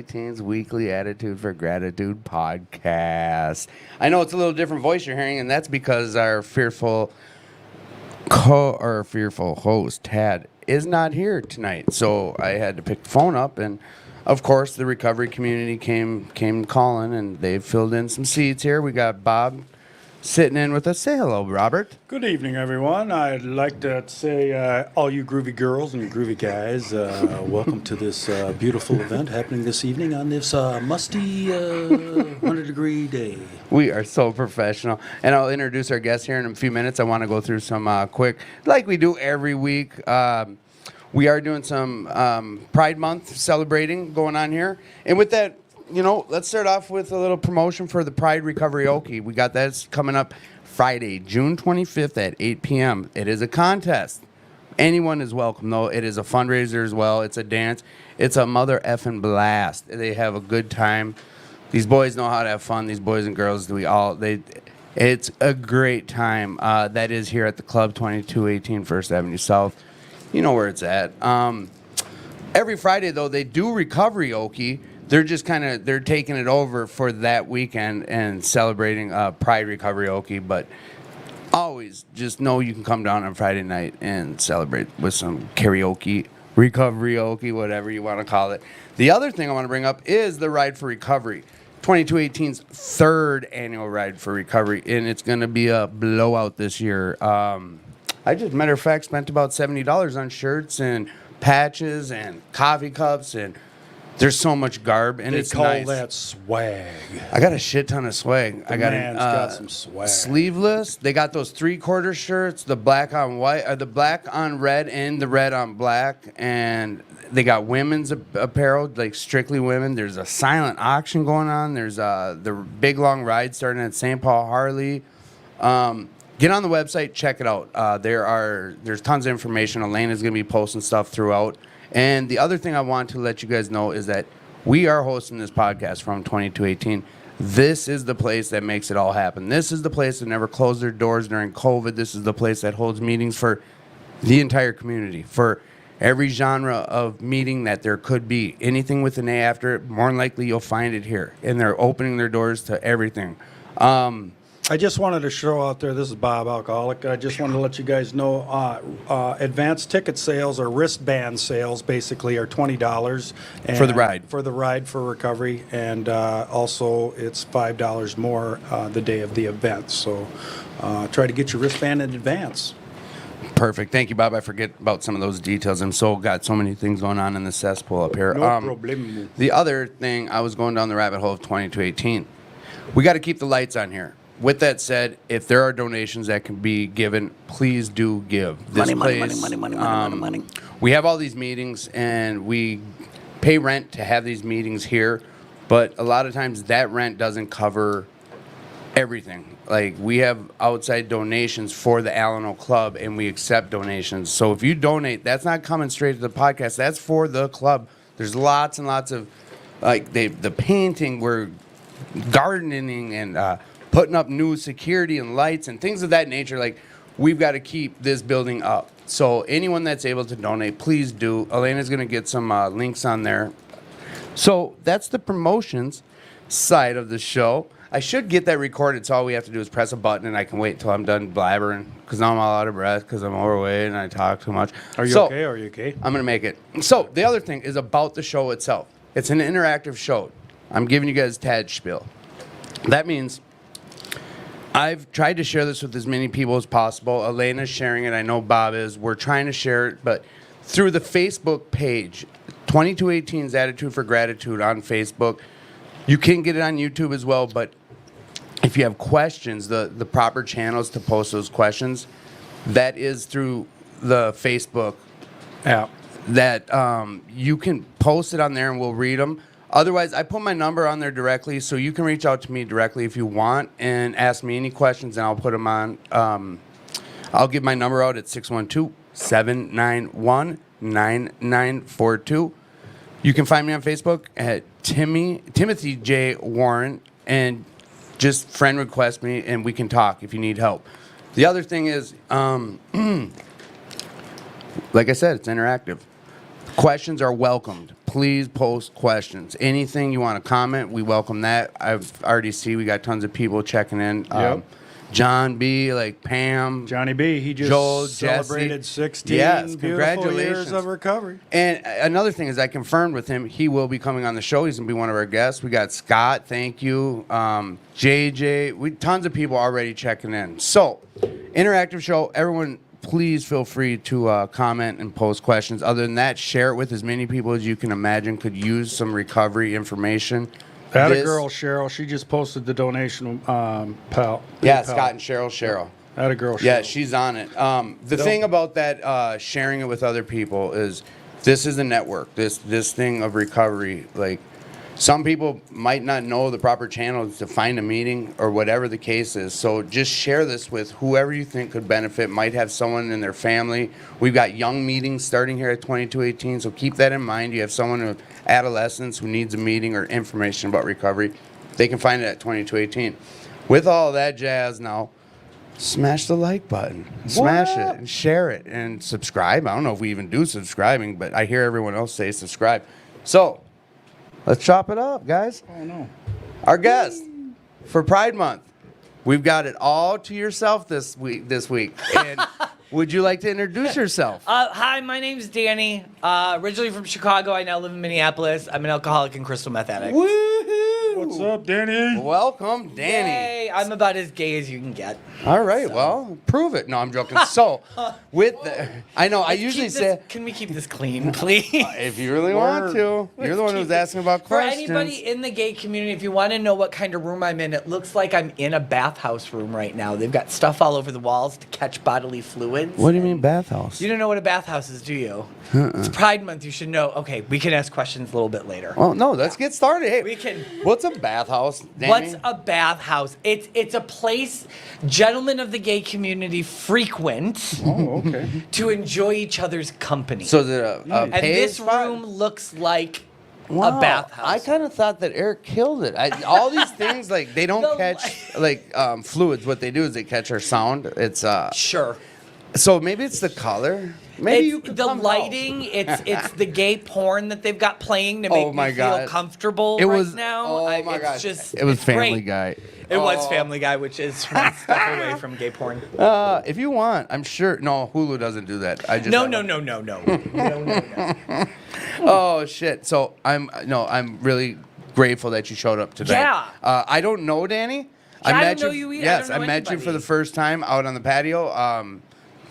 2218's weekly Attitude for Gratitude podcast. I know it's a little different voice you're hearing, and that's because our fearful host, Tad, is not here tonight. So I had to pick the phone up, and of course, the recovery community came calling, and they filled in some seats here. We got Bob sitting in with us. Say hello, Robert. Good evening, everyone. I'd like to say, all you groovy girls and groovy guys, welcome to this beautiful event happening this evening on this musty 100-degree day. We are so professional. And I'll introduce our guest here in a few minutes. I want to go through some quick, like we do every week. We are doing some Pride Month celebrating going on here. And with that, let's start off with a little promotion for the Pride Recovery Okie. We got that coming up Friday, June 25th at 8 p.m. It is a contest. Anyone is welcome, though. It is a fundraiser as well. It's a dance. It's a mother effing blast. They have a good time. These boys know how to have fun. These boys and girls, it's a great time. That is here at the club, 2218 First Avenue South. You know where it's at. Every Friday, though, they do Recovery Okie. They're just they're taking it over for that weekend and celebrating Pride Recovery Okie. But always just know you can come down on Friday night and celebrate with some karaoke, Recovery Okie, whatever you want to call it. The other thing I want to bring up is the Ride for Recovery. 2218's third annual Ride for Recovery, and it's going to be a blowout this year. I just, matter of fact, spent about $70 on shirts and patches and coffee cups, and there's so much garb, and it's nice. They call that swag. I got a shit ton of swag. The man's got some swag. Sleeveless. They got those 3/4 shirts, the black on white, the black on red, and the red on black, and they got women's apparel, like strictly women. There's a silent auction going on. There's the big long ride starting at St. Paul Harley. Get on the website, check it out. There's tons of information. Elena's going to be posting stuff throughout. And the other thing I want to let you guys know is that we are hosting this podcast from 2218. This is the place that makes it all happen. This is the place that never closed their doors during COVID. This is the place that holds meetings for the entire community, for every genre of meeting that there could be. Anything with an A after it, more than likely you'll find it here. And they're opening their doors to everything. I just wanted to show out there, this is Bob Alcoholic. I just wanted to let you guys know advanced ticket sales or wristband sales basically are $20. For the ride. For the Ride for Recovery. And also it's $5 more the day of the event. So try to get your wristband in advance. Perfect. Thank you, Bob. I forget about some of those details. Got so many things going on in the cesspool up here. No problem. The other thing, I was going down the rabbit hole of 2218. We got to keep the lights on here. With that said, if there are donations that can be given, please do give. Money. We have all these meetings, and we pay rent to have these meetings here, but a lot of times that rent doesn't cover everything. Like, we have outside donations for the Alano Club, and we accept donations. So if you donate, that's not coming straight to the podcast. That's for the club. There's lots and lots of, the painting, we're gardening, and putting up new security and lights and things of that nature. Like, we've got to keep this building up. So anyone that's able to donate, please do. Elena's going to get some links on there. So that's the promotions side of the show. I should get that recorded, so all we have to do is press a button, and I can wait until I'm done blabbering, because now I'm all out of breath because I'm overweight and I talk too much. Are you okay? I'm going to make it. So the other thing is about the show itself. It's an interactive show. I'm giving you guys Tad's spiel. That means I've tried to share this with as many people as possible. Elena's sharing it. I know Bob is. We're trying to share it, but through the Facebook page, 2218's Attitude for Gratitude on Facebook. You can get it on YouTube as well, but if you have questions, the proper channels to post those questions, that is through the Facebook app. That you can post it on there and we'll read them. Otherwise, I put my number on there directly, so you can reach out to me directly if you want and ask me any questions, and I'll put them on. I'll give my number out at 612-791-9942. You can find me on Facebook at Timothy J. Warren, and just friend request me, and we can talk if you need help. The other thing is, like I said, it's interactive. Questions are welcomed. please post questions. Anything you want to comment, we welcome that. I've already see we got tons of people checking in. Yep. John B, like Pam. Johnny B, he just Joel, celebrated Jesse. 16 Yes, beautiful congratulations. years of recovery. And another thing is I confirmed with him, he will be coming on the show. He's going to be one of our guests. We got Scott, thank you. JJ, tons of people already checking in. So, interactive show. Everyone, please feel free to comment and post questions. Other than that, share it with as many people as you can imagine could use some recovery information. That a girl, Cheryl. She just posted the donation, pal. Yeah, PayPal. Scott and Cheryl. That a girl, Cheryl. Yeah, she's on it. The thing about that, sharing it with other people is this is a network. This thing of recovery, like some people might not know the proper channels to find a meeting or whatever the case is. So just share this with whoever you think could benefit, might have someone in their family. We've got young meetings starting here at 2218, so keep that in mind. You have someone with adolescents who needs a meeting or information about recovery, they can find it at 2218. With all that jazz now, smash the like button. Smash it and share it and subscribe. I don't know if we even do subscribing, but I hear everyone else say subscribe. So, let's chop it up, guys. Oh, no. Our guest for Pride Month. We've got it all to yourself this week. And would you like to introduce yourself? Hi, my name's Danny. Originally from Chicago. I now live in Minneapolis. I'm an alcoholic and crystal meth addict. Woohoo! What's up, Danny? Welcome, Danny. Yay, I'm about as gay as you can get. All right, well, prove it. No, I'm joking. So, with the, I know, I Let's usually keep say, this- Can we keep this clean, please? if you really want to, you're the one who's asking about For questions. anybody in the gay community, if you want to know what kind of room I'm in, it looks like I'm in a bathhouse room right now. They've got stuff all over the walls to catch bodily fluids. What do you mean bathhouse? You don't know what a bathhouse is, do you? It's Pride Month. You should know. Okay, we can ask questions a little bit later. Well, no, let's get started. Hey, We can- What's a bathhouse, Danny? What's a bathhouse? It's a place gentlemen of the gay community frequent Oh, okay. to enjoy each other's company. So is it a and paid this spot? room looks like Wow. a bathhouse. I kind of thought that Eric killed it. All these things, like, they don't The catch, like, fluids. What they do is they catch our sound. It's, Sure. so maybe it's the color. Maybe you It's could the come lighting. It's the gay porn that they've got playing to make Oh my me feel God. comfortable It right was, now. oh my it's gosh. just It was it's Family great. Guy. It was Oh. Family Guy, which is one step away from gay porn. If you want, I'm sure. No, Hulu doesn't do that. I just No. Oh shit! So I'm really grateful that you showed up today. Yeah. I don't know Danny. I don't know you either. I Yes, don't I know met you for anybody. the first time out on the patio.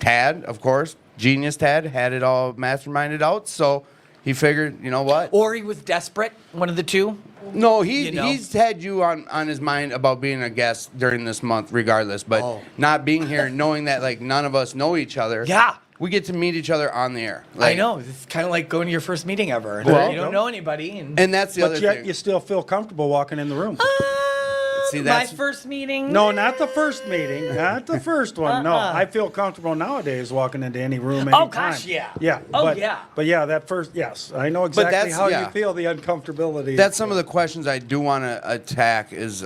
Tad, of course, genius Tad had it all masterminded out. So he figured, you know what? Or he was desperate. One of the two. No, You know. he's had you on his mind about being a guest during this month, regardless. But Oh. not being here, knowing that like none of us know each other. Yeah. We get to meet each other on the air. I Like, know. It's kind of like going to your first meeting ever. Well, you don't know anybody. And that's the But other yet thing. you still feel comfortable walking in the room. See, my that's- first meeting. No, not the first meeting. Not the first one. No, Uh-uh. I feel comfortable nowadays walking into any room anytime. Oh, gosh, yeah. Yeah. Oh, but, yeah. But yeah, that first, yes. I know exactly that's- how yeah. you feel, the uncomfortability. That's some of the questions I do want to attack is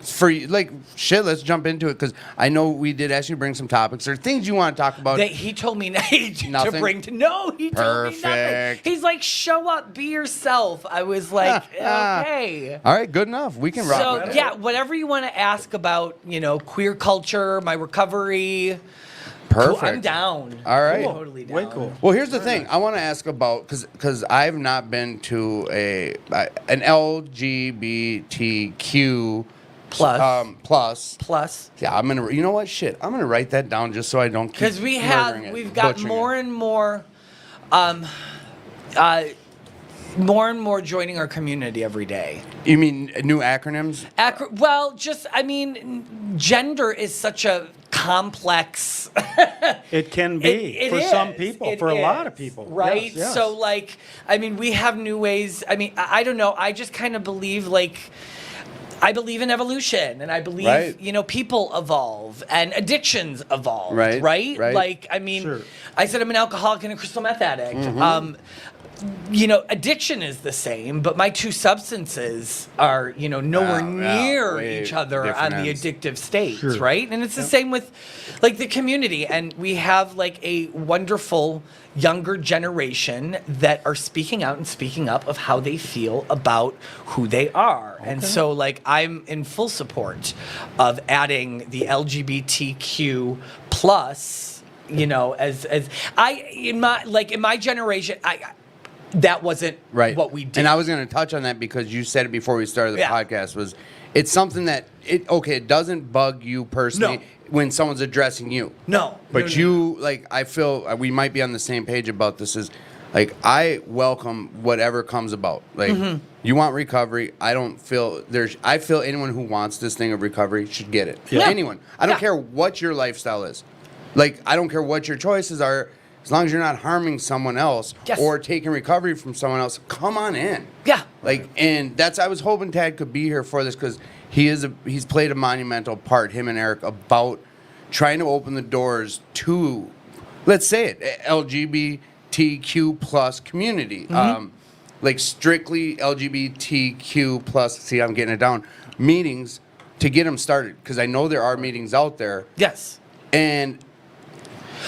for you, like shit. Let's jump into it because I know we did ask you to bring some topics or things you want to talk about. He told me to Nothing? bring to. No, he told me nothing. Perfect. He's like, show up, be yourself. I was like, okay. All right, good enough. We can rock. So with that. yeah, whatever you want to ask about, queer culture, my recovery. Perfect. Cool, I'm down. All right. I'm totally down. Way cool. Well, here's the thing. I want to ask about because I've not been to an LGBTQ Plus. plus. Yeah, I'm gonna. You know what? Shit, I'm gonna write that down just so I don't. Because we've got more and more, more and more joining our community every day. You mean new acronyms? Gender is such a complex. It can be It for some is. people, It for a lot is, of people. right? Yes, yes. So, we have new ways. I don't know. I just kind of believe, I believe in evolution, and I believe, Right. people evolve and addictions evolve, Right, right? right. Sure. I said I'm an alcoholic and a crystal meth addict. addiction is the same, but my two substances are, nowhere near way each other on different the ends. addictive states, Sure. right? And it's the same with like the community. And we have like a wonderful younger generation that are speaking out and speaking up of how they feel about who they are. And so like I'm in full support of adding the LGBTQ plus, as in my generation, that wasn't Right. what we did. And I was going to touch on that because you said it before we started the Yeah. podcast. It's something that it doesn't bug you personally No. when someone's addressing you. No. But No. you, like, I feel we might be on the same page about this. Is like I welcome whatever comes about. Like you want recovery. I feel anyone who wants this thing of recovery should get it. Yeah. Anyone. I don't Yeah. care what your lifestyle is. Like I don't care what your choices are. As long as you're not harming someone else Yes. or taking recovery from someone else, come on in. Yeah. And I was hoping Tad could be here for this because he's played a monumental part, him and Eric, about trying to open the doors to, let's say it, LGBTQ plus community. Like strictly LGBTQ plus, see, I'm getting it down, meetings to get them started. Because I know there are meetings out there. Yes. And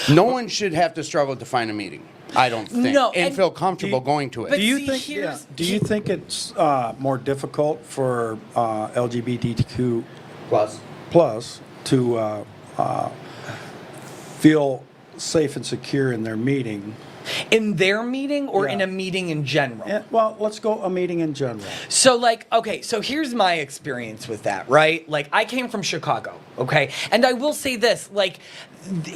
no one should have to struggle to find a meeting, I don't think. No, and and- feel comfortable going to it. But Do you see, think? here's- Do you think it's more difficult for LGBTQ plus to feel safe and secure in their meeting? In their meeting or Yeah. in a meeting in general? Well, let's go a meeting in general. So, so here's my experience with that, right? Like, I came from Chicago, okay? And I will say this,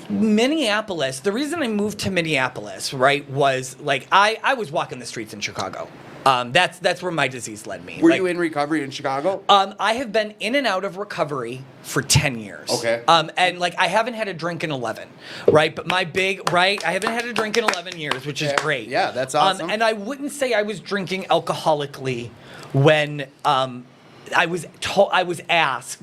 Minneapolis, the reason I moved to Minneapolis, right, was, I was walking the streets in Chicago. That's where my disease led me. Were you in recovery in Chicago? I have been in and out of recovery for 10 years. Okay. And I haven't had a drink in 11, right? But I haven't had a drink in 11 years, which is great. Yeah, that's awesome. And I wouldn't say I was drinking alcoholically when I was asked,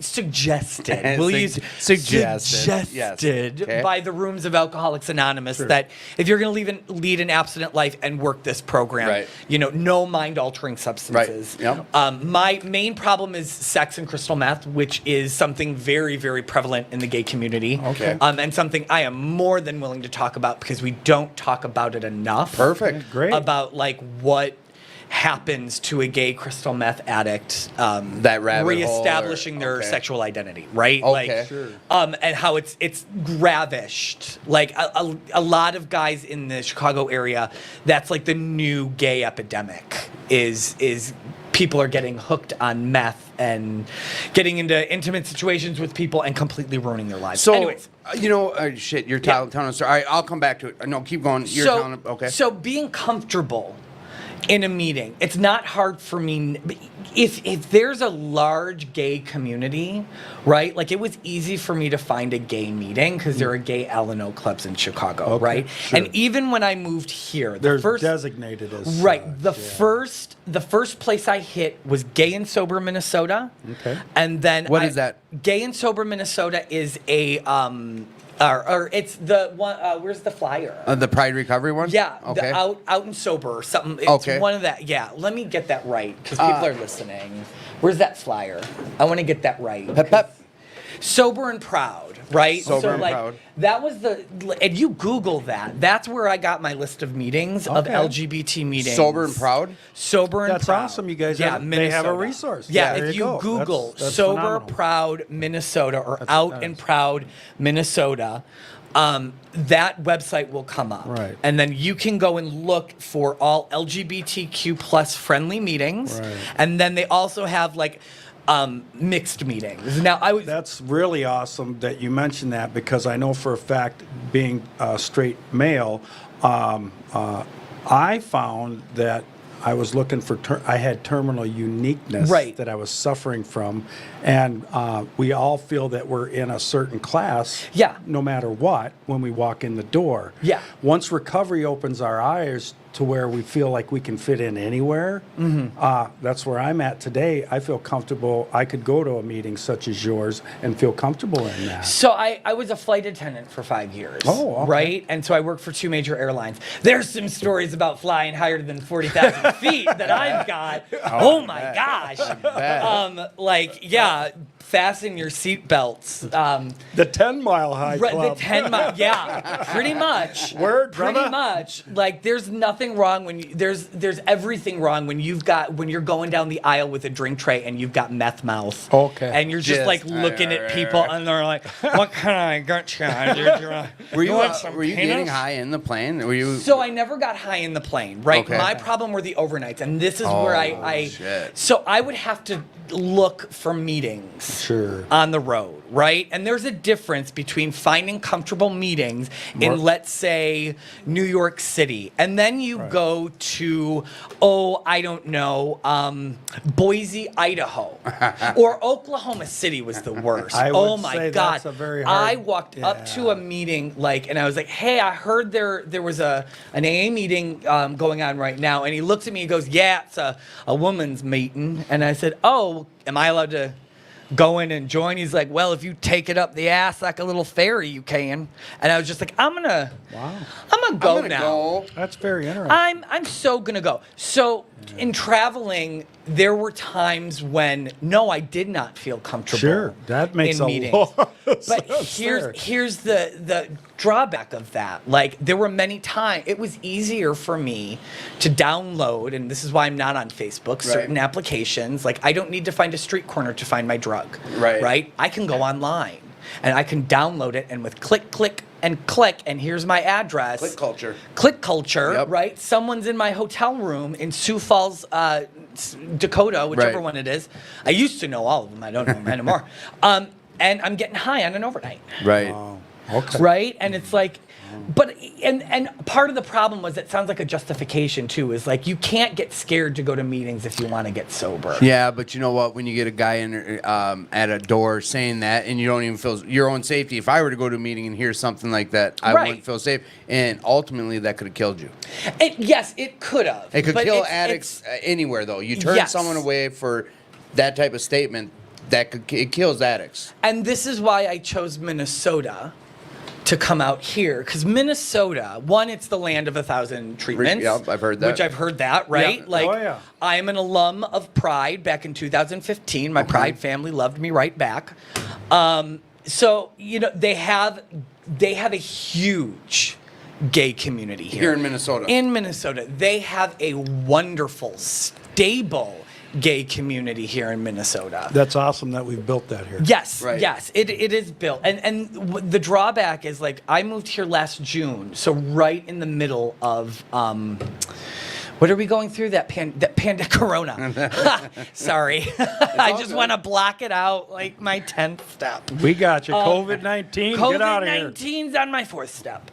suggested. We'll use Suggested, yes. Okay. by the rooms of Alcoholics Anonymous that if you're going to lead an abstinent life and work this program, Right. No mind-altering substances. Right. Yep. My main problem is sex and crystal meth, which is something very, very prevalent in the gay community. Okay. And something I am more than willing to talk about because we don't talk about it enough. Perfect. Great. About what happens to a gay crystal meth addict That rabbit hole reestablishing or- their okay. sexual identity, right? Okay. Sure. And how it's ravished. Like a lot of guys in the Chicago area, that's like the new gay epidemic is people are getting hooked on meth and getting into intimate situations with people and completely ruining their lives. So, anyways, shit, you're telling a story. All right, I'll come back to it. No, keep going. You're telling, okay. So being comfortable in a meeting, it's not hard for me. If there's a large gay community, right? Like it was easy for me to find a gay meeting because there are gay L&O clubs in Chicago, Okay, right? sure. And even when I moved here, They're the first designated as right, such, the first place I hit was Gay and Sober Minnesota. Okay. And then What is that? Gay and Sober Minnesota is a or it's the one. Where's the flyer? The Pride Recovery one? Yeah, Okay. the out and sober or something. It's Okay. one of that. Yeah, let me get that right because people are listening. Where's that flyer? I want to get that right. Pep, pep. Sober and proud, right? Sober and proud. That was and you Google that. That's where I got my list of meetings of Okay. LGBT meetings. Sober and proud? Sober and That's proud. awesome. You guys yeah, have- they Minnesota. have a resource. Yeah, There if you you go. Google That's Sober phenomenal. Proud Minnesota or Out and Proud Minnesota, that website will come up. Right. And then you can go and look for all LGBTQ plus friendly meetings. Right. And then they also have mixed meetings. Now That's really awesome that you mentioned that because I know for a fact, being a straight male, I found that I was looking for, I had terminal uniqueness Right. that I was suffering from. And we all feel that we're in a certain class, Yeah. no matter what, when we walk in the door. Yeah. Once recovery opens our eyes to where we feel like we can fit in anywhere, that's where I'm at today. I feel comfortable. I could go to a meeting such as yours and feel comfortable in that. So I was a flight attendant for 5 years. Oh, okay. Right? And so I worked for 2 major airlines. There's some stories about flying higher than 40,000 feet that I've got. Oh my gosh. Like, yeah, fasten your seatbelts. The 10-mile high Right, club. the 10 mile, yeah, pretty much. Word, pretty brother. much. Like, there's nothing wrong when you, there's everything wrong when you're going down the aisle with a drink tray and you've got meth mouth. Okay. And you're just Yes. like looking at people and they're like, "What can I get you?" Were you want some were you peanuts? getting high in the plane? Were you? So I never got high in the plane, right? Okay. My problem were the overnights, and this is where I shit. so I would have to look for meetings Sure. on the road, right? And there's a difference between finding comfortable meetings in, let's say, New York City, and then you go to, I don't know, Boise, Idaho, or Oklahoma City was the worst. I would Oh my say God! that's a very hard- I walked up to a meeting and I was like, "Hey, I heard there was an AA meeting going on right now," and he looks at me and goes, "Yeah, it's a woman's meeting," and I said, "Oh, am I allowed to go in and join?" He's like, "Well, if you take it up the ass like a little fairy, you can." And I was just like, I'm gonna go now. That's very interesting. I'm so gonna go. So in traveling, there were times when I did not feel comfortable. Sure, that makes in a meetings. lot of But sense there. here's the drawback of that. Like, there were many times it was easier for me to download, and this is why I'm not on Facebook, certain applications. Like, I don't need to find a street corner to find my drug. Right? I can go online and I can download it, and with click, and here's my address. Click culture, Yep. right? Someone's in my hotel room in Sioux Falls, Dakota, whichever Right. one it is. I used to know all of them. I don't know them anymore. And I'm getting high on an overnight, Right. Okay. right? And it's like, but and part of the problem was it sounds like a justification too. Is like, you can't get scared to go to meetings if you want to get sober. Yeah, but you know what? When you get a guy in at a door saying that, and you don't even feel your own safety. If I were to go to a meeting and hear something like that, I Right. wouldn't feel safe, and ultimately that could have killed you. Yes, it could have. It could but kill it's- addicts anywhere, though. You turn Yes. someone away for that type of statement, it kills addicts. And this is why I chose Minnesota to come out here, because Minnesota, one, it's the land of 1,000 treatments. Yep, I've heard that. Which I've heard that, right? Yeah. Like, Oh, yeah. I'm an alum of Pride back in 2015. My Pride family loved me right back. So they have a huge gay community Here in Minnesota. In Minnesota, they have a wonderful, stable gay community here in Minnesota. That's awesome that we've built that here. Yes, Right. yes, it is built, and the drawback is, like, I moved here last June, so right in the middle of what are we going through, that Corona? Sorry, I just want to block it out like my 10th step. We got you. COVID-19. Get out of here. COVID-19's on my 4th step.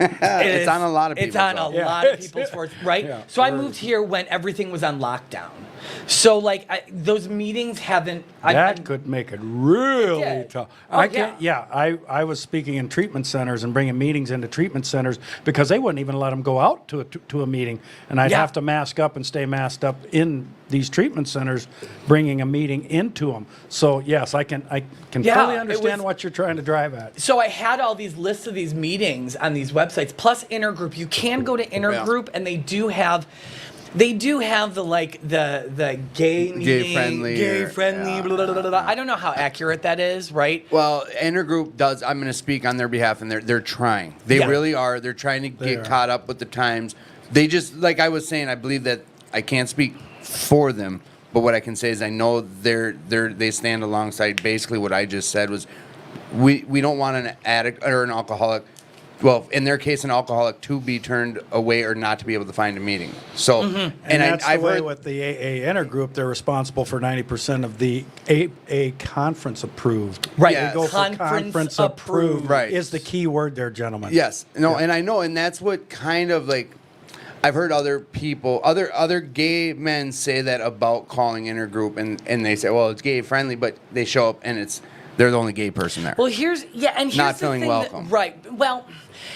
It's on a lot of It's people's, on a though. Yeah. lot of people's force, right? Yeah. So I moved here when everything was on lockdown. So, like, those meetings haven't. That could make it really Yeah. tough. Oh, I can't. Yeah, I was speaking in treatment centers and bringing meetings into treatment centers because they wouldn't even let them go out to a meeting, and I'd Yeah. have to mask up and stay masked up in these treatment centers, bringing a meeting into them. So yes, I can Yeah, fully it understand was- what you're trying to drive at. So I had all these lists of these meetings on these websites, plus Intergroup. You can go to Intergroup, and they do have the gay meeting, friendly gay or- friendly. yeah. Blah, blah, blah, blah. I don't know how accurate that is, right? Well, Intergroup does. I'm going to speak on their behalf, and they're trying. They Yeah. really are. They're trying to get are. caught up with the times. They just, like I was saying, I believe that I can't speak for them, but what I can say is I know they stand alongside basically what I just said was we don't want an addict or an alcoholic. Well, in their case, an alcoholic to be turned away or not to be able to find a meeting. So, And and that's I've the way heard with the AA intergroup, they're responsible for 90% of the AA conference approved. Right. Yes. We go for Conference conference approved. Right. Is the key word there, gentlemen. yes, no, and I know, and that's what kind of like I've heard other people, other gay men say that about calling intergroup, and they say, well, it's gay friendly, but they show up and they're the only gay person there. Well, here's Not the feeling thing welcome. Right. Well,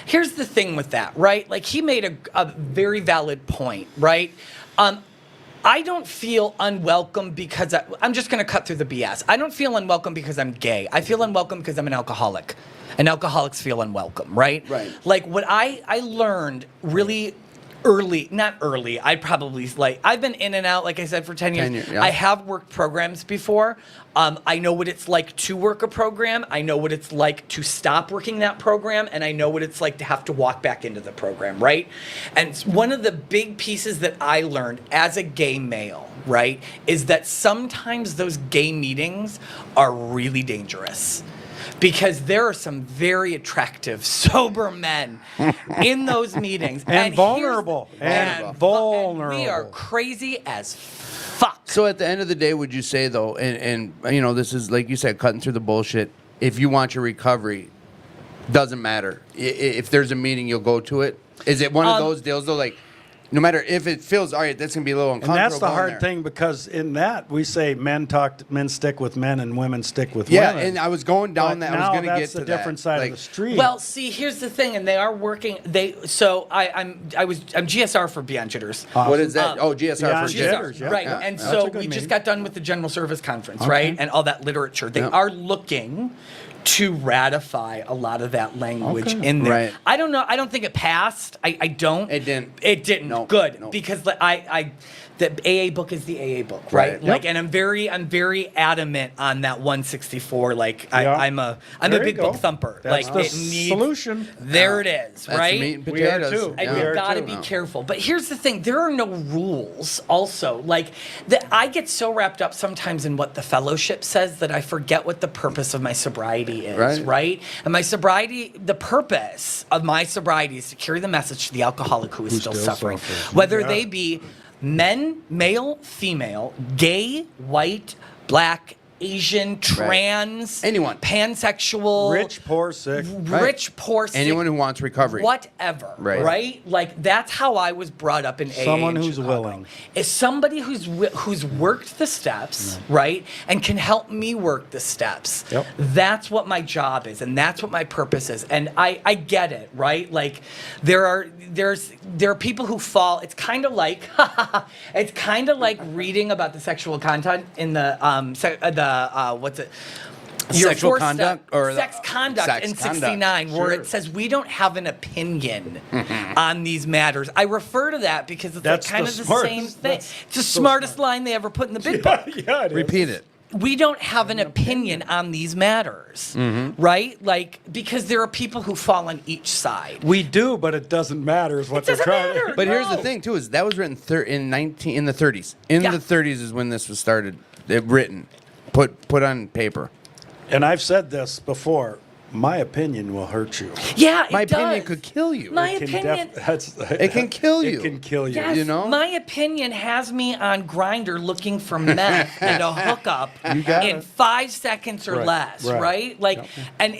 here's the thing with that, right? Like he made a very valid point, right? I don't feel unwelcome because I'm just going to cut through the BS. I don't feel unwelcome because I'm gay. I feel unwelcome because I'm an alcoholic. And alcoholics feel unwelcome, right? Right. Like what I learned really early, not early, I've been in and out, like I said, for 10 years. 10 years, yeah. I have worked programs before. I know what it's like to work a program. I know what it's like to stop working that program. And I know what it's like to have to walk back into the program, right? And one of the big pieces that I learned as a gay male, right, is that sometimes those gay meetings are really dangerous. Because there are some very attractive, sober men in those meetings. And vulnerable. And vulnerable. we are crazy as fuck. So at the end of the day, would you say though, and this is like you said, cutting through the bullshit. If you want your recovery, doesn't matter. If there's a meeting, you'll go to it. Is it one of those deals though, like? No matter if it feels all right, that's gonna be a little And uncomfortable. that's the hard thing because in that we say men stick with men and women stick with Yeah, women. and I was going down But that. I was now gonna that's get to the that. different side Like, of the street. Well, see, here's the thing, and they are working. I'm GSR for Beyond Jitters. What is that? Um, GSR Beyond for Jitters, Jitters. yeah. Right, Yeah. and That's so a good we meeting. just got done with the General Service Conference, right, and all that literature. They Yep. are looking to ratify a lot of that language Okay. in there. Right. I don't know. I don't think it passed. I don't. It didn't. It didn't. Nope. Good, Nope. because the AA book is the AA book, right? Right. Like, Yep. and I'm very adamant on that 164. Like, Yeah. I'm a There you big go. book thumper. That's like, the it needs, solution. There it is, That's right? meat and We are potatoes. too. And We you are got to too. be careful. But here's the thing: there are no rules. Also, like that, I get so wrapped up sometimes in what the fellowship says that I forget what the purpose of my sobriety is. Right. Right? And my sobriety, the purpose of my sobriety is to carry the message to the alcoholic who is still still suffering, suffers. whether Yeah. they be men, male, female, gay, white, black, Asian, trans, Anyone. pansexual, Rich, poor, sick. rich, poor, sick, Anyone who wants recovery. whatever, Right. right? Like that's how I was brought up in AA. Someone in who's Chicago. willing. Is somebody who's worked the steps, right, and can help me work the steps. Yep. That's what my job is, and that's what my purpose is. And I get it, right? Like there are people who fall. It's kind of like reading about the sexual content in the what's it? Sexual fourth conduct step, or the- sex conduct Sex in conduct. 69, where Sure. it says we don't have an opinion on these matters. I refer to that because it's like That's kind the of the smartest- same thing. that's It's the so smartest smart. line they ever put in the big book. Yeah, it is. Repeat it. We don't have an opinion on these matters, right? Like, because there are people who fall on each side. We do, but it doesn't matter is what they're doesn't trying matter. to But here's the No. thing too: is that was written in the 30s. In Yeah. the 30s is when this was started. Written, put on paper. And I've said this before. My opinion will hurt you. Yeah, My it does. opinion could kill you. My It can opinion. It can kill you. It can kill you. Yes, You know? my opinion has me on Grinder looking for meth and a hookup got in it. 5 seconds or Right, less, right. right? Like, and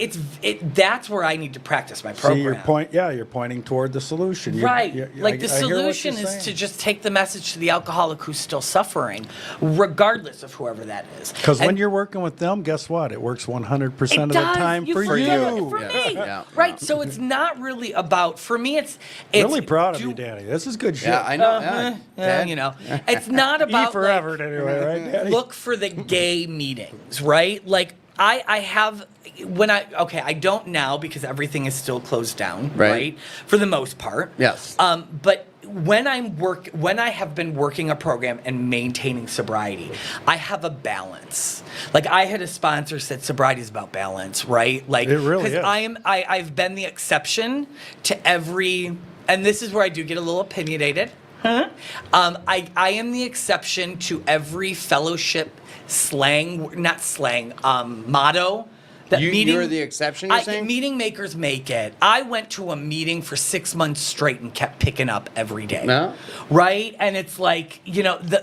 that's where I need to practice my See, program. you're pointing toward the solution. Right. I The hear what you're solution is to saying. just take the message to the alcoholic who's still suffering, regardless of whoever that is. Because when And you're working with them, guess what? It works 100% it of the does. time for forget it you. For Yeah. me. Yeah. Right. So it's not really about, for me, it's Really proud of do- you, Danny. This is good shit. Yeah, I know. Uh-huh. You know, it's not about E forever, like, anyway, right, Danny? look for the gay meetings, right? Like I have I don't now because everything is still closed down, Right. right? For the most part. Yes. But when I have been working a program and maintaining sobriety, I have a balance. Like I had a sponsor said sobriety is about balance, right? Like It really is. I've been the exception to every, and this is where I do get a little opinionated. I am the exception to every fellowship motto That You're the exception, you're saying? Meeting makers make it. I went to a meeting for 6 months straight and kept picking up every day. No. Right? And it's like,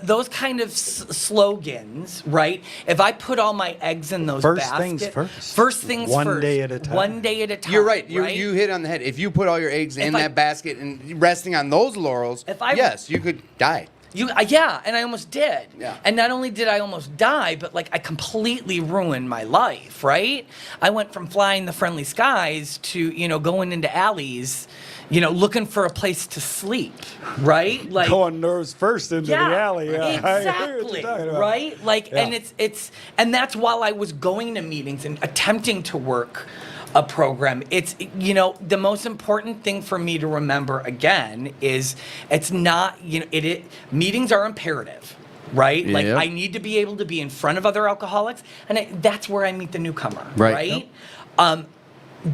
those kind of slogans, right? If I put all my eggs in those First baskets. things first. First things One first. day at a time. One day at a time. You're right. You hit on the head. If you put all your eggs in I- that basket and resting on those laurels, yes, you could die. Yeah, and I almost did. Yeah. And not only did I almost die, but like I completely ruined my life, right? I went from flying the friendly skies to, going into alleys, looking for a place to sleep, right? Like Going nerves first into the alley. Yeah. I hear what exactly, you're talking about. right? Like, Yeah. and and that's while I was going to meetings and attempting to work a program. It's, the most important thing for me to remember again is it's not, meetings are imperative. Right? Like Yep. I need to be able to be in front of other alcoholics, and that's where I meet the newcomer. Right. Right?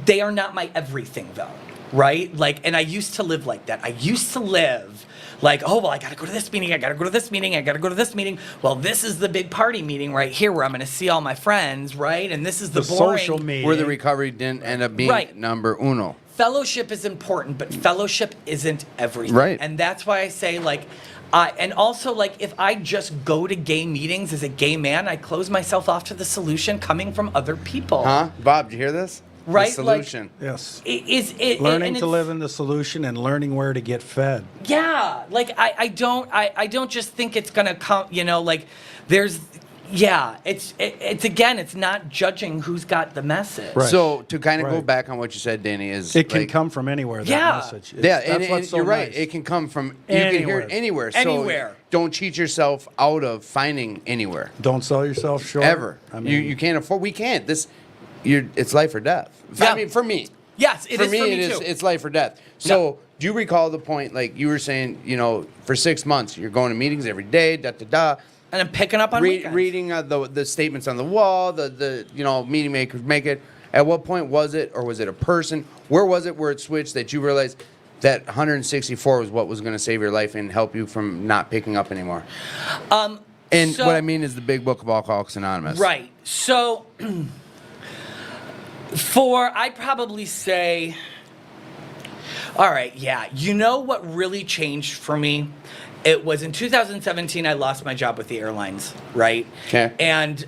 They are not my everything though. Right? Like, and I used to live like that. I used to live like, oh, well, I got to go to this meeting. I got to go to this meeting. I got to go to this meeting. Well, this is the big party meeting right here where I'm going to see all my friends, right? And this is the boring. social meeting. Where the recovery didn't end up being Right. number uno. Fellowship is important, but fellowship isn't everything. Right. And that's why I say, like, and also, like, if I just go to gay meetings as a gay man, I close myself off to the solution coming from other people. Huh? Bob, did you hear this? Right, The like- solution. Yes. Learning To live in the solution and learning where to get fed. Yeah, like I don't just think it's gonna come. Like there's, it's again, it's not judging who's got the message. Right. So to kind of go Right. back on what you said, Danny, is It can like, come from anywhere, that Yeah. message. Yeah, That's and what's so you're right. nice. It can come from you can hear it anywhere. So Anywhere. don't cheat yourself out of finding anywhere Don't sell yourself short. ever. I mean, you can't afford. We can't. It's life or death. Yeah. I mean, for me. Yes, it for is me, for me it is. too. It's life or death. So, do you recall the point, like you were saying, for 6 months, you're going to meetings every day, And I'm picking up on weekends. reading the statements on the wall, the meeting makers make it. At what point was it, or was it a person? Where was it where it switched that you realized that 164 was what was going to save your life and help you from not picking up anymore? And so- what I mean is the Big Book of Alcoholics Anonymous. Right. So, I'd probably say, all right, yeah. You know what really changed for me? It was in 2017, I lost my job with the airlines, right? 'Kay. And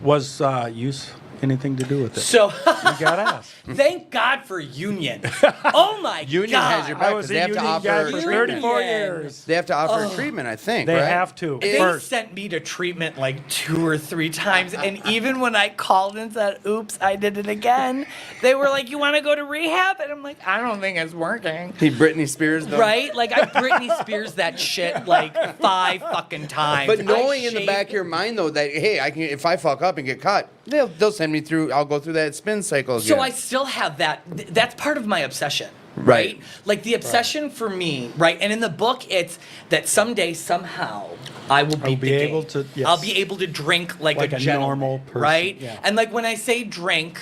was use anything to do with it? so, You gotta ask. thank God for unions. Oh my Union God. has your back. I was They a have to union offer guy for treatment. 34 Union. years. They have to offer treatment, I think. They right? have to. They First. sent me to treatment like 2 or 3 times, and even when I called and said, "Oops, I did it again," they were like, "You want to go to rehab?" And I'm like, "I don't think it's working." He Britney Spears, though. Right? Like I Britney Spears that shit like 5 fucking times. But knowing I in the shaved- back of your mind though that hey, I can if I fuck up and get caught, they'll send me through. I'll go through that spin cycle again. So I still have that. That's part of my obsession. Right. Like the obsession for me, right? And in the book, it's that someday, somehow, I will beat be the able game. to- yes. I'll be able to drink like Like a a gentleman, normal person, right? yeah. And like when I say drink,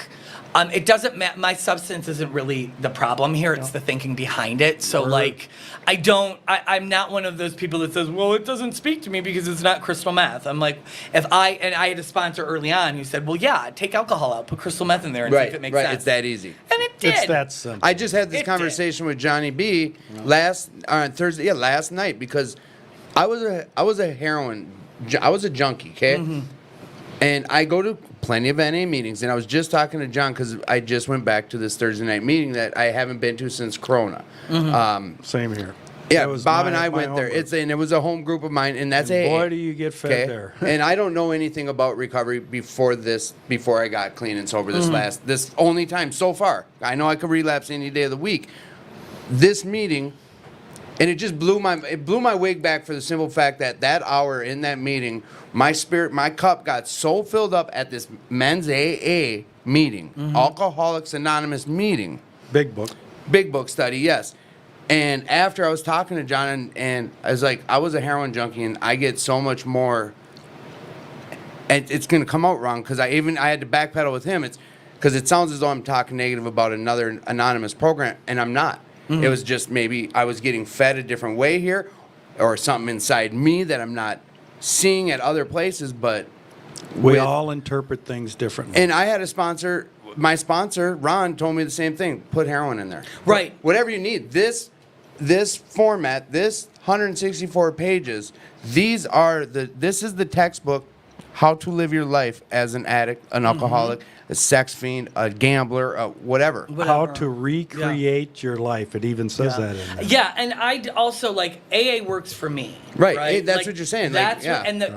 it doesn't matter. My substance isn't really the problem here. It's the thinking behind it. So like, I'm not one of those people that says, well, it doesn't speak to me because it's not crystal meth. I'm like, I had a sponsor early on who said, well, yeah, take alcohol out, put crystal meth in there and see if it makes sense. It's that easy. And it did. It's that simple. I just had this It did. conversation with Johnny B last night because I was a junkie, okay? Mm-hmm. And I go to plenty of NA meetings, and I was just talking to John because I just went back to this Thursday night meeting that I haven't been to since Corona. Same here. Yeah, That was Bob my- and I my went home there. group. It was a home group of mine, and that's And AA. boy, do you get fed Okay? there. And I don't know anything about recovery before I got clean and sober this only time so far. I know I could relapse any day of the week. This meeting, and it just blew my wig back for the simple fact that hour in that meeting, my cup got so filled up at this men's AA meeting, Alcoholics Anonymous meeting. Big book. Big book study, yes. And after I was talking to John, and I was like, I was a heroin junkie, and I get so much more. And it's gonna come out wrong because I had to backpedal with him. It's because it sounds as though I'm talking negative about another anonymous program, and I'm not. It was just maybe I was getting fed a different way here, or something inside me that I'm not seeing at other places. But We with- all interpret things differently. And I had a sponsor. My sponsor, Ron, told me the same thing. Put heroin in there. Right. Whatever you need. This format, this 164 pages. This is the textbook. How to live your life as an addict, an alcoholic, a sex fiend, a gambler, whatever. How to recreate your life. It even says that in there. Yeah, and I also like AA works for me. Right, that's what you're saying, like, That's yeah. what, and the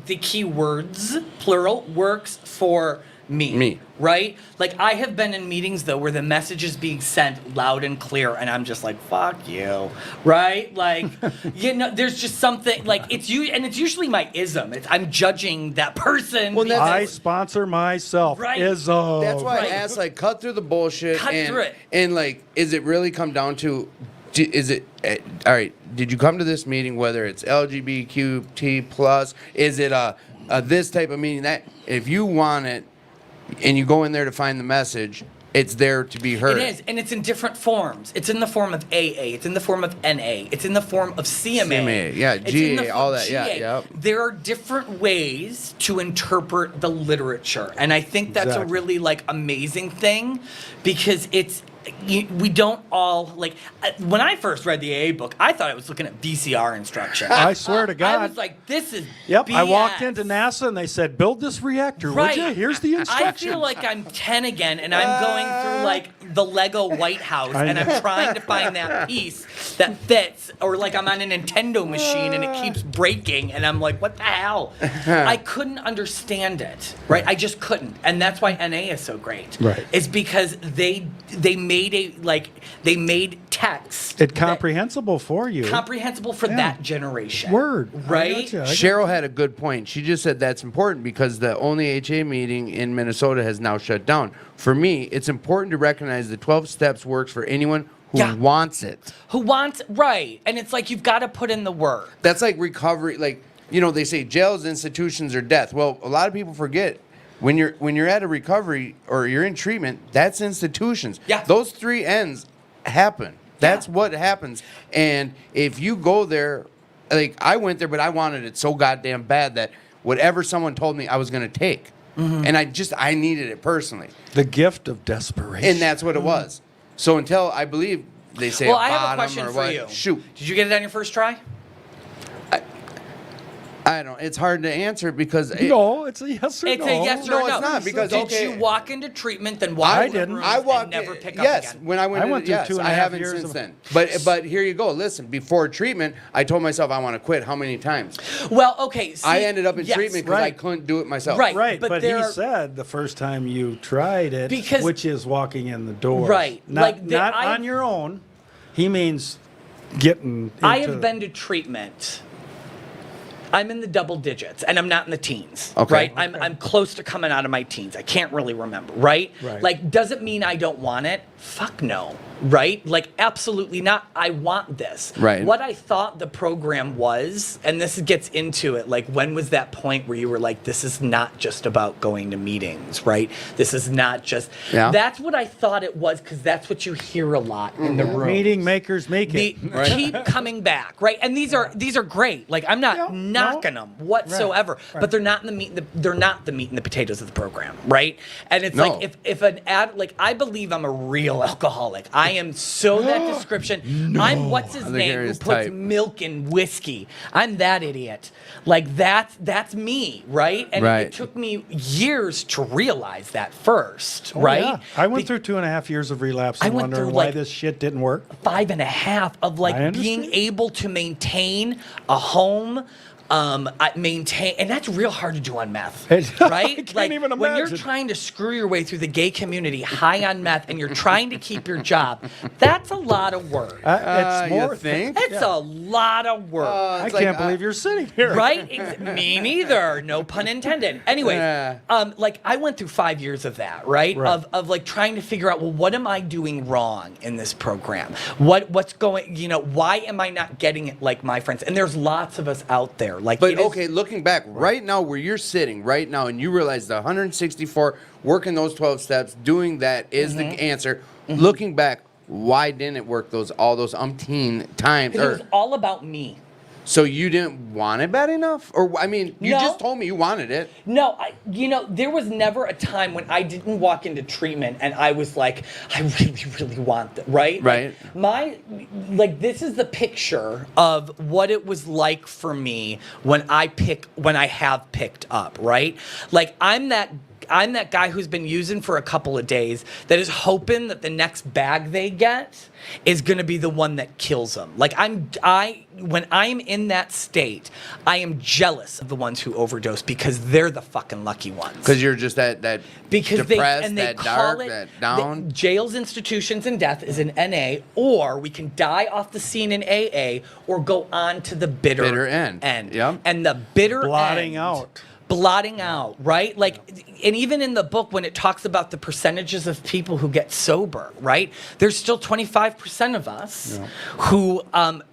the keywords plural works for me. Me. Right? Like I have been in meetings though where the message is being sent loud and clear, and I'm just like, "Fuck you," right? Like, there's just something like it's usually my ism. I'm judging that person. Well, that's- I sponsor myself. Right. Ism. That's why Right. I asked, like, cut through the bullshit. Cut and, through it. And, like, is it really come down to, all right, did you come to this meeting, whether it's LGBTQ+, plus, is it a this type of meeting, that, if you want it, and you go in there to find the message, it's there to be heard. It is, and it's in different forms. It's in the form of AA. It's in the form of NA. It's in the form of CMA. CMA, yeah, It's in the GA, all that, GA. yeah, yep. There are different ways to interpret the literature, and I think that's Exactly. a really like amazing thing because we don't all like. When I first read the AA book, I thought I was looking at VCR instructions. I swear to God. I was like, "This is Yep, I walked BS. into NASA and they said, "Build this reactor, Right. would you? Here's the instructions." I feel like I'm 10 again, and I'm going through like the Lego White House, I and know. I'm trying to find that piece that fits, or like I'm on a Nintendo machine and it keeps breaking, and I'm like, what the hell? I couldn't understand it, right? I just couldn't, and that's why NA is so great. Right. Is because they made text It's comprehensible for you. comprehensible for Yeah. that generation. Word. I Right? gotcha, I Cheryl had a good point. She just said that's important because the only HA meeting in Minnesota has now shut down. For me, it's important to recognize the 12 steps works for anyone who Yeah. wants it. Who wants right? And it's like you've got to put in the work. That's like recovery. Like, they say jails, institutions, or death. Well, a lot of people forget when you're at a recovery or you're in treatment, that's institutions. Yeah. Those three ends happen. That's what happens. And if you go there, like I went there, but I wanted it so goddamn bad that whatever someone told me I was going to take. And I needed it personally. The gift of desperation. And that's what it was. So until I believe they say Well, a I have a bottom question or for what, you. shoot. Did you get it on your first try? I don't. It's hard to answer because No, it's a yes or It's no. a yes or No, no. it's not, because, did okay. you walk into treatment then walk I into didn't. rooms I walked and never in- pick yes, up again? when I went, I went through yes, 2.5 I haven't years since of- then. But here you go. Listen, before treatment, I told myself I want to quit. How many times? Well, okay. See, I ended up in yes, treatment because I right. couldn't do it myself. Right. Right, But but, there he are- said the first time you tried it, Because- which is walking in the door. Right, Not, like the- not I- on your own. He means getting into I have been to treatment. I'm in the double digits, and I'm not in the teens. Okay. Right? I'm close to coming out of my teens. I can't really remember. Right? Right. Like, does it mean I don't want it? Fuck no. Right? Like, absolutely not. I want this. Right. What I thought the program was, and this gets into it, like, when was that point where you were like, this is not just about going to meetings, right? This is not just. Yeah. That's what I thought it was, because that's what you hear a lot in the room. meeting makers make it. Keep coming back, right? And these are great. Like I'm not Yeah, knocking them whatsoever, Right. but they're not in the meat. They're not the meat and the potatoes of the program, right? And it's No. like if an ad, like I believe I'm a real alcoholic. I am so that description. I'm what's his I think name you're who his puts type. milk in whiskey. I'm that idiot. Like that's me, right? And Right. it took me years to realize that first, Oh, right? yeah. I went Be- through 2.5 years of relapse I and went wondering through, why like, this shit didn't work. 5.5 of I like understand. being able to maintain a home, maintain, and that's real hard to do on meth, I right? can't like even when you're imagine. trying to screw your way through the gay community high on meth, and you're trying to keep your job, that's a lot of work. It's You more. think? It's a lot of work. I It's like, can't believe you're sitting here. Right? Me neither. No pun intended. Anyway, Yeah. like I went through 5 years of that, right? Right. Of like trying to figure out, well, what am I doing wrong in this program? What's going? Why am I not getting it like my friends? And there's lots of us out there. Like, But it is- okay, looking back, right now where you're sitting right now, and you realize the 164, working those 12 steps, doing that is the answer. Looking back, why didn't it work all those umpteen times? because it was all about me. So you didn't want it bad enough? Or, I mean, you No. just told me you wanted it. No, there was never a time when I didn't walk into treatment and I was like, I really, really want that, right? Right. This is the picture of what it was like for me when I have picked up, right? Like, I'm that guy who's been using for a couple of days that is hoping that the next bag they get is going to be the one that kills them. Like when I'm in that state, I am jealous of the ones who overdose because they're the fucking lucky ones. Because you're just that Because depressed, they that call dark, it that down. jails, institutions, and death is an NA, or we can die off the scene in AA, or go on to the bitter end. Yep. And the bitter Blotting end, out. blotting out, right? Like, and even in the book, when it talks about the percentages of people who get sober, right? There's still 25% of us who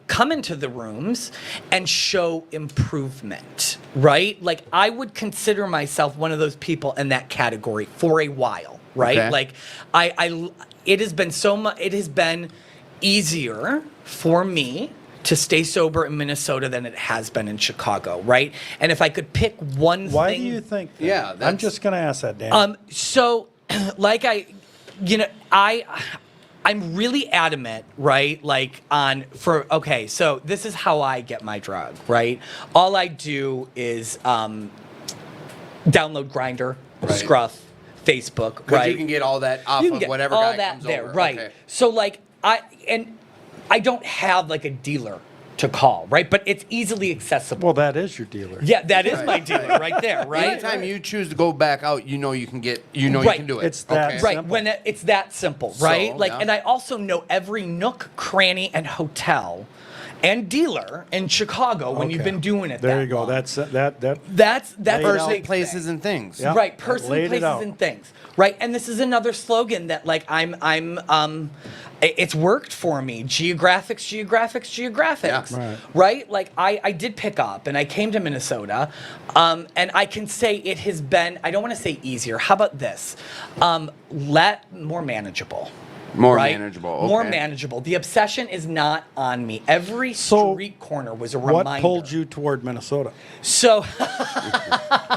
come into the rooms and show improvement, right? Like, I would consider myself one of those people in that category for a while, right? Okay. Like, it has been easier for me to stay sober in Minnesota than it has been in Chicago, right? And if I could pick one thing... Why do you think that? Yeah, I'm that's- just going to ask that, Dan. So, like I'm really adamant, right? Okay, so this is how I get my drug, right? All I do is download Grindr, Right. Scruff, Facebook, Because right? you can get all that off You can of get whatever all guy that comes there, over. right? Okay. So I don't have like a dealer to call, right? But it's easily accessible. Well, that is your dealer. Yeah, that is my dealer right there, right? Anytime you choose to go back out, you know you can get, you Right. can do it. It's that Okay. Right, simple. when it's that simple, right? So, yeah. And I also know every nook, cranny, and hotel and dealer in Chicago when you've Okay. been doing it There that you go. long. That's That's Laid the out. big Places thing. and things. Yeah. Right, person, Laid it places, out. and things. Right, and this is another slogan that it's worked for me. Geographics. Yeah. Right. Like I did pick up, and I came to Minnesota, and I can say it has been. I don't want to say easier. How about this? More manageable. More right? manageable. More okay. manageable. The obsession is not on me. Every So, street corner was a reminder. What pulled you toward Minnesota? So,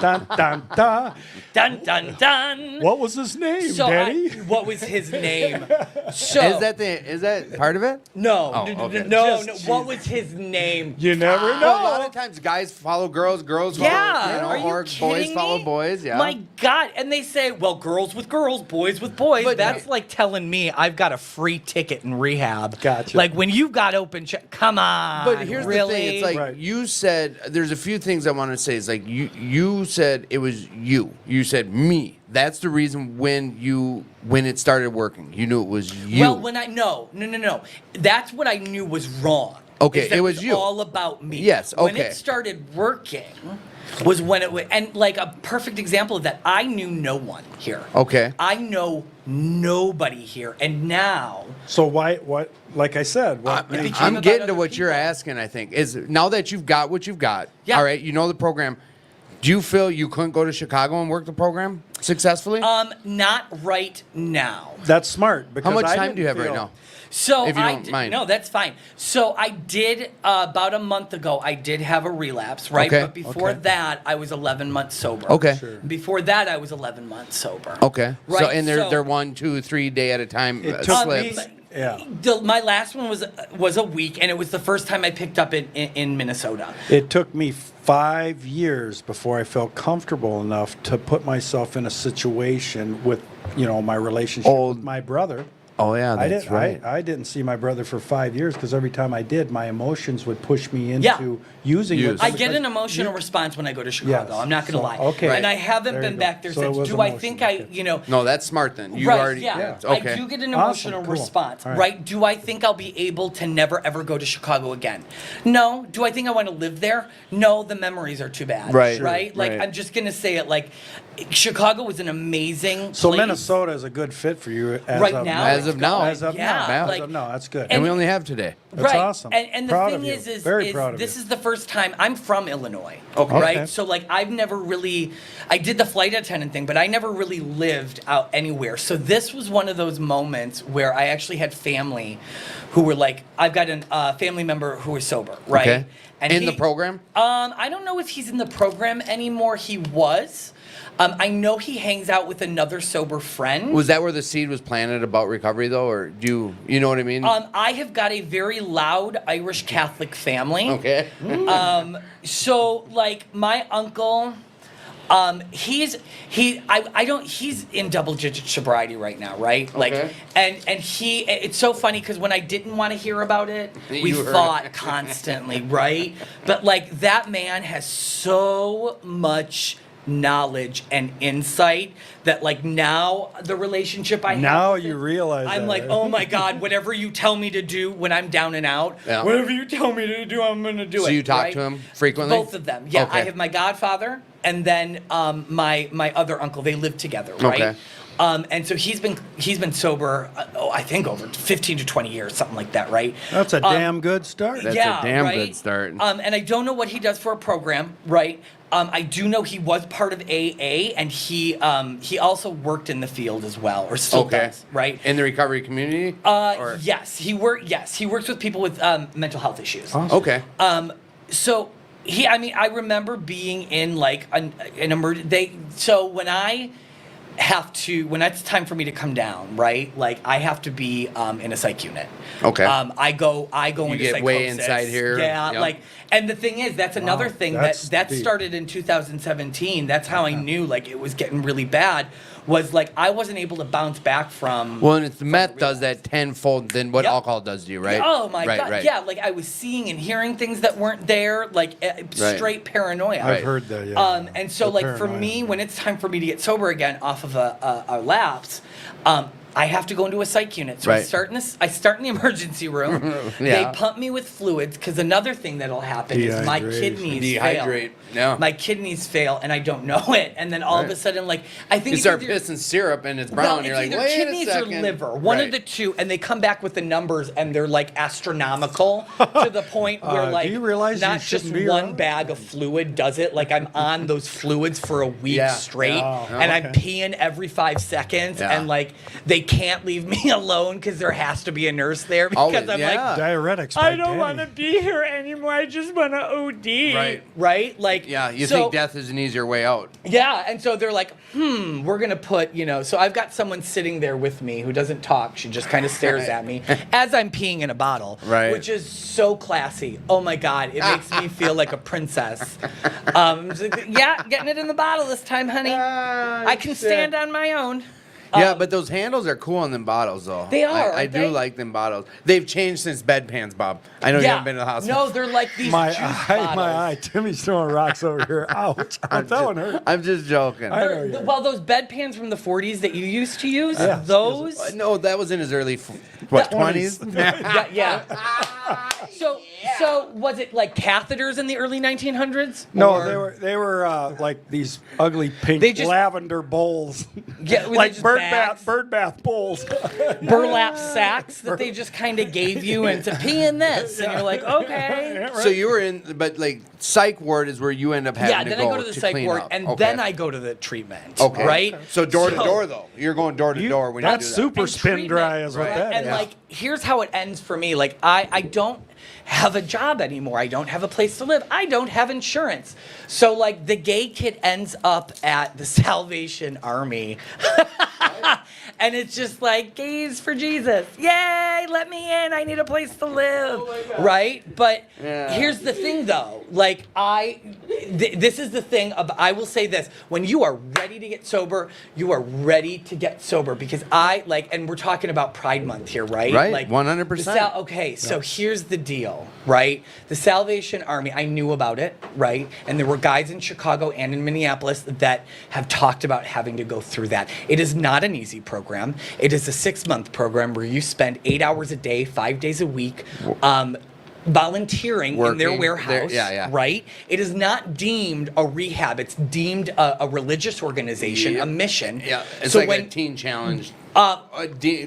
Dun, dun, dun. dun dun dun. What was his name, So Daddy? what was his name? So Is that part of it? no, Oh, no, no, okay. no, Just no. What was his name? You never Well, a know. lot of times guys follow girls, girls Yeah, follow, are you or kidding boys me? follow boys. Yeah. My God, and they say, well, girls with girls, boys with boys. But That's you- like telling me I've got a free ticket in rehab. Gotcha. Like when you've got open, come on. But here's really? the thing: it's like Right. you said. There's a few things I want to say. It's like you said it was you. You said me. That's the reason when it started working, you knew it was you. Well, when no. That's what I knew was wrong. Okay, is that it was you. all about me. Yes, When okay. it started working was when it was, and like a perfect example of that, I knew no one here. Okay. I know nobody here, and now So why? What? Like I said, what? It became I'm about getting to other what you're people. asking. I think is now that you've got what you've got. Yeah. All right. You know the program. Do you feel you couldn't go to Chicago and work the program successfully? not right now. That's smart. Because How much I time didn't do you have right feel- now? So If you I don't did, mind. no, that's fine. So I did about a month ago. I did have a relapse, right? Okay. But before Okay. that, I was 11 months sober. Okay. Sure. Before that, I was 11 months sober. Okay. So Right, and they're so- they're 1, 2, 3 day at a time It took slips. me- Yeah. My last one was a week, and it was the first time I picked up in Minnesota. It took me 5 years before I felt comfortable enough to put myself in a situation with, my relationship Old- with my brother. Oh yeah, I that's didn't. right. I didn't see my brother for 5 years because every time I did, my emotions would push me into Yeah. using. Use. it I get an because emotional you- response when I go to Chicago. Yes. I'm not going to So, lie. okay. And I haven't There you been go. back there So it since. was Do I think emotional. Okay. No, that's smart then. You right, already yeah. okay. I do get an Awesome, emotional cool. response, All right. right? Do I think I'll be able to never ever go to Chicago again? No. Do I think I want to live there? No, the memories are too bad. Right. Sure, Right? Like right. I'm just gonna say it like Chicago was an amazing So place. Minnesota is a good fit for you as Right of now, As of of now. As of Yeah, now. like- As of now. That's good. And we only have today. That's awesome. And the Proud thing of you. is Very proud of this you. is the first time I'm from Illinois. Okay. Right? Okay. So like I've never really I did the flight attendant thing, but I never really lived out anywhere. So this was one of those moments where I actually had family who were like, I've got a family member who is sober, right? Okay. And In the program? I don't know if he's in the program anymore. He was. I know he hangs out with another sober friend. Was that where the seed was planted about recovery, though, or do you know what I mean? I have got a very loud Irish Catholic family. Okay. So like my uncle, he's in double digit sobriety right now, right? Like, Okay. and it's so funny because when I didn't want to hear about it, we You heard fought it. constantly, right? But like that man has so much knowledge and insight that like now the relationship I have Now with you him, realize I'm that, like, right? oh my God, whatever you tell me to do when I'm down and out, Yeah. whatever you tell me to do, I'm gonna do it. So you talk right? to him frequently? Both of them. Yeah, I Okay. have my godfather and then my other uncle. They live together, right? Okay. And so he's been sober, I think over 15 to 20 years, something like that, right? That's a damn good start. That's a damn good start. And I don't know what he does for a program, right? I do know he was part of AA, and he also worked in the field as well, or still Okay. does, right? In the recovery community? Or- Yes, he works with people with mental health issues. Okay. So I remember being in like an emergency. So when it's time for me to come down, right? Like I have to be in a psych unit. Okay. I go into get psychosis. way inside here. Yeah, Yep. like, and the thing is, that's another thing that's that deep. started in 2017. That's how I knew like it was getting really bad. Was like I wasn't able to bounce back from. Well, and it's the meth does that tenfold than what Yep. alcohol does to you, right? Oh my Right, God! right. Yeah, like I was seeing and hearing things that weren't there, like straight paranoia. I've heard that, yeah. And so, The like for paranoia. me, when it's time for me to get sober again off of a lapse, I have to go into a psych unit. So I Right. start in the emergency room. Yeah. They pump me with fluids because another thing that'll happen is my Dehydration. kidneys Dehydrate, fail. yeah. My kidneys fail, and I don't know it. And then all of a Right. sudden, like I think You it's start either- pissing syrup and it's brown. well, and you're it's like, either wait kidneys a or second. liver, one of Right. the two, and they come back with the numbers, and they're like astronomical to the point where Do like you realize you not just shouldn't be one around? bag of fluid does it. Like I'm on those fluids for a week Yeah. straight, Oh, and I'm okay. peeing every 5 seconds, Yeah. and like they can't leave me alone because there has to be a nurse there because Always, I'm yeah. like. Diuretics. I by don't Danny. want to be here anymore. I just want to OD. Right. Right? Like, Yeah, you so- think death is an easier way out. yeah, and so they're like, we're gonna put, so I've got someone sitting there with me who doesn't talk. She just kind of stares at me as I'm peeing in a bottle, Right. which is so classy. Oh my God, it makes me feel like a princess. Just like, yeah, getting it in the bottle this time, honey. I can stand on my own. Yeah, but those handles are cool on them bottles, though. They are, I aren't do they? like them bottles. They've changed since bedpans, Bob. I know you haven't been to the hospital. No, they're like these My juice eye, bottles. my eye. Timmy's throwing rocks over here. Ouch. That one hurt. I'm just joking. I know you. Well, those bedpans from the 40s that you used to use, Yeah. those. No, that was in his early, 20s? Yeah. So was it like catheters in the early 1900s? No, Or- they were like these ugly pink They just- lavender bowls. Yeah, were they like just bird bags? bath bowls. burlap sacks that they just kind of gave you and to pee in this, and you're like, okay. So you were in, but like psych ward is where you end up having Yeah, to then go I go to the psych clean ward, up. and Okay. then I go to the treatment. Okay. Right. So door to door though, you're going door to door when you do that. That's super And spin treatment, dry is what right. that And is. like, here's how it ends for me. Like, I don't have a job anymore. I don't have a place to live. I don't have insurance. So like, the gay kid ends up at the Salvation Army. And it's just like, gays for Jesus. Yay, let me in. I need a place to live. Right? But Yeah. here's the thing though. Like this is the thing of, I will say this. When you are ready to get sober, you are ready to get sober because and we're talking about Pride Month here, right? Right, Like 100%. Okay, so here's the deal, right? The Salvation Army, I knew about it, right? And there were guys in Chicago and in Minneapolis that have talked about having to go through that. It is not an easy program. It is a 6-month program where you spend 8 hours a day, 5 days a week, volunteering in their Working, warehouse, yeah. right? It is not deemed a rehab. It's deemed a religious organization, Yeah. a mission. Yeah, it's so like when a teen challenge. uh,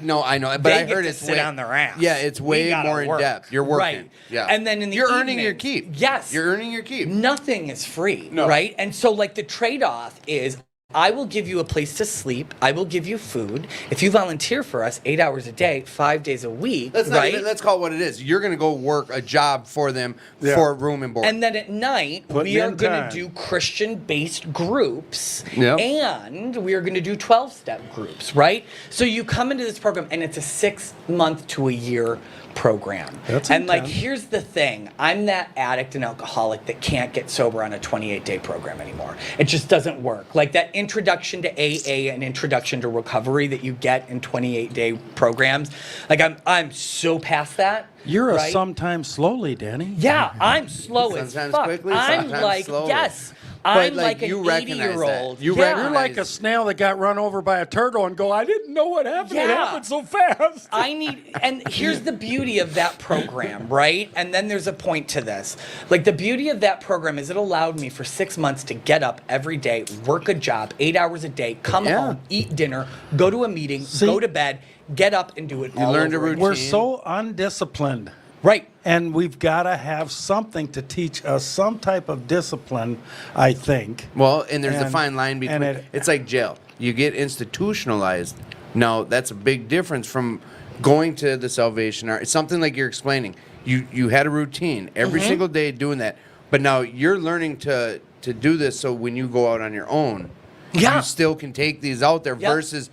No, I know, but they I get heard to it's sit on their ass. Yeah, it's We way gotta more in work. depth. You're working. Right. Yeah, And then in the you're earning your evenings- keep. Yes. You're earning your keep. nothing is free, No. right? And so like the trade-off is I will give you a place to sleep. I will give you food. If you volunteer for us 8 hours a day, 5 days a week, Let's not right? even, let's call it what it is. You're gonna go work a job for them Yeah. for room and board. And then at night, Putting we are in going time. to do Christian-based groups, Yep. and we are going to do 12-step groups, right? So you come into this program, and it's a 6-month to a year program. That's and like, intense. here's the thing: I'm that addict and alcoholic that can't get sober on a 28-day program anymore. It just doesn't work. Like that introduction to AA and introduction to recovery that you get in 28-day programs. Like I'm so past that. You're a right? sometimes slowly, Danny. Yeah, I'm slow as Sometimes fuck. quickly, I'm sometimes like, slowly. yes, But, I'm like, like an you recognize that. 80-year-old. You yeah. recognize- You're like a snail that got run over by a turtle and go, I didn't know what happened. It Yeah. happened so fast. I need, and here's the beauty of that program, right? And then there's a point to this. Like, the beauty of that program is it allowed me for 6 months to get up every day, work a job, 8 hours a day, come Yeah. home, eat dinner, go to a meeting, See? go to bed, get up and do it all learned a over again. routine. We're so undisciplined. Right. And we've got to have something to teach us some type of discipline, I think. Well, and there's a And- fine line between. and It's like jail. You get institutionalized. Now that's a big difference from going to the Salvation Army. It's something like you're explaining. You had a routine every Mm-hmm. single day doing that, but now you're learning to do this. So when you go out on your own, Yeah. you still can take these out there. Yep. Versus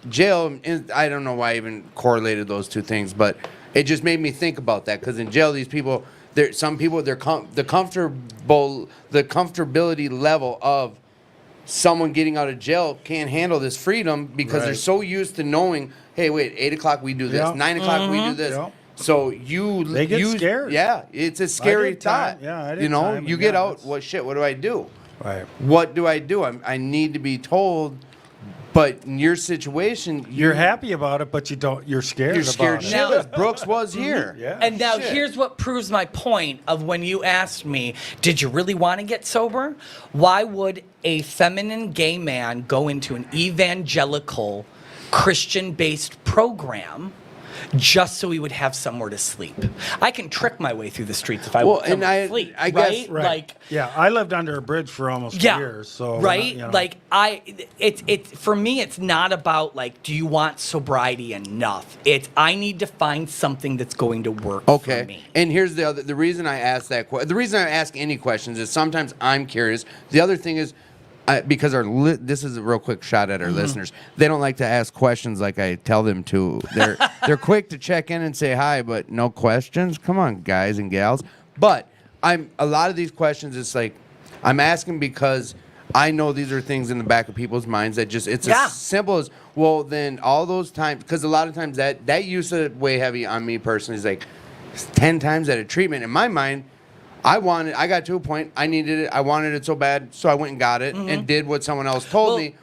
jail. I don't know why I even correlated those two things, but it just made me think about that because in jail these people. Some people, the comfortability level of someone getting out of jail can't handle this freedom because they're Right. so used to knowing, hey, wait, 8 o'clock we do this, Yeah. 9 o'clock we do this. Yeah. So They get you, scared. Yeah, it's a scary did time. thought. Yeah, I did time, you and get yeah, out. that's- What shit? What do I do? Right. What do I do? I need to be told. But in your situation, You're happy about it, but you're scared You're scared about it. Now- shitless. Brooks was here. Yeah. And now Shit. here's what proves my point of when you asked me, did you really want to get sober? Why would a feminine gay man go into an evangelical Christian-based program just so he would have somewhere to sleep? I can trick my way through the streets if I Well, want and I- sleep, I guess- right? Right. Like, yeah, I lived under a bridge for almost yeah, years. So right. you know. Like it's for me. It's not about like, do you want sobriety enough? It's I need to find something that's going to work for Okay. me. And here's the reason I ask that the reason I ask any questions is sometimes I'm curious. The other thing is because this is a real quick shot at our listeners. They don't like to ask questions like I tell them to. They're quick to check in and say hi, but no questions. Come on, guys and gals. But a lot of these questions. It's like I'm asking because I know these are things in the back of people's minds that just it's Yeah. as simple as well. Then all those times because a lot of times that used to weigh heavy on me personally. Is like 10 times at a treatment in my mind. I got to a point, I needed it, I wanted it so bad, so I went and got it and did what someone else told Well, me.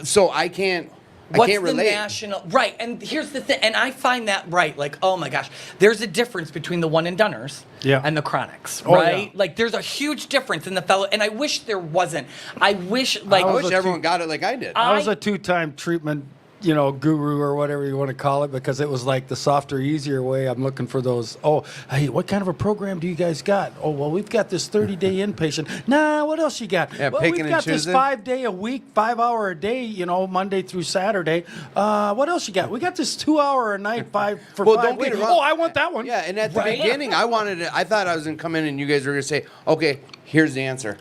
So I can't What's the relate. national right? And here's the thing, and I find that right. Like, oh my gosh, there's a difference between the one and doneers Yeah. and the chronics, Oh, right? yeah. Like, there's a huge difference in the fellow, and I wish there wasn't. I wish like I was wish a everyone got it like I did. I was a 2-time treatment, guru or whatever you want to call it, because it was like the softer, easier way. I'm looking for those. Oh, hey, what kind of a program do you guys got? Oh, well, we've got this 30-day inpatient. Nah, what else you got? Yeah, well, picking we've and got this choosing. 5-day a week, 5-hour a day, Monday through Saturday. What else you got? We got this 2-hour a night, 5 for Well, 5 don't get weeks. it wrong. Oh, I want that one. Yeah, and at the Right. beginning, I thought I was gonna come in and you guys were gonna say, okay, here's the answer,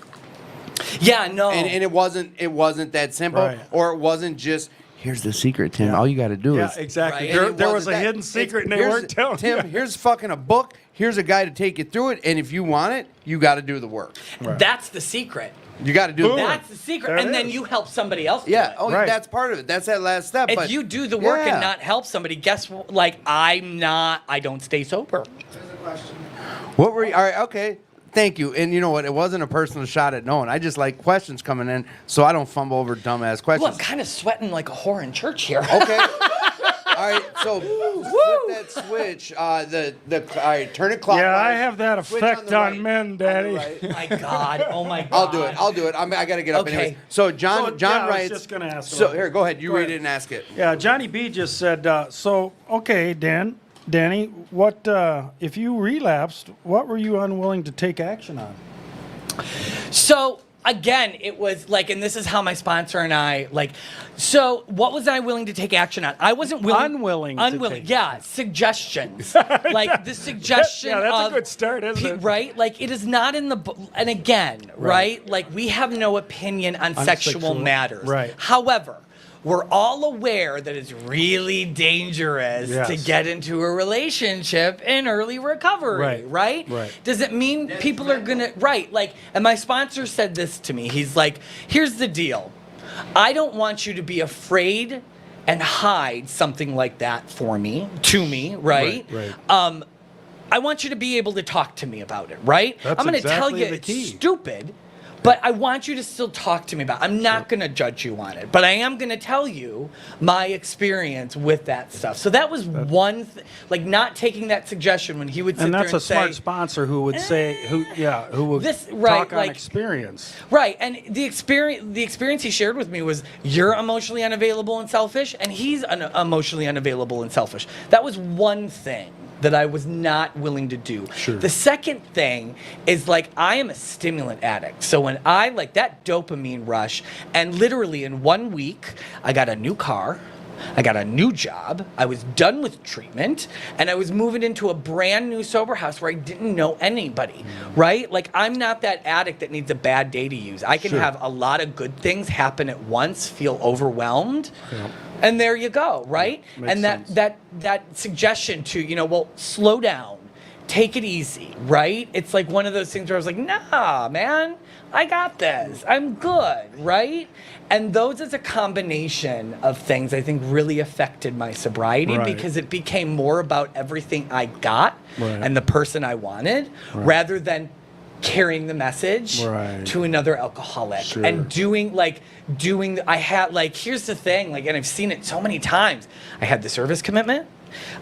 yeah, no. and it wasn't that simple, Right. or it wasn't just. Here's the secret, Tim. All you got to do Yeah, is exactly. Right. There, And it there was wasn't a that. hidden It's- secret, and they here's- weren't telling Tim, you. here's fucking a book. Here's a guy to take you through it, and if you want it, you got to do the work. That's the secret. You got to do the Boom. work. That's the secret, There and it then is. you help somebody else. do Yeah. it. Oh, Right. that's part of it. That's that last step. If but you do the work Yeah. and not help somebody, guess what? Like I don't stay sober. What were you? All right. Okay. Thank you. And you know what? It wasn't a personal shot at no one. I just like questions coming in, so I don't fumble over dumbass Well, questions. I'm kind of sweating like a whore in church here. Okay. All right, so flip that switch. All right, turn it clockwise. Yeah, I have that Switch effect the on right. men, On the Daddy. right. My God. Oh my God. I'll do it. I got to get up Okay. anyways. So John yeah, I was writes. just gonna ask So about here, go ahead. You Go read ahead. it and ask it. Yeah, Johnny B just said, so, okay, Danny, what, if you relapsed, what were you unwilling to take action on? So again, it was like, and this is how my sponsor and I like. So what was I willing to take action on? I wasn't willing. Unwilling to Unwilling. take Yeah, suggestions. Like the suggestion. Yeah, that's a of, good start, isn't it? Right. Like it is not in the. And again, right. Like we have no opinion on sexual sexual- matters. right. However, we're all aware that it's really dangerous to Yes. get into a relationship in early recovery, Right. right? Does it mean people are gonna, right? Like, and my sponsor said this to me. He's like, here's the deal. I don't want you to be afraid and hide something like that to me, right? Right. I want you to be able to talk to me about it, right? That's I'm going to tell exactly you the it's key. stupid, but I want you to still talk to me about it. I'm not going to judge you on it, but I am going to tell you my experience with that stuff. So that was one like not taking that suggestion when he would sit And there that's and a smart say, sponsor who would say, who would This- right, talk on like- experience. right, and the experience he shared with me was you're emotionally unavailable and selfish, and he's emotionally unavailable and selfish. That was one thing that I was not willing to do. Sure. The second thing is like I am a stimulant addict. So when I like that dopamine rush, and literally in 1 week, I got a new car. I got a new job. I was done with treatment, and I was moving into a brand new sober house where I didn't know anybody, right? Like, I'm not that addict that needs a bad day to use. I can Sure. have a lot of good things happen at once, feel overwhelmed, Yeah. and there you go, right? Makes And sense. that suggestion to, well, slow down, take it easy, right? It's like one of those things where I was like, nah, man, I got this. I'm good, right? And those as a combination of things I think really affected my sobriety Right. because it became more about everything I got Right. and the person I wanted rather than carrying the message Right. to another alcoholic Sure. and here's the thing, like, and I've seen it so many times. I had the service commitment,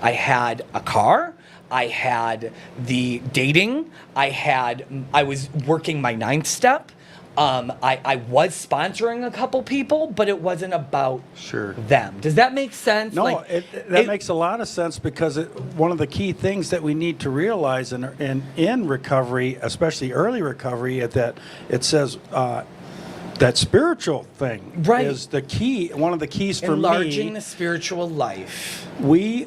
I had a car, I had the dating, I was working my 9th step. I was sponsoring a couple people, but it wasn't about Sure. them. Does that make sense? No, Like, that makes a lot of sense because one of the key things that we need to realize in recovery, especially early recovery, is that it says that spiritual thing Right. is the key. One of the keys for enlarging me. the spiritual life. We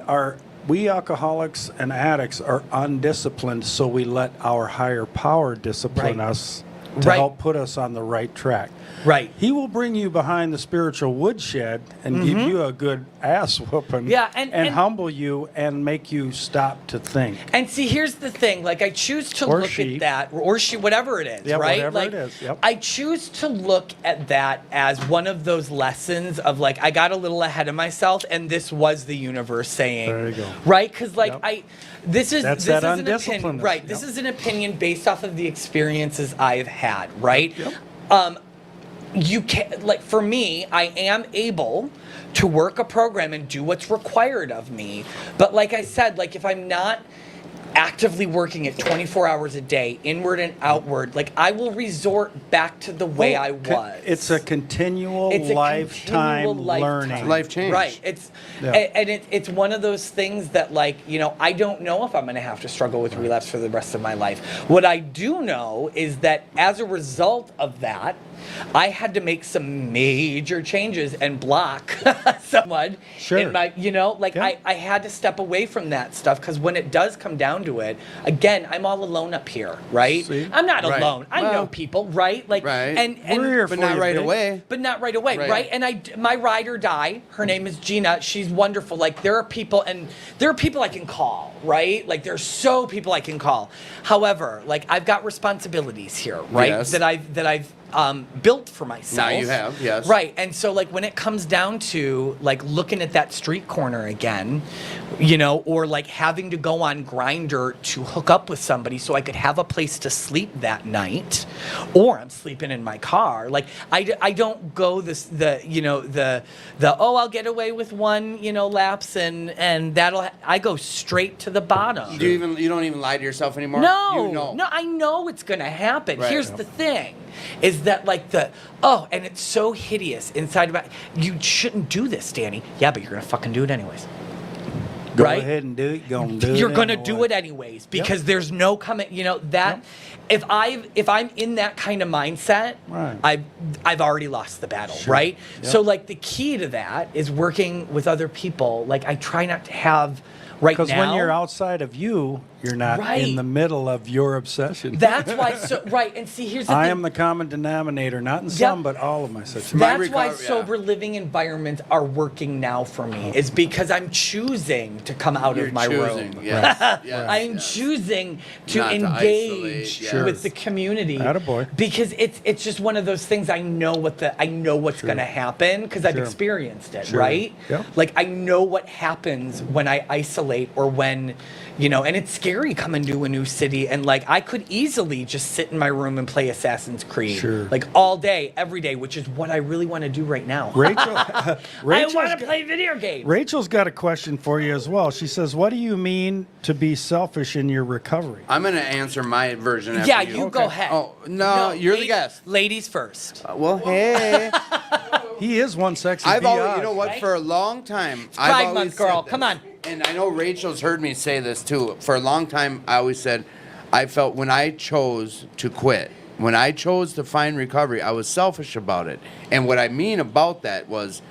alcoholics and addicts are undisciplined, so we let our higher power discipline Right. us to Right. help put us on the right track. Right. He will bring you behind the spiritual woodshed and give you a good ass whooping. Mm-hmm. Yeah, and humble you and make you stop to think. And see, here's the thing. Like, I choose to Or look she. at that, or she, whatever it is, Yeah, right? whatever Like, it is, yep. I choose to look at that as one of those lessons of like, I got a little ahead of myself, and this was the universe saying, There you go. right? Because like Yep. this is That's this that is an opinion, undisciplinedness, right? This yep. is an opinion based off of the experiences I've had, right? Yep. You can, like, for me, I am able to work a program and do what's required of me, but like I said, like, if I'm not actively working it 24 hours a day, inward and outward, like, I will resort back to the way I was. It's a continual It's a lifetime continual learning. Life change. Right. It's Yeah. and it's one of those things that, like, I don't know if I'm going to have to struggle with relapse for the rest of my life. What I do know is that as a result of that, I had to make some major changes and block someone Sure. in my, like, Yeah. I had to step away from that stuff because when it does come down to it, again, I'm all alone up here, right? See? I'm not Right. alone. I know Well, people, right? Like, right. and We're here But for not you, right babe. away. but not right away, Right. right? And my ride or die, her name is Gina. She's wonderful. Like, there are people I can call, right? Like, there's so people I can call. However, like, I've got responsibilities here, right? Yes. That I've built for myself. Now you have, yes. Right. And so like when it comes down to like looking at that street corner again, you know, or like having to go on Grindr to hook up with somebody so I could have a place to sleep that night, or I'm sleeping in my car. Like I don't go the oh, I'll get away with one, you know, lapse and I go straight to the bottom. You don't even lie to yourself anymore? No, You know. no, I know it's gonna happen. Right. Here's the thing, is that like and it's so hideous inside about you shouldn't do this, Danny. Yeah, but you're gonna fucking do it anyways. Go right? ahead and do it. Gonna do it. You're gonna anyway. do it anyways because there's no coming. You know that if I'm in that kind of mindset, Right. I've already lost the battle, Sure. right? Yep. So like the key to that is working with other people. Like I try not to have right now. Because when you're outside of you, you're not Right. in the middle of your obsession. That's why. So right, and see, here's the I thing. am the common denominator, not in some, but all of my situations. My That's why recovery, yeah. sober living environments are working now for me. Is because I'm choosing to come out You're of my choosing, room. yes, yes, I'm yes. choosing to Not to engage isolate, yes. with the community. Attaboy. Because it's just one of those things. I know what's going to happen because I've Sure. experienced it, Sure. right? Yep. Like I know what happens when I isolate or when, you know, and it's scary coming to a new city and like I could easily just sit in my room and play Assassin's Creed Sure. like all day, every day, which is what I really want to do right now. Rachel, I Rachel's want to got- play video games. Rachel's got a question for you as well. She says, "What do you mean to be selfish in your recovery?" I'm going to answer my version after Yeah, you. you go ahead. Oh, no, you're the guest. Ladies first. Well, hey. He is one sexy. I've always, biatch. you know what, Right? for a long time, I've Pride always Month, said girl. this. Come on. And I know Rachel's heard me say this too. For a long time, I always said, I felt when I chose to quit, when I chose to find recovery, I was selfish about it. And what I mean about that was,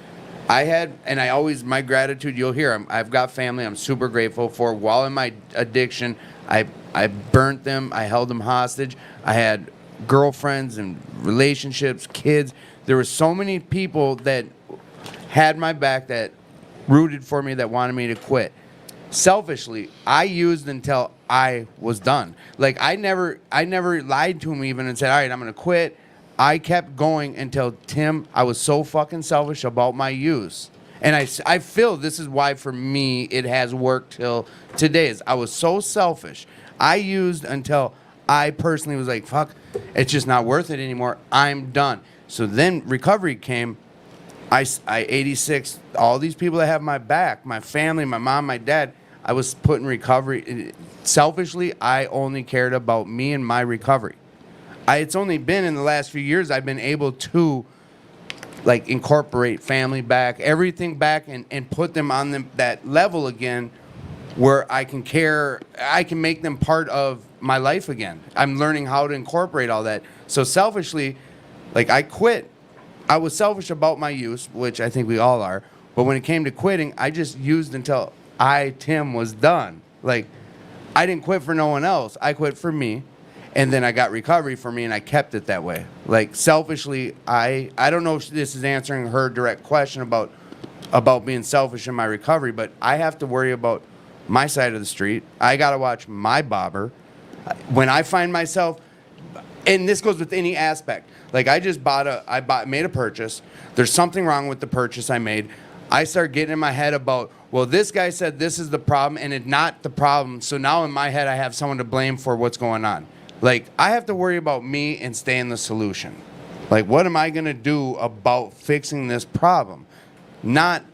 my gratitude, you'll hear, I've got family I'm super grateful for. While in my addiction, I burnt them, I held them hostage. I had girlfriends and relationships, kids. There were so many people that had my back, that rooted for me, that wanted me to quit. Selfishly, I used until I was done. Like I never lied to him even and said, all right, I'm going to quit. I kept going until I was so fucking selfish about my use. And I feel this is why for me it has worked till today. Is I was so selfish. I used until I personally was like, fuck, it's just not worth it anymore. I'm done. So then recovery came. I 86, all these people that have my back, my family, my mom, my dad, I was put in recovery. Selfishly, I only cared about me and my recovery. It's only been in the last few years I've been able to like incorporate family back, everything back, and put them on that level again where I can care, I can make them part of my life again. I'm learning how to incorporate all that. So selfishly, like I quit. I was selfish about my use, which I think we all are. But when it came to quitting, I just used until Tim, was done. Like, I didn't quit for no one else. I quit for me. And then I got recovery for me, and I kept it that way. Like, selfishly, I don't know if this is answering her direct question about being selfish in my recovery, but I have to worry about my side of the street. I got to watch my bobber. When I find myself, and this goes with any aspect. Like I just made a purchase. There's something wrong with the purchase I made. I start getting in my head about, well, this guy said this is the problem and it's not the problem. So now in my head, I have someone to blame for what's going on. Like I have to worry about me and stay in the solution. Like what am I going to do about fixing this problem? Not,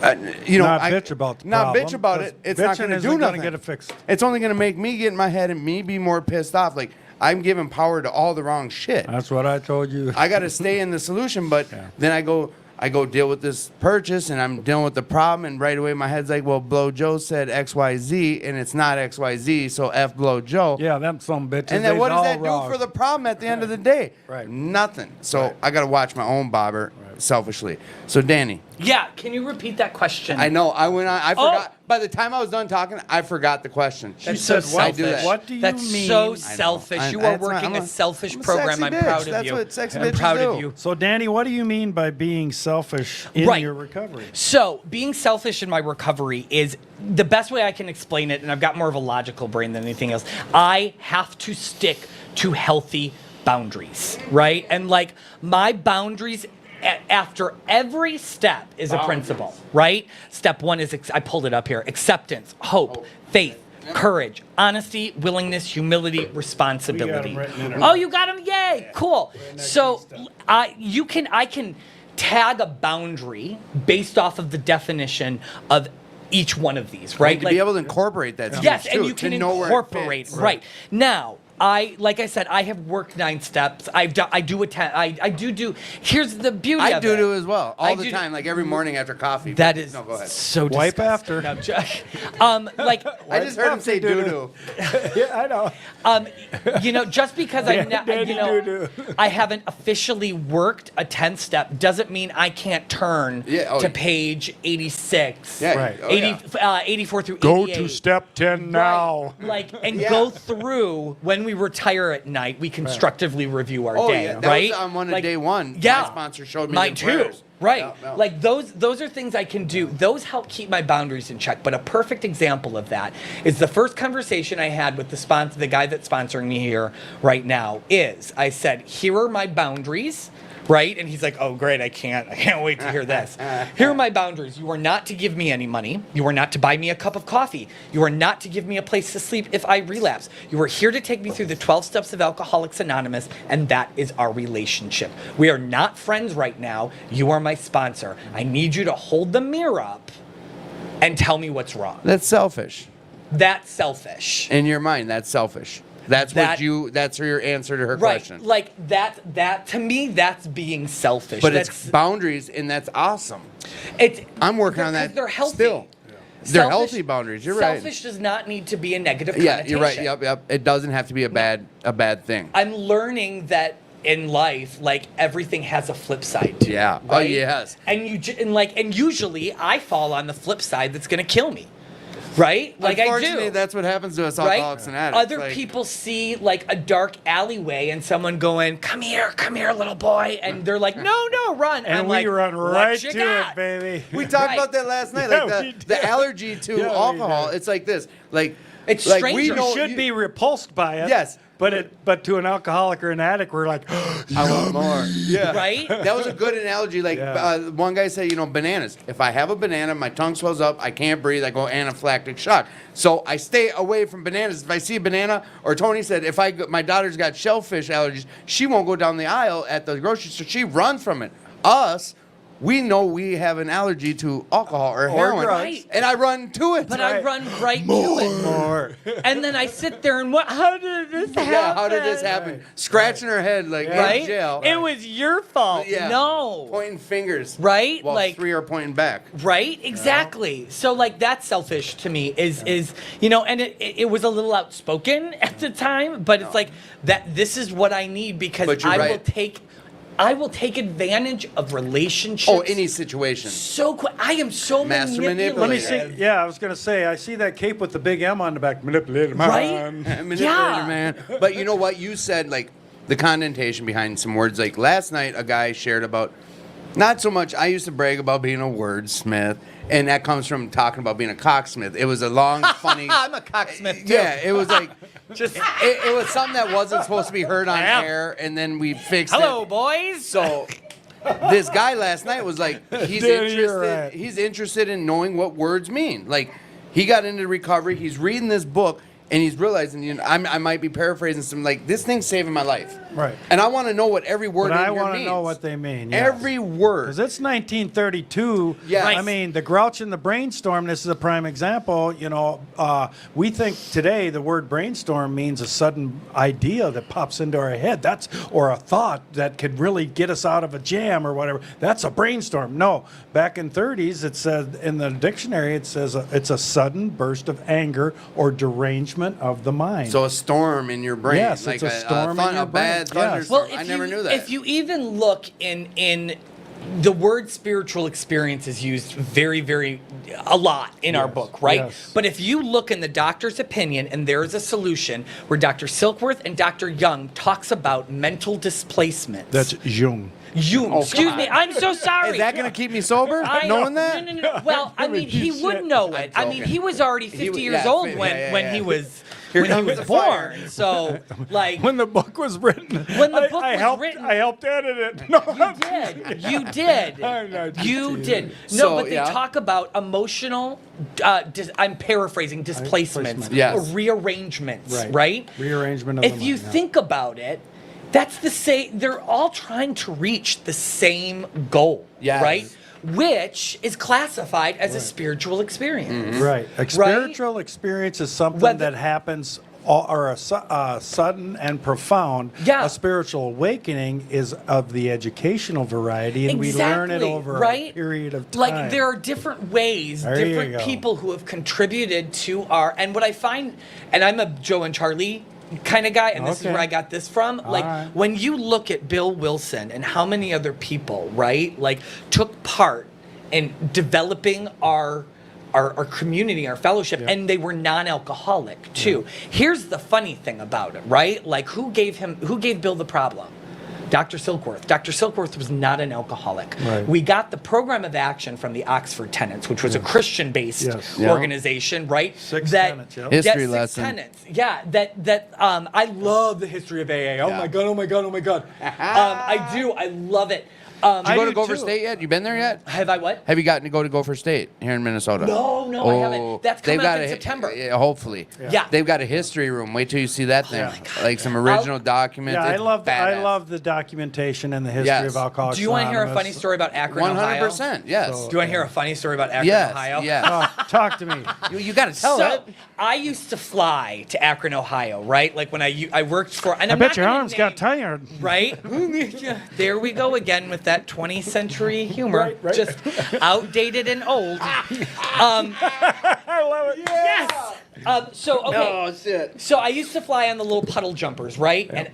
Not bitch about the not problem, bitch about 'cause it. It's not bitching going to isn't do gonna nothing. get it fixed. It's only going to make me get in my head and me be more pissed off. Like I'm giving power to all the wrong shit. That's what I told you. I got to stay in the solution, but then I go deal with this purchase and I'm dealing with the problem, and right away my head's like, well, Blow Joe said XYZ and it's not XYZ, so F Blow Joe. Yeah, them some bitches. And then they's what does all that wrong. do for the problem at the end of the day? Right. Nothing. So Right. I got to watch my own bobber selfishly. So Danny, Yeah, can you repeat that question? I know I went on. I Oh. forgot. By the time I was done talking, I forgot the question. That's She said, so what, I do that. what do you That's mean? so selfish. I You know. are That's not- working I'm a selfish I'm a program. sexy I'm bitch. proud of That's you. what sexy I'm bitches proud do. of you. So, Danny, what do you mean by being selfish in Right. your recovery? So, being selfish in my recovery is the best way I can explain it, and I've got more of a logical brain than anything else. I have to stick to healthy boundaries, right? And like my boundaries after every step is a principle, right? Step one is, I pulled it up here, acceptance, hope, faith, courage, honesty, willingness, humility, responsibility. Oh, you got them? Yay, cool. So I can tag a boundary based off of the definition of each one of these, right? To be able to incorporate that. Yes, huge, and too, you can to know where it incorporate, fits. right. Now, like I said, I have worked 9 steps. I do attend. I do. Here's the beauty I of do it. too as well, all I the do- time, like every morning after coffee. That is no, go ahead. so Wipe disgusting. after. No, like I just heard him say doo doo. Yeah, I know. just because Daddy doo-doo. I haven't officially worked a 10th step doesn't mean I can't turn Yeah, oh, to yeah. page 86. Yeah, Right. oh, yeah. 84 through Go 88. to step 10 now. Right. Like, and Yeah. go through when we retire at night, we constructively review our Oh, day, yeah, that right? was on one of Like, day one. Yeah. My sponsor showed me Mine the too. prayers. Right. Yeah, yeah. Like those are things I can do. Those help keep my boundaries in check. But a perfect example of that is the first conversation I had with the guy that's sponsoring me here right now is I said, here are my boundaries. Right? And he's like, oh, great. I can't wait to hear this. Here are my boundaries. You are not to give me any money. You are not to buy me a cup of coffee. You are not to give me a place to sleep if I relapse. You are here to take me through the 12 steps of Alcoholics Anonymous, and that is our relationship. We are not friends right now. You are my sponsor. I need you to hold the mirror up and tell me what's wrong. That's selfish. That's selfish. In your mind, that's selfish. That's That- that's your answer to her Right. question. Like that to me, that's being selfish. But that's, it's boundaries, and that's awesome. it's I'm working on because that They're healthy. still. They're healthy boundaries. You're right. Selfish does not need to be a negative Yeah, connotation. you're right. Yep. It doesn't have to be a bad thing. I'm learning that in life, like everything has a flip side to Yeah. it. Oh, Right? yes. And usually I fall on the flip side that's gonna kill me. Right? Like I Unfortunately, do. that's what happens to us Right? alcoholics and addicts. Other Like, people see like a dark alleyway and someone going, come here, little boy. And they're like, no, run. And I'm we like, run "What right you to got?" it, baby. We talked Right. about that last night. Yeah, Like we the did. allergy to Yeah, we alcohol. did. It's like this. Like It's like strangers. we You know should be repulsed by it. Yes. But to an alcoholic or an addict, we're like, I want more. Yeah. Right? That was a good analogy. Like Yeah. one guy said, bananas. If I have a banana, my tongue swells up. I can't breathe. I go anaphylactic shock. So I stay away from bananas. If I see a banana, or Tony said, my daughter's got shellfish allergies, she won't go down the aisle at the grocery store. She runs from it. Us, we know we have an allergy to alcohol or heroin, drugs. and I run to it. But I Right. run right to it. more. And then I sit there and what? How did this happen? Yeah, how did this happen? Scratching her head like Right? in jail. It was your fault. Yeah. No. Pointing fingers. Right? While Like- 3 are pointing back. Right? Exactly. So like that's selfish to me is and it was a little outspoken at the time, but it's like that this is what I need because But you're I right. will take advantage of relationships. Oh, any situation. so quick. I am so Master manipulative. Let me manipulator. see. Yeah, I was going to say, I see that cape with the big M on the back. Manipulator man. Right? Manipulator, Yeah. man. But you know what? You said, like, the connotation behind some words. Like, last night, a guy shared about, not so much, I used to brag about being a wordsmith, and that comes from talking about being a cocksmith. It was a long, funny. I'm a cocksmith too. Yeah, it was like, Just it was something that wasn't supposed to be heard on I am. air, and then we fixed hello, it. boys. So this guy last night was like, he's Danny, interested. you're right. He's interested in knowing what words mean. Like, he got into recovery. He's reading this book, and he's realizing, I might be paraphrasing some. Like, this thing's saving my life. Right. And I want to know what every word But in I here want to means. know what they mean. Yes. Every word. Because it's 1932. Yes. I mean, the grouch and the brainstorm, this is a prime example. We think today the word brainstorm means a sudden idea that pops into our head. Or a thought that could really get us out of a jam or whatever. That's a brainstorm. No, back in 30s, it said in the dictionary, it says it's a sudden burst of anger or derangement of the mind. So a storm in your brain. Yes, like it's a storm in your a bad brain. Yes. thunderstorm. Well, I never knew that. If you even look in the word spiritual experience is used very, very a lot in our book, right? yes. But if you look in the doctor's opinion, and there is a solution where Dr. Silkworth and Dr. Young talks about mental displacements. That's Jung. Jung. Excuse God. me, I'm so sorry. Is that going to keep me sober? I Knowing know. that? No. Well, I mean, he would know it. I mean, he was already 50 years yeah, old yeah, when yeah, when yeah. he was when he was born. So, like, When the book was written, When the book I was helped, written- I helped edit it. No, you did. I'm not You teasing did. No, So, but they yeah. talk about emotional. I'm paraphrasing displacements, Displacement. Yes. or rearrangements, Right. right? Rearrangement of If the you mind, yeah. think about it, that's the same. They're all trying to reach the same goal, Yes. right? Which is classified as a spiritual experience. Right. A spiritual experience is something Whether- that happens or a sudden and profound. Yeah. A spiritual awakening is of the educational variety, and we learn it Exactly, over right? a period of time. Like there are different ways, There you different go. people who have contributed to our. And what I find, and I'm a Joe and Charlie kind of guy, and this is Okay. where I got this from. Like right. when you look at Bill Wilson and how many other people, right, like took part in developing our community, our fellowship, and they were non-alcoholic too. Here's the funny thing about it, right? Like who gave Bill the problem? Dr. Silkworth. Dr. Silkworth was not an alcoholic. Right. We got the program of action from the Oxford Tenets, which was a Christian-based Yes. Yeah. organization, right? Six tenets, yep. History six lesson. tenets. Yeah, I love the history of AA. Oh Yeah. my god, oh my god, oh my god. I do. I love it. Did you I go to do Gopher too. State yet? You been there yet? Have I what? Have you gotten to go to Gopher State here in Minnesota? No, I haven't. That's they've coming up got in a- September. Yeah, hopefully. Yeah. They've got a history room. Wait till you see that thing. Oh my God. Like some original documents. Yeah, I It's love badass. the documentation and the history Yes. of Alcoholics Do you want to hear a Anonymous. funny story about Akron, Ohio? 100%. Yes. Do you want to hear a funny story about Akron, yes. Ohio? Yeah. Talk to me. You got to tell So it. I used to fly to Akron, Ohio, right? Like when I worked for. And I I'm bet not your gonna arms got name- tired. Right? There we go again with that 20th century humor, Right. just outdated and old. I love it. Yes. So okay. Oh, shit. So I used to fly on the little puddle jumpers, right? And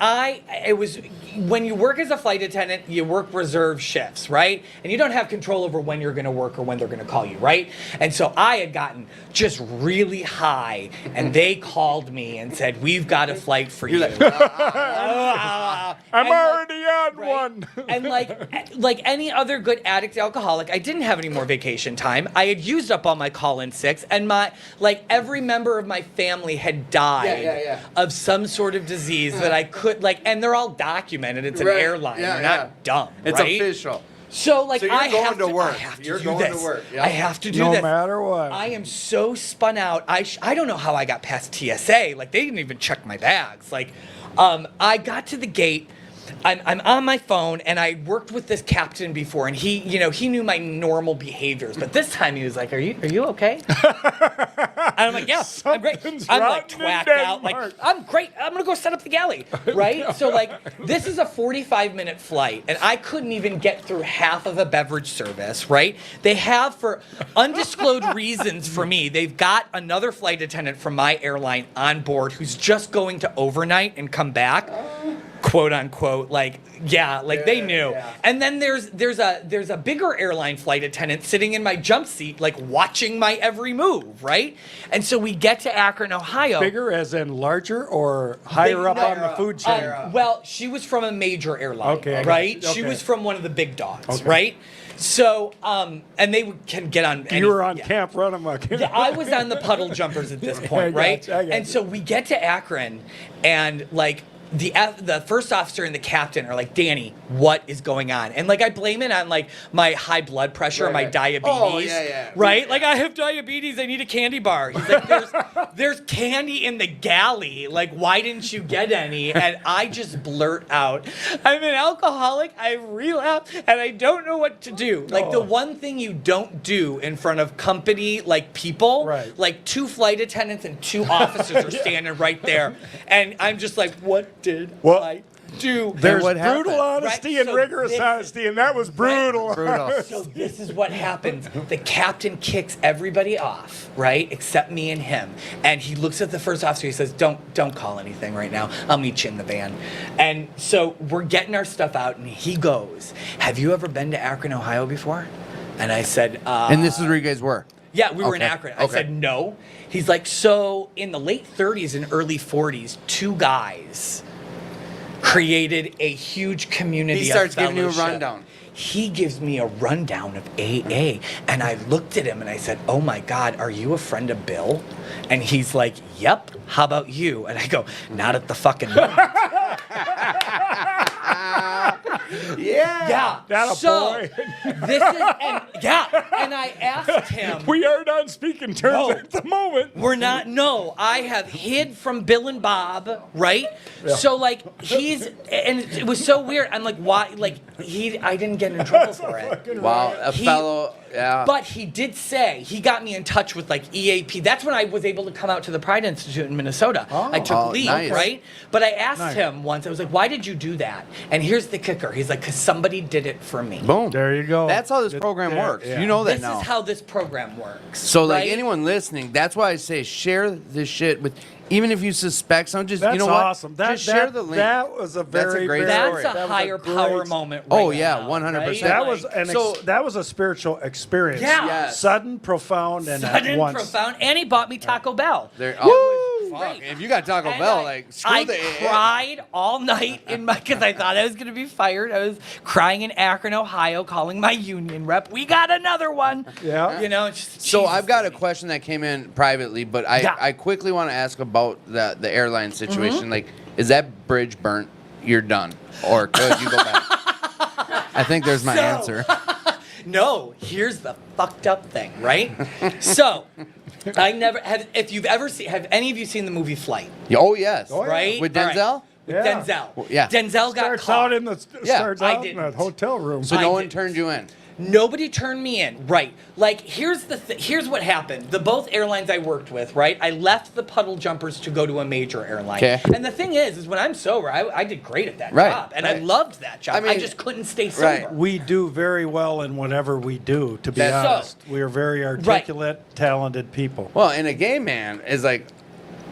it was when you work as a flight attendant, you work reserve shifts, right? And you don't have control over when you're going to work or when they're going to call you, right? And so I had gotten just really high, and they called me and said, "We've got a flight for you." I'm And, like, already on right? one. And like any other good addict alcoholic, I didn't have any more vacation time. I had used up all my call-in sicks, and every member of my family had died Yeah. of some sort of disease that I could and they're all documented. It's an Right. airline. Yeah, You're yeah. not dumb. It's right? official. So So you're I going have to work. I have to You're do going to this. work, yeah. I have to do No this. matter what. I am so spun out. I don't know how I got past TSA. Like they didn't even check my bags. Like I got to the gate. I'm on my phone, and I worked with this captain before, and he knew my normal behaviors, but this time he was like, "Are you okay?" And I'm like, "Yeah, I'm great." Something's I'm like rotten in twacked out, like Denmark. I'm great. I'm gonna go set up the galley, right? So this is a 45-minute flight, and I couldn't even get through half of a beverage service, right? They have, for undisclosed reasons for me, they've got another flight attendant from my airline on board who's just going to overnight and come back. Quote unquote, they knew. yeah. And then there's a bigger airline flight attendant sitting in my jump seat, like watching my every move, right? And so we get to Akron, Ohio. Bigger as in larger or higher up on the food chain? Well, she was from a major airline, Okay, I got right? you. She Okay. was from one of the big dogs, Okay. right? So, and they can get on. You were on yeah. Camp Runamuck. Yeah, I was on the puddle jumpers at this I point, got right? you, I got And you. so we get to Akron, and the first officer and the captain are like, "Danny, what is going on?" And I blame it on my high blood pressure, Right, my right. diabetes, Oh, yeah. right? Like I have diabetes, I need a candy bar. He's like, "There's candy in the galley. Like, why didn't you get any?" And I just blurt out, "I'm an alcoholic. I've relapsed, and I don't know what to do." Like the one thing you don't do in front of company people, Right. like 2 flight attendants and 2 officers are standing right there, and I'm just like, what did What? I do? There's what brutal happened? honesty Right, and so rigorous this- honesty, and that was brutal. Brutal. So this is what happens. The captain kicks everybody off, right, except me and him. And he looks at the first officer. He says, "Don't call anything right now. I'll meet you in the van." And so we're getting our stuff out, and he goes, "Have you ever been to Akron, Ohio before?" And I said, And this is where you guys were. Yeah, we were in Okay, Akron. I okay. said no. He's like, "So in the late 30s and early 40s, 2 guys created a huge community." He starts of giving you a fellowship." rundown. he gives me a rundown of AA. And I looked at him and I said, oh my God, are you a friend of Bill? And he's like, yep, how about you? And I go, not at the fucking moment. Yeah. That a so, boy. this is, and I asked him. We are not speaking terms No. at the moment. We're not. No, I have hid from Bill and Bob, right? So like and it was so weird. I'm like, why? Like I didn't get in trouble for it. Wow, a He- fellow. Yeah. But he did say he got me in touch with like EAP. That's when I was able to come out to the Pride Institute in Minnesota. I took Oh, leave, nice. right? But I asked Nice. him once. I was like, "Why did you do that?" And here's the kicker. He's like, "Cause somebody did it for me." Boom. There you go. That's how this program works. You know that This now. is how this program works. So, like right? anyone listening, that's why I say share this shit with. Even if you suspect something, just That's you know what? awesome. Just share the link. That was a That's a very, great very story. That's a that was higher great- power moment. Oh, right yeah, now, 100%. right? That Like, was that was a spiritual experience. Yeah. Yes. Sudden, profound, and at sudden, once. profound, and he bought me Taco Bell. There, It was fuck. great. If you got Taco And Bell, I- like screw I the. cried all night in my because I thought I was gonna be fired. I was crying in Akron, Ohio, calling my union rep. We got another one. Yeah. You know. It's just, So Jesus, I've got a baby. question that came in privately, but Yeah. I quickly want to ask about the airline situation. Like, is that bridge burnt? You're done, or could you go back? I think there's my So- answer. No, here's the fucked up thing, right? So, I never have. If you've ever seen, have any of you seen the movie Flight? Oh yes, Oh, yeah. Right? With All right. Denzel. With Yeah. Denzel. Yeah. Denzel got Starts caught. out in the Yeah, starts I out in a didn't. hotel room. So I no one did. turned you in. Nobody turned me in. Right. Like here's what happened. The both airlines I worked with, right? I left the puddle jumpers to go to a major airline. 'Kay. And the thing is when I'm sober, I did great at that Right, job. And I right. loved that job. I I, mean, just couldn't stay sober. right. We do very well in whatever we do. To be That's- So- honest, we are very articulate, talented people. Well, and a gay man is like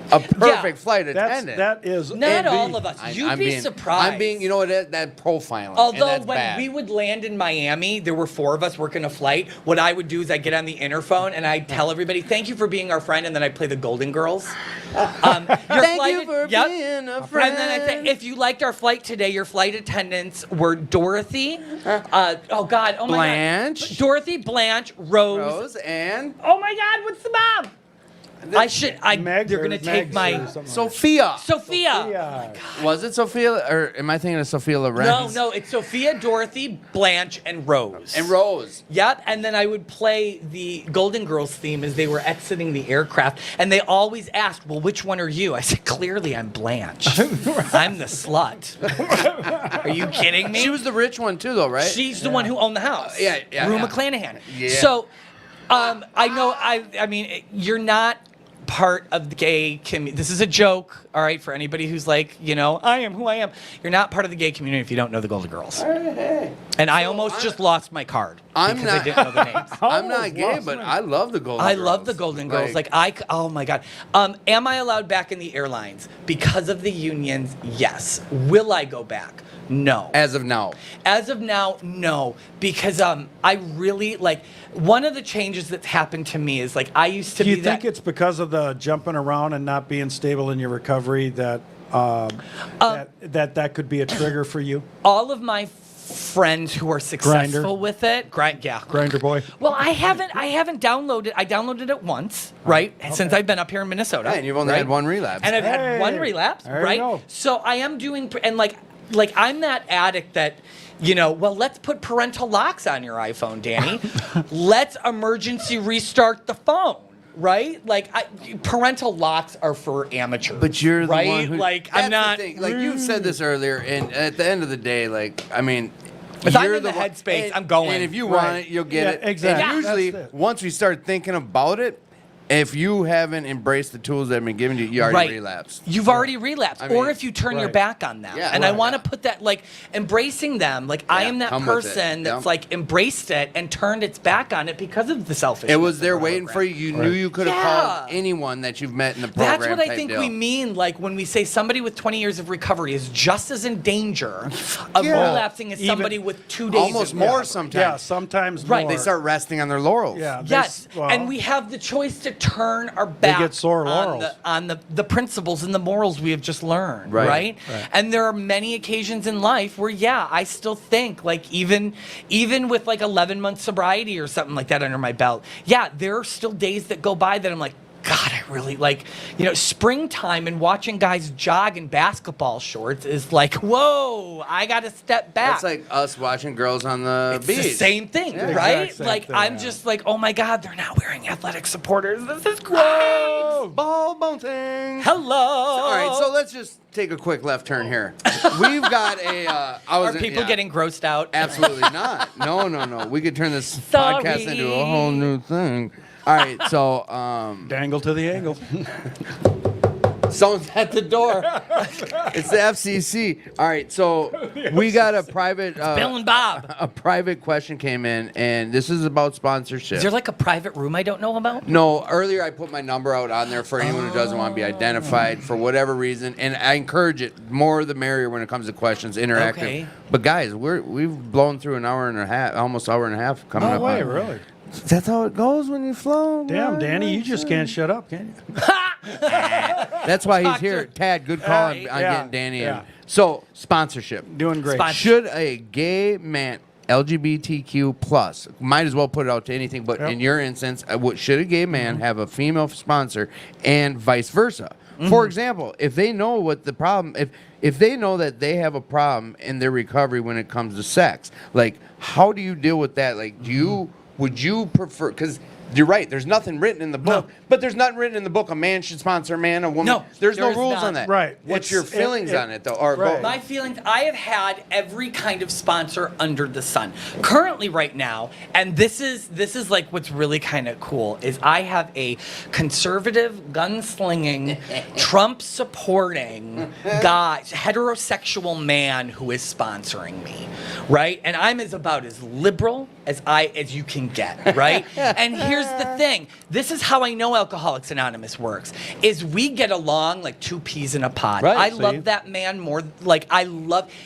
a perfect flight attendant. That is Not envy. all of us. You'd be surprised. I'm being, you know what, that profiling. and Although that's when bad. we would land in Miami, there were 4 of us working a flight. What I would do is I'd get on the interphone and I'd tell everybody, "Thank you for being our friend," and then I'd play the Golden Girls. Your Thank flight you for yep. being a And then I'd say, friend. "If you liked our flight today, your flight attendants were Dorothy, oh my Blanche. God, Dorothy, Blanche, Rose. Rose and Oh my God, what's the mom? Meg They're gonna or take Megs my or something like Sophia. Sophia. Yeah. Was it Sophia, or am I thinking of Sophia Loren? No, it's Sophia, Dorothy, Blanche, and Rose. And Rose. Yep, and then I would play the Golden Girls theme as they were exiting the aircraft, and they always asked, "Well, which one are you?" I said, "Clearly, I'm Blanche. I'm the slut." Are you kidding me? She was the rich one too, though, right? She's the one who owned the house. yeah, Rue yeah. McClanahan. Yeah. So, I know. I mean, you're not part of the gay community. This is a joke, all right, for anybody who's like, I am who I am. You're not part of the gay community if you don't know the Golden Girls. And I almost just lost my card I'm because I not- didn't know the names. I'm not gay, but I love the Golden I Girls. love the Golden Girls. Oh my God. Am I allowed back in the airlines? Because of the unions, yes. Will I go back? No. as of now. As of now, no, because I really one of the changes that's happened to me is I used to Do you be think that. it's because of the jumping around and not being stable in your recovery that that could be a trigger for you? All of my friends who are successful Grindr? with it, Grinder boy. Well, I haven't downloaded. I downloaded it once, right? Since I've been up here in Minnesota. Yeah, and you've only right? had one relapse. And I've had Hey, one relapse, there you right? go. So I am doing, and I'm that addict that, well, let's put parental locks on your iPhone, Danny. Let's emergency restart the phone, right? Parental locks are for amateurs. But you're the right? one who. I'm That's not. the thing. You said this earlier, and at the end of the day, I mean. If I'm you're in the one- headspace, and- I'm going. And if you want Right. it, you'll get Yeah, it. exactly. And usually, That's it. once we start thinking about it, if you haven't embraced the tools that have been given to you, you already Right. relapsed. You've already relapsed. I or mean, if you turn your right. back on them. Yeah, and I right, want to yeah. put that, embracing them. I Yeah, am that come with it. person that's, Yeah. embraced it and turned its back on it because of the selfishness. It was of there the waiting for program. you. You knew you could have called Yeah. anyone that you've met in the program. That's what I type think deal. we mean, when we say somebody with 20 years of recovery is just as in danger of Yeah. relapsing as Even- somebody with 2 days Almost of more recovery. sometimes. Yeah, sometimes Right. more. They start resting on their laurels. Yeah. Yes, well, and we have the choice to turn our back get sore on laurels. the principles and the morals we have just learned, Right. right? Right. And there are many occasions in life where, yeah, I still think, like, even with like 11 months sobriety or something like that under my belt, yeah, there are still days that go by that I'm like, God, I really like, springtime and watching guys jog in basketball shorts is like, whoa, I got to step back. That's like us watching girls on the It's beach. the same thing, Yeah. right? Exact same Like, thing, I'm yeah. just like, oh my God, they're not wearing athletic supporters. This is great. Whoa, ball bouncing. Hello. All right, so let's just take a quick left turn here. We've got a. Are people getting grossed out? Absolutely not. No. We could turn this Sorry. podcast into a whole new thing. All right, so Dangle to the angle. someone's at the door. It's the FCC. All right, so we got a private Bill and Bob. a private question came in, and this is about sponsorship. Is there like a private room I don't know about? No, earlier I put my number out on there for anyone who doesn't want to be identified for whatever reason, and I encourage it. More the merrier when it comes to questions, interactive. Okay. But guys, we've blown through an hour and a half, almost hour and a half coming No up. way, on- really. That's how it goes when you flow. Damn, bro. Danny, you just can't shut up, can you? That's why he's Doctor. here. Tad, good call on Yeah, getting Danny yeah. in. So sponsorship. Doing great. Spot- Should a gay man, LGBTQ plus, might as well put it out to anything, but Yep. in your instance, should a gay man have a female sponsor and vice versa? Mm-hmm. For example, if they know what the problem, if they know that they have a problem in their recovery when it comes to sex, like how do you deal with that? Like, would you prefer? Because you're right. There's nothing written in the book, but there's nothing written in the book. A man should sponsor a man, a woman. No, there's no there's rules not. on that. Right. What's It's- your feelings on it though? Or Right. My feelings, I have had every kind of sponsor under the sun. Currently right now, and this is like what's really kind of cool, is I have a conservative, gunslinging, Trump supporting guy, heterosexual man who is sponsoring me. Right? And I'm about as liberal as you can get, right? And here's the thing. This is how I know Alcoholics Anonymous works. Is we get along like two peas in a pod. Right, I see? love that man more.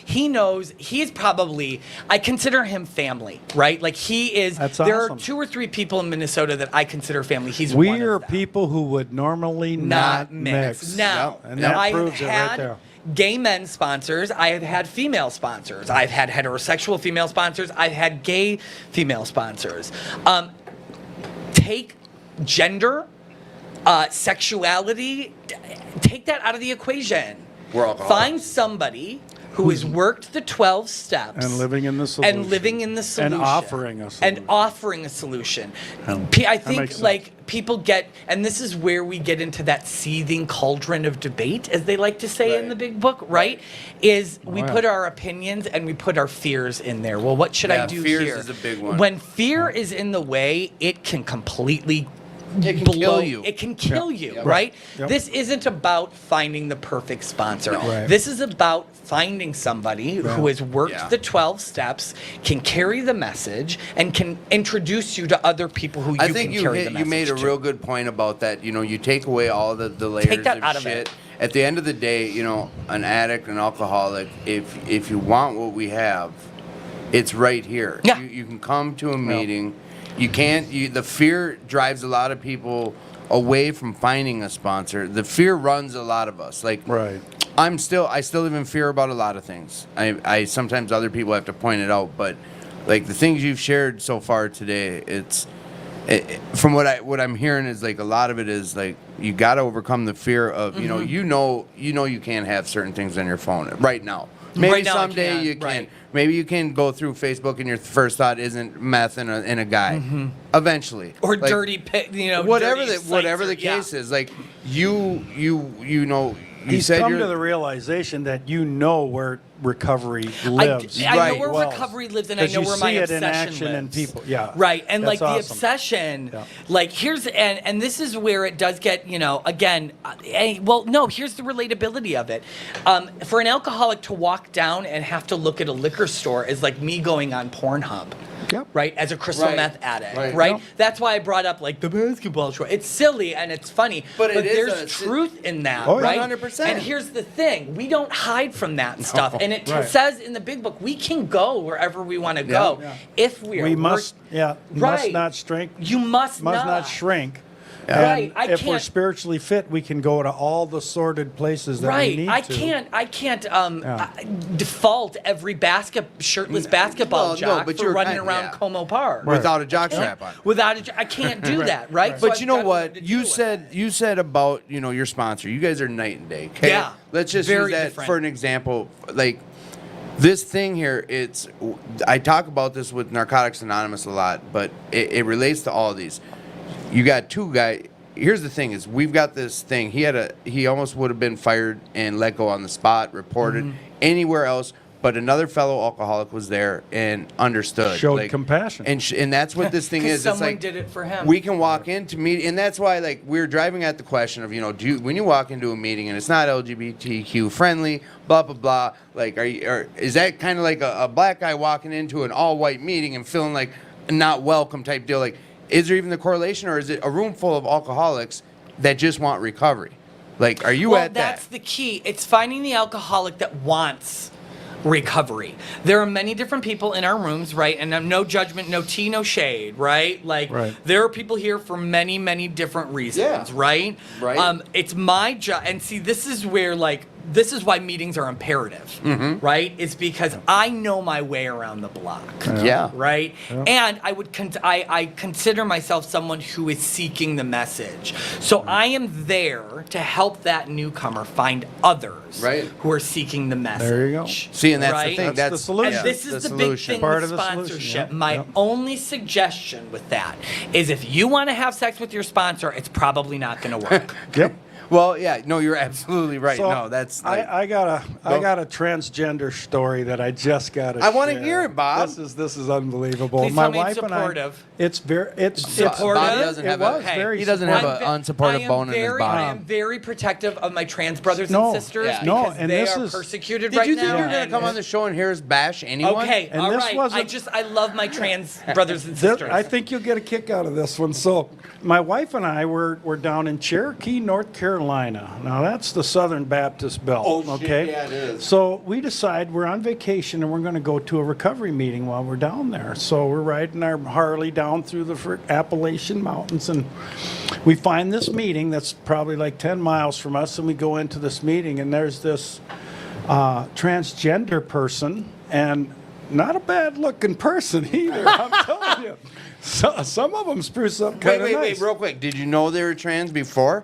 He knows, he's probably, I consider him family, right? Like he is, That's there awesome. are 2 or 3 people in Minnesota that I consider family. He's We one are of them. people who would normally Not mix. mix. Now, And that I proves have it had right there. gay men sponsors. I have had female sponsors. I've had heterosexual female sponsors. I've had gay female sponsors. Take gender, sexuality, take that out of the equation. We're alcoholics. Find somebody who has worked the 12 steps And living in the solution. and living in the solution And offering a solution. and offering a solution. Yeah. I That think makes sense. like people get, and this is where we get into that seething cauldron of debate, as they like to say in Right. the big book, right? Is we yeah. put our opinions and we put our fears in there. Well, what should I Yeah, do fears here? is a big one. When fear is in the way, it can completely It can blow- kill you. It can kill you, Yep. right? Yep. This isn't about finding the perfect sponsor. Right. This is about finding somebody who has worked Yeah. the 12 steps, can carry the message, and can introduce you to other people who I you think can you carry the hit, message you made a to. real good point about that. You know, you take away all the layers that of out of shit. it. At the end of the day, you know, an addict, an alcoholic, if you want what we have, it's right here. Yeah. You can come to a meeting. You can't. The fear drives a lot of people away from finding a sponsor. The fear runs a lot of us. Like, Right. I still live in fear about a lot of things. I sometimes other people have to point it out, but like the things you've shared so far today, from what I'm hearing is like a lot of it is like you got to overcome the fear of you know you can't have certain things on your phone right now. Maybe Right now I someday can't, you can. right. Maybe you can go through Facebook and your first thought isn't meth in a guy. Eventually, Or Like, dirty, whatever dirty whatever sites the or- case is. Like you know. You He's said come you're to the realization that you know where recovery I lives. know Right. where Well, recovery lives, and I 'cause know you where my see it in obsession action in lives. people. Yeah. Right, and like That's the awesome. obsession, Yeah. like here's and this is where it does get again. Well, no, here's the relatability of it. For an alcoholic to walk down and have to look at a liquor store is like me going on Pornhub. Yep. Right, as a crystal Right. meth addict, Right. right? Yep. That's why I brought up like the basketball short. It's silly and it's funny, But it is there's a- truth in that, Oh, yeah. right? 100%. And here's the thing: we don't hide from that stuff, and it Right. says in the big book we can go wherever we want to go Yeah. if we are. We must, must Right. not shrink. You must not. not shrink And Right, I if we're can't- spiritually fit, we can go to all the sordid places that we Right. need I to. can't default every shirtless basketball Well, no, jock but for you're running kind- around yeah. Como Park. Without a jock strap on. I can't do that, right? So But I've you know gotta what? learn to You deal with said that. you said about your sponsor. You guys are night and day. Okay? Yeah, Let's just very use that different. for an example. Like this thing here, I talk about this with Narcotics Anonymous a lot, but it relates to all of these. You got two guys. Here's the thing: is we've got this thing. He almost would have been fired and let go on the spot, reported Mm-hmm. anywhere else. But another fellow alcoholic was there and understood, Showed compassion. and that's what this thing 'Cause is. It's someone like did it for him. We can walk into meet, and that's why like we're driving at the question of when you walk into a meeting and it's not LGBTQ friendly, blah blah blah. Like, is that kind of like a black guy walking into an all white meeting and feeling like not welcome type deal? Like, is there even the correlation, or is it a room full of alcoholics that just want recovery? Like, are you Well, at that? that's the key. It's finding the alcoholic that wants recovery. There are many different people in our rooms, right? And no judgment, no tea, no shade, right? Like Right. there are people here for many, many different reasons, Yeah. right? Right. It's my job, and see, this is where this is why meetings are imperative, right? It's because I know my way around the block. Yeah. Right, and I would I consider myself someone who is seeking the message. So I am there to help that newcomer find others Right. who are seeking the message. There you go. See, and that's right? the thing. That's the solution. And this is the big thing Part with of the solution, sponsorship. yeah, My yeah. only suggestion with that is if you want to have sex with your sponsor, it's probably not going to work. Yep. Well, yeah, no, you're absolutely right. So No, that's like, I got a transgender story that I just got to I wanna share. hear it, Bob. This is unbelievable. Please My tell me it's wife and I. supportive. It's Supportive? Bob doesn't It have was a, very he doesn't have supportive. an unsupportive bone in his I body. am very protective of my trans brothers No, and sisters yeah. No, because and they this are is- persecuted Did right you think now. we were gonna and- come on the show and hear us bash anyone? Okay, And all this right. wasn't- I love my trans brothers and This- sisters. I think you'll get a kick out of this one. So, my wife and I were down in Cherokee, North Carolina. Now, that's the Southern Baptist Belt. Oh, shit, okay? yeah, it is. So, we decide we're on vacation and we're going to go to a recovery meeting while we're down there. So, we're riding our Harley down through the Appalachian Mountains, and we find this meeting that's probably like 10 miles from us. And we go into this meeting, and there's this transgender person, and not a bad looking person either, I'm telling you. So, some of them spruce up Wait, kind of wait, nice. wait, real quick. Did you know they were trans before,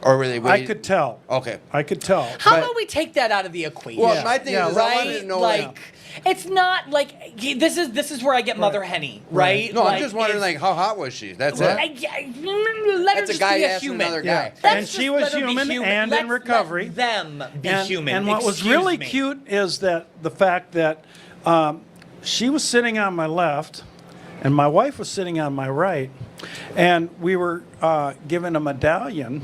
or were they? I could tell. Okay. I could tell. How but- about we take that out of the equation? Well, my thing Yeah, is, I wanted right? to know. Like, it's not like this is where I get Mother Henny, right? no, Like, I'm just wondering, it's- like, how hot was she? That's Well, it. let her That's a just guy be a asking human. another Yeah. guy. Let's And just she was let her be human human. and Let's in recovery. Let them be human. And what was Excuse really me. cute is that the fact that she was sitting on my left, and my wife was sitting on my right, and we were given a medallion.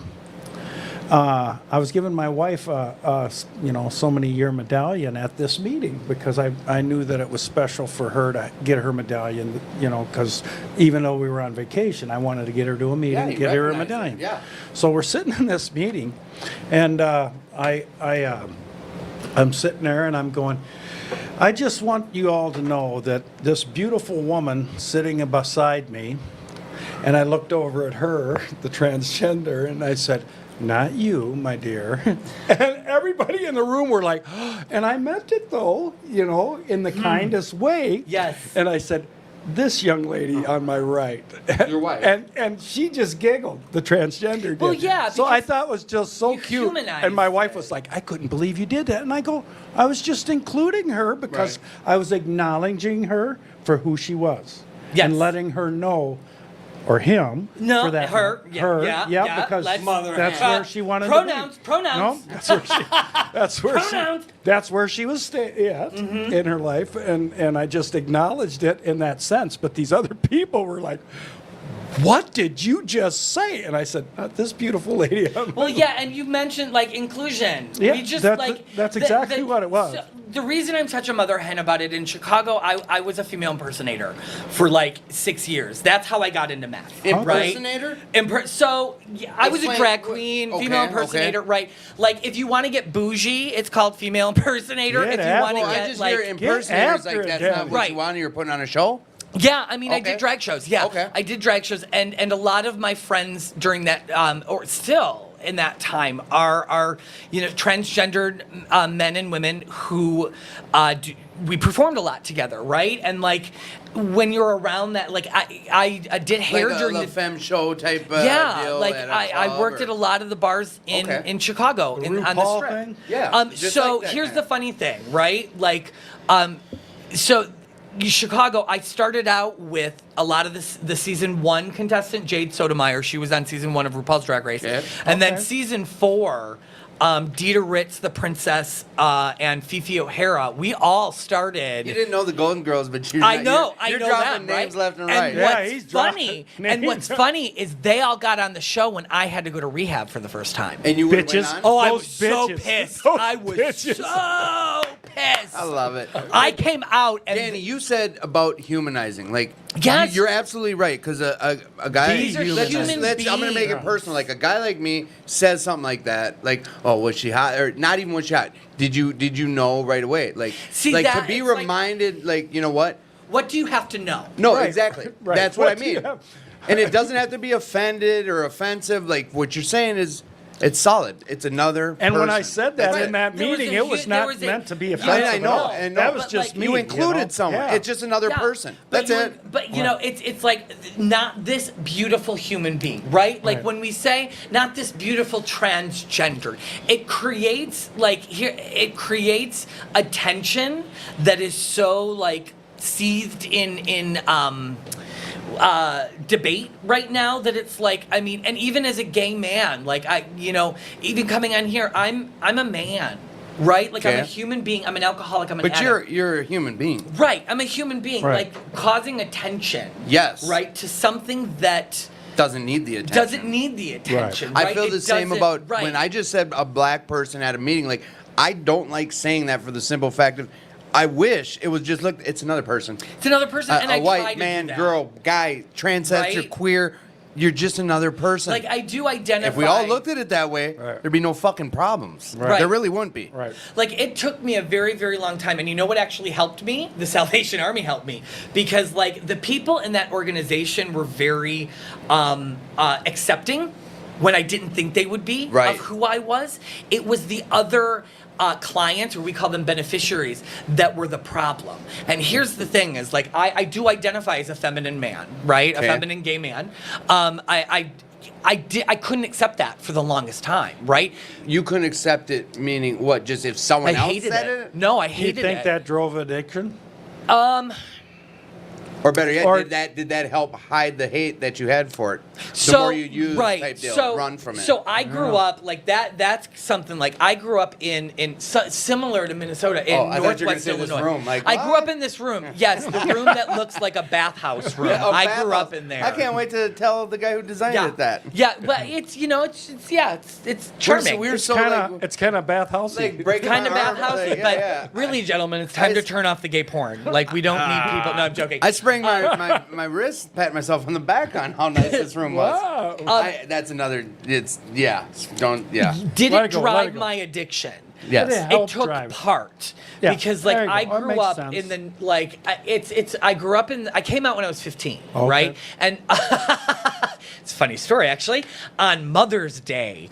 I was giving my wife so many year medallion at this meeting because I knew that it was special for her to get her medallion, because even though we were on vacation, I wanted to get her to a meeting, Yeah, you get her a recognize it, medallion. yeah. So we're sitting in this meeting, and I'm sitting there and I'm going, I just want you all to know that this beautiful woman sitting beside me, and I looked over at her, the transgender, and I said, not you, my dear. And everybody in the room were like, and I meant it though, in the kindest way. Yes. And I said, this young lady on my right. Your wife. And she just giggled, the transgender did. Well, yeah, So I because thought it was just so you cute. humanized And my wife it. was like, I couldn't believe you did that. And I go, I was just including her because Right. I was acknowledging her for who she was. Yes. And letting her know, or him, No, for that. her. Yeah, because let's- that's where she wanted pronouns, to be. pronouns. No, that's where Pronouns. that's where she was in her life, and I just acknowledged it in that sense. But these other people were like, "What did you just say?" And I said, "This beautiful lady." Well, yeah, and you mentioned like inclusion. Yeah, we just that's exactly what it was. So, the reason I'm such a mother hen about it in Chicago, I was a female impersonator for like 6 years. That's how I got into meth. Right? Impersonator? So yeah, I was a Explain- drag queen, okay, female okay. impersonator, right? Like if you want to get bougie, it's called female impersonator. Get if you after want to Well, I get just like hear impersonators after like it, that's Dad. not what Right. you want. You're putting on a show. Yeah, I mean, I Okay. did drag shows. Yeah, Okay. I did drag shows, and a lot of my friends during that, or still in that time, are transgendered men and women who we performed a lot together, right? And like when you're around that, like I did hair like during a the femme show type. yeah, Deal like at a I club worked or- at a lot of the bars in Okay. in Chicago The on the RuPaul strip. thing? Yeah, just So like that here's kinda. the funny thing, right? Like, so Chicago, I started out with a lot of the season 1 contestant, Jade Sotomayor. She was on season 1 of RuPaul's Drag Race. Okay. And then Okay. season 4, Dita Ritz, the princess, and Fifi O'Hara, we all started. You didn't know the Golden Girls, but you're I not- know, you're I know dropping that, names right? left and And right. Yeah, what's he's funny, dropping and what's names. funny is they all got on the show when I had to go to rehab for the first time. And you would've went Bitches. on? Oh, I Those was so bitches. pissed. Those I was bitches. so pissed. I love it. I came out and Danny, you said about humanizing. Like, Yes. you're absolutely right. Because a guy, These are let's human I'm going to make it beings. personal. Like, a guy like me says something like that. Like, oh, was she hot? Or not even was she hot. Did you know right away? Like, See, like that- to be it's like- reminded, like, you know what? what do you have to know? No, Right. exactly. Right. That's what What I do you mean. have- And it doesn't have to be offended or offensive. Like, what you're saying is, it's solid. It's another And when I person. said that That's in it. that There was meeting, a it was hu- there not was a- meant to be Yeah, offensive. I at know, all. and that no, was but just like- me. You included know? someone. Yeah. It's just another Yeah, person. but That's you- it. But you know, it's like not this beautiful human being, right? Like Right. when we say not this beautiful transgender, it creates it creates a tension that is so like seethed in debate right now that it's like, I mean, and even as a gay man, like even coming on here, I'm a man, right? Like I'm a Okay. human being. I'm an alcoholic. I'm an But addict. you're a human being. Right, I'm a human being, Right. like causing attention. Yes. Right, to something that Doesn't need the attention. doesn't need the attention. Right. I feel It the same doesn't- about right. when I just said a black person at a meeting. Like, I don't like saying that for the simple fact of, I wish it was just, look, it's another person. It's another person, and A I try white to man, do that. girl, guy, transsexual, Right? queer. You're just another person. Like I do identify. if we all looked at it that way, Right. there'd be no fucking problems. Right. There really wouldn't be. Right. Like it took me a very, very long time, and you know what actually helped me? The Salvation Army helped me because like the people in that organization were very accepting when I didn't think they would be Right. of who I was. It was the other clients, or we call them beneficiaries, that were the problem. And here's the thing: is like I do identify as a feminine man, right? Okay. A feminine gay man. I couldn't accept that for the longest time, right? You couldn't accept it, meaning what? Just if someone I else hated said it. it? No, I Do you hated think it. that drove addiction? Or better yet, Or- did that help hide the hate that you had for it? The So more you use right, type deal, so run from it. So I grew up like that. That's something like I grew up in similar to Minnesota in Oh, I thought you were gonna Northwest say this Illinois. room, like, I grew what? up in this room. Yes, the room that looks like a bathhouse room. Yeah, a I grew bathhouse. up in there. I can't wait to tell the guy who designed Yeah, it that. yeah, but it's it's charming. We're It's so kind like, of bathhouse. like breaking kind of my arm, bathhouse, like, yeah, but yeah. really, gentlemen, it's time to just- turn off the gay porn. Like we don't need people. No, I'm joking. I sprang my wrist, pat myself on the back on how nice this room was. Wow. That's another. It's yeah. Don't yeah. Did Let it it go, let drive it go. my addiction? Yes. Yeah. It Help took drive. part Yeah, because like there you I go. That grew makes up sense. in the like it's I grew up in I came out when I was 15, Okay. right? And it's a funny story actually. On Mother's Day,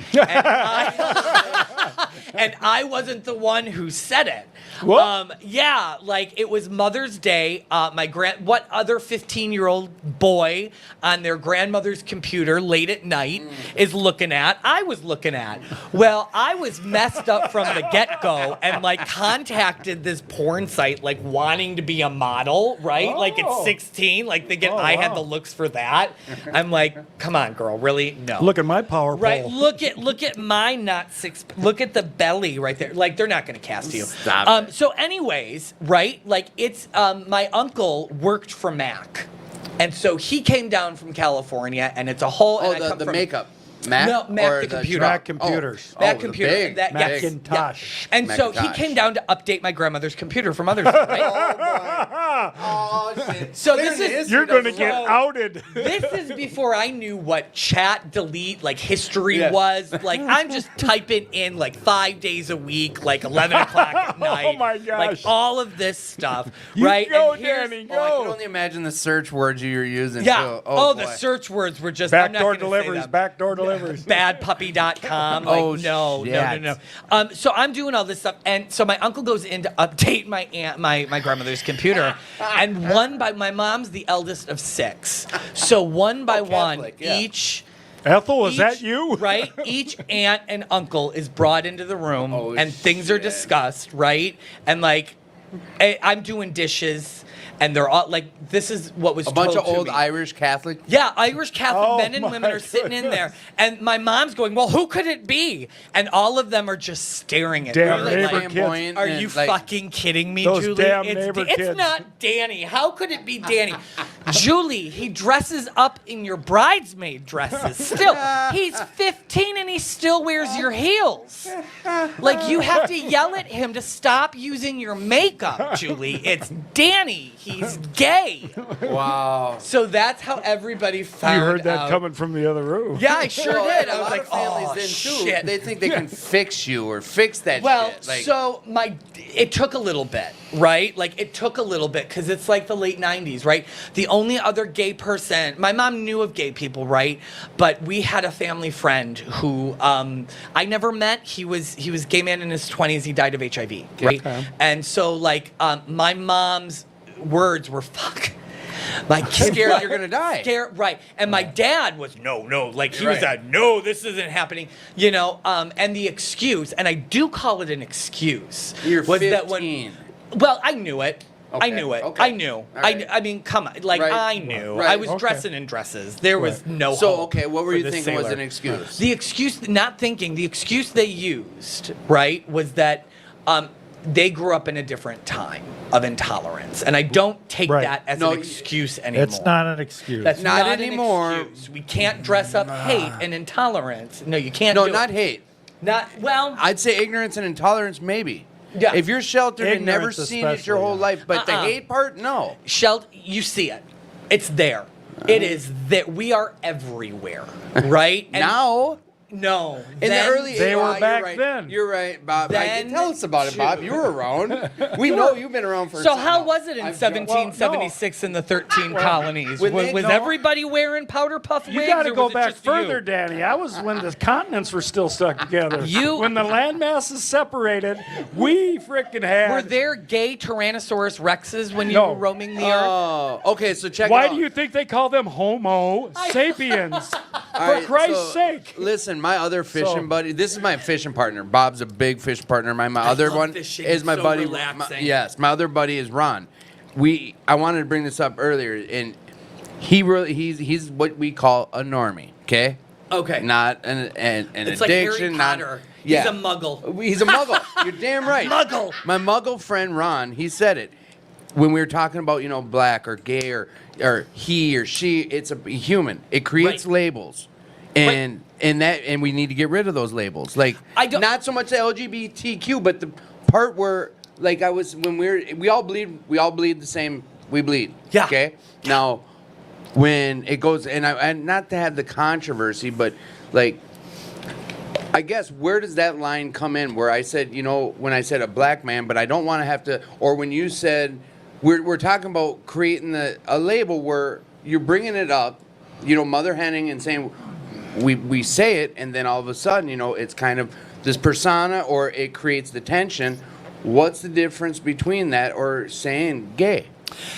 and I wasn't the one who said it. What? Yeah, like it was Mother's Day. What other 15-year-old boy on their grandmother's computer late at night is looking at? I was looking at. Well, I was messed up from the get-go and like contacted this porn site like wanting to be a model, right? Like at Oh. 16, like thinking Oh, I had wow. the looks for that. I'm like, come on, girl, really? No. Look at my power Right, pole. look at my not six. Look at the belly right there. Like they're not going to cast you. Stop it. So, anyways, right? Like it's my uncle worked for Mac, and so he came down from California, and it's a whole. Oh, and I come the from, makeup. Mac No, Mac or the computer. truck? Mac computers. Oh, Mac the computer. big, That, yes, Macintosh. yeah. And so he Macintosh. came down to update my grandmother's computer for Mother's Day, right? Oh, shit. So Clear this the is- history You're going to doesn't get work. outed. This is before I knew what chat, delete, like history Yeah. was. Like I'm just typing in like 5 days a week, like 11 o'clock at night. my gosh. Like all of this stuff, You right? go, And here's- Danny, Oh, I can go. only imagine the search words you were using. Yeah. Too. Oh, boy. the search words were just I'm not Backdoor gonna say deliveries, them. backdoor deliveries. Badpuppy.com. Like, Oh, no. shit. So I'm doing all this stuff, and so my uncle goes in to update my grandmother's computer, and my mom's the eldest of 6, so one by one, Catholic, yeah. each. Ethel, is each- that you? Right? Each aunt and uncle is brought into the room, Oh, and things are shit. discussed, right? And like, I'm doing dishes, and they're all like, this is what was A bunch told of to old me. Irish Catholic. Yeah, Irish Catholic Oh, men and my women are sitting in there, goodness. and my mom's going, "Well, who could it be?" And all of them are just staring at Damn me. neighbor Like, kids. flamboyant are and, you like, fucking kidding me, Those Julie? damn it's neighbor it's kids. not Danny. How could it be Danny? Julie, he dresses up in your bridesmaid dresses. Still, he's 15 and he still wears your heels. Like you have to yell at him to stop using your makeup, Julie. It's Danny. He's gay. Wow. So that's how everybody found You heard that out. coming from the other room. Yeah, I sure Well, did. a I was lot like, of families oh, then, too. shit. They think they can fix you or fix that Well, shit. Like, so it took a little bit, right? Like it took a little bit because it's like the late 90s, right? The only other gay person, my mom knew of gay people, right? But we had a family friend who I never met. He was a gay man in his 20s. He died of HIV, right? Okay. And so like my mom's words were fuck. My kid Scared you're gonna die. Scared, right? And my dad was no, like he was Right. a no, this isn't happening, you know. And the excuse, and I do call it an excuse, You're was 15. that when, well, I knew it. I Okay, knew it. okay. I knew. All right. I mean, come on. Like, Right. I knew. Right. I was Okay. dressing in dresses. There was no So, hope okay, what were for you the thinking was sailor. an excuse? The excuse, not thinking, the excuse they used, right, was that they grew up in a different time of intolerance. And I don't take Right. that as No, an excuse anymore. It's not an excuse. That's Not not, anymore. An excuse. We can't dress up hate and intolerance. No, you can't. No, do not it. hate. Not well. I'd say ignorance and intolerance, maybe. Yeah. If you're sheltered and never Ignorance seen it your especially, whole yeah. life, but the Uh-uh. hate part, no. You see it. It's there. It is that we are everywhere, right? And Now, no. in then- the early They were you're back right. then. You're right, Bob. Then Tell us about it, Bob. You were around. We know you've been around for. So how was it in I've- 1776 in the 13 colonies? when Was, they was go- everybody wearing powder puff wigs? You got to or go was it back just you? further, Danny. I was when the continents were still stuck together. You- when the land masses separated, we freaking had. Were there gay Tyrannosaurus Rexes when you No. were roaming the earth? Oh, okay. So check. Why it out. do you think they call them Homo sapiens? All For right, Christ's so, sake. Listen, my other fishing So- buddy. This is my fishing partner. Bob's a big fish partner. My other love one fishing. is my So buddy. relaxing. Yes, my other buddy is Ron. I wanted to bring this up earlier, and he's what we call a normie. Okay. Okay. Not an It's like addiction. Harry not Potter. yeah. He's a muggle. He's a muggle. You're damn right. Muggle. My muggle friend Ron, he said it when we were talking about black or gay or he or she. It's a human. It creates Right. labels, and we need to get rid of those labels. Like I don't- not so much the LGBTQ, but the part where like we all bleed the same. We bleed. Yeah. Okay. Now, when it goes and not to have the controversy, but like. I guess where does that line come in where I said, when I said a black man, but I don't want to have to, or when you said, we're talking about creating a label where you're bringing it up, mother henning and saying, we say it, and then all of a sudden, it's kind of this persona or it creates the tension. What's the difference between that or saying gay?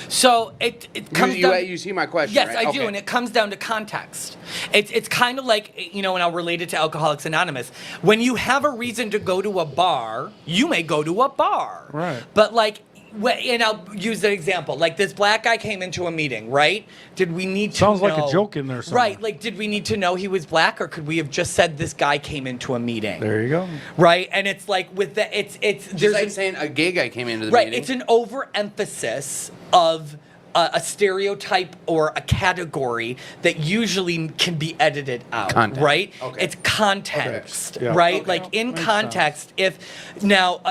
So it comes down. You see my question, Yes, right? I do, Okay. and it comes down to context. It's kind of like, and I'll relate it to Alcoholics Anonymous. When you have a reason to go to a bar, you may go to a bar. Right. But like, and I'll use an example. Like this black guy came into a meeting, right? Did we need to Sounds like a know- joke in there somewhere. Right, like did we need to know he was black, or could we have just said this guy came into a meeting? There you go. Right? And it's like with it's Just there's like an- saying a gay guy came into the right, meeting. it's an overemphasis of a stereotype or a category that usually can be edited out, Context. right? Okay. It's context, Okay. Yeah. right? Okay. Like in Makes context, if now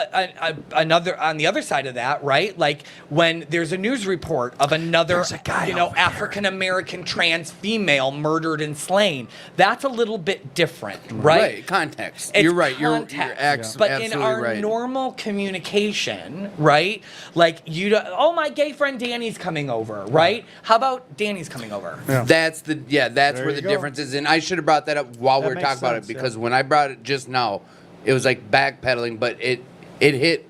another on the other side of that, right? Like when there's a news report of another, African American trans female murdered and slain, that's a little bit different, right? Context. It's You're right. You're context. But in absolutely our right. normal communication, right? Like oh, my gay friend Danny's coming over, right? How about Danny's coming over? Yeah. That's that's There where you the go. difference is. And I should have brought that up while we were makes talking about it, sense, because yeah. when I brought it just now, it was like backpedaling, but it hit.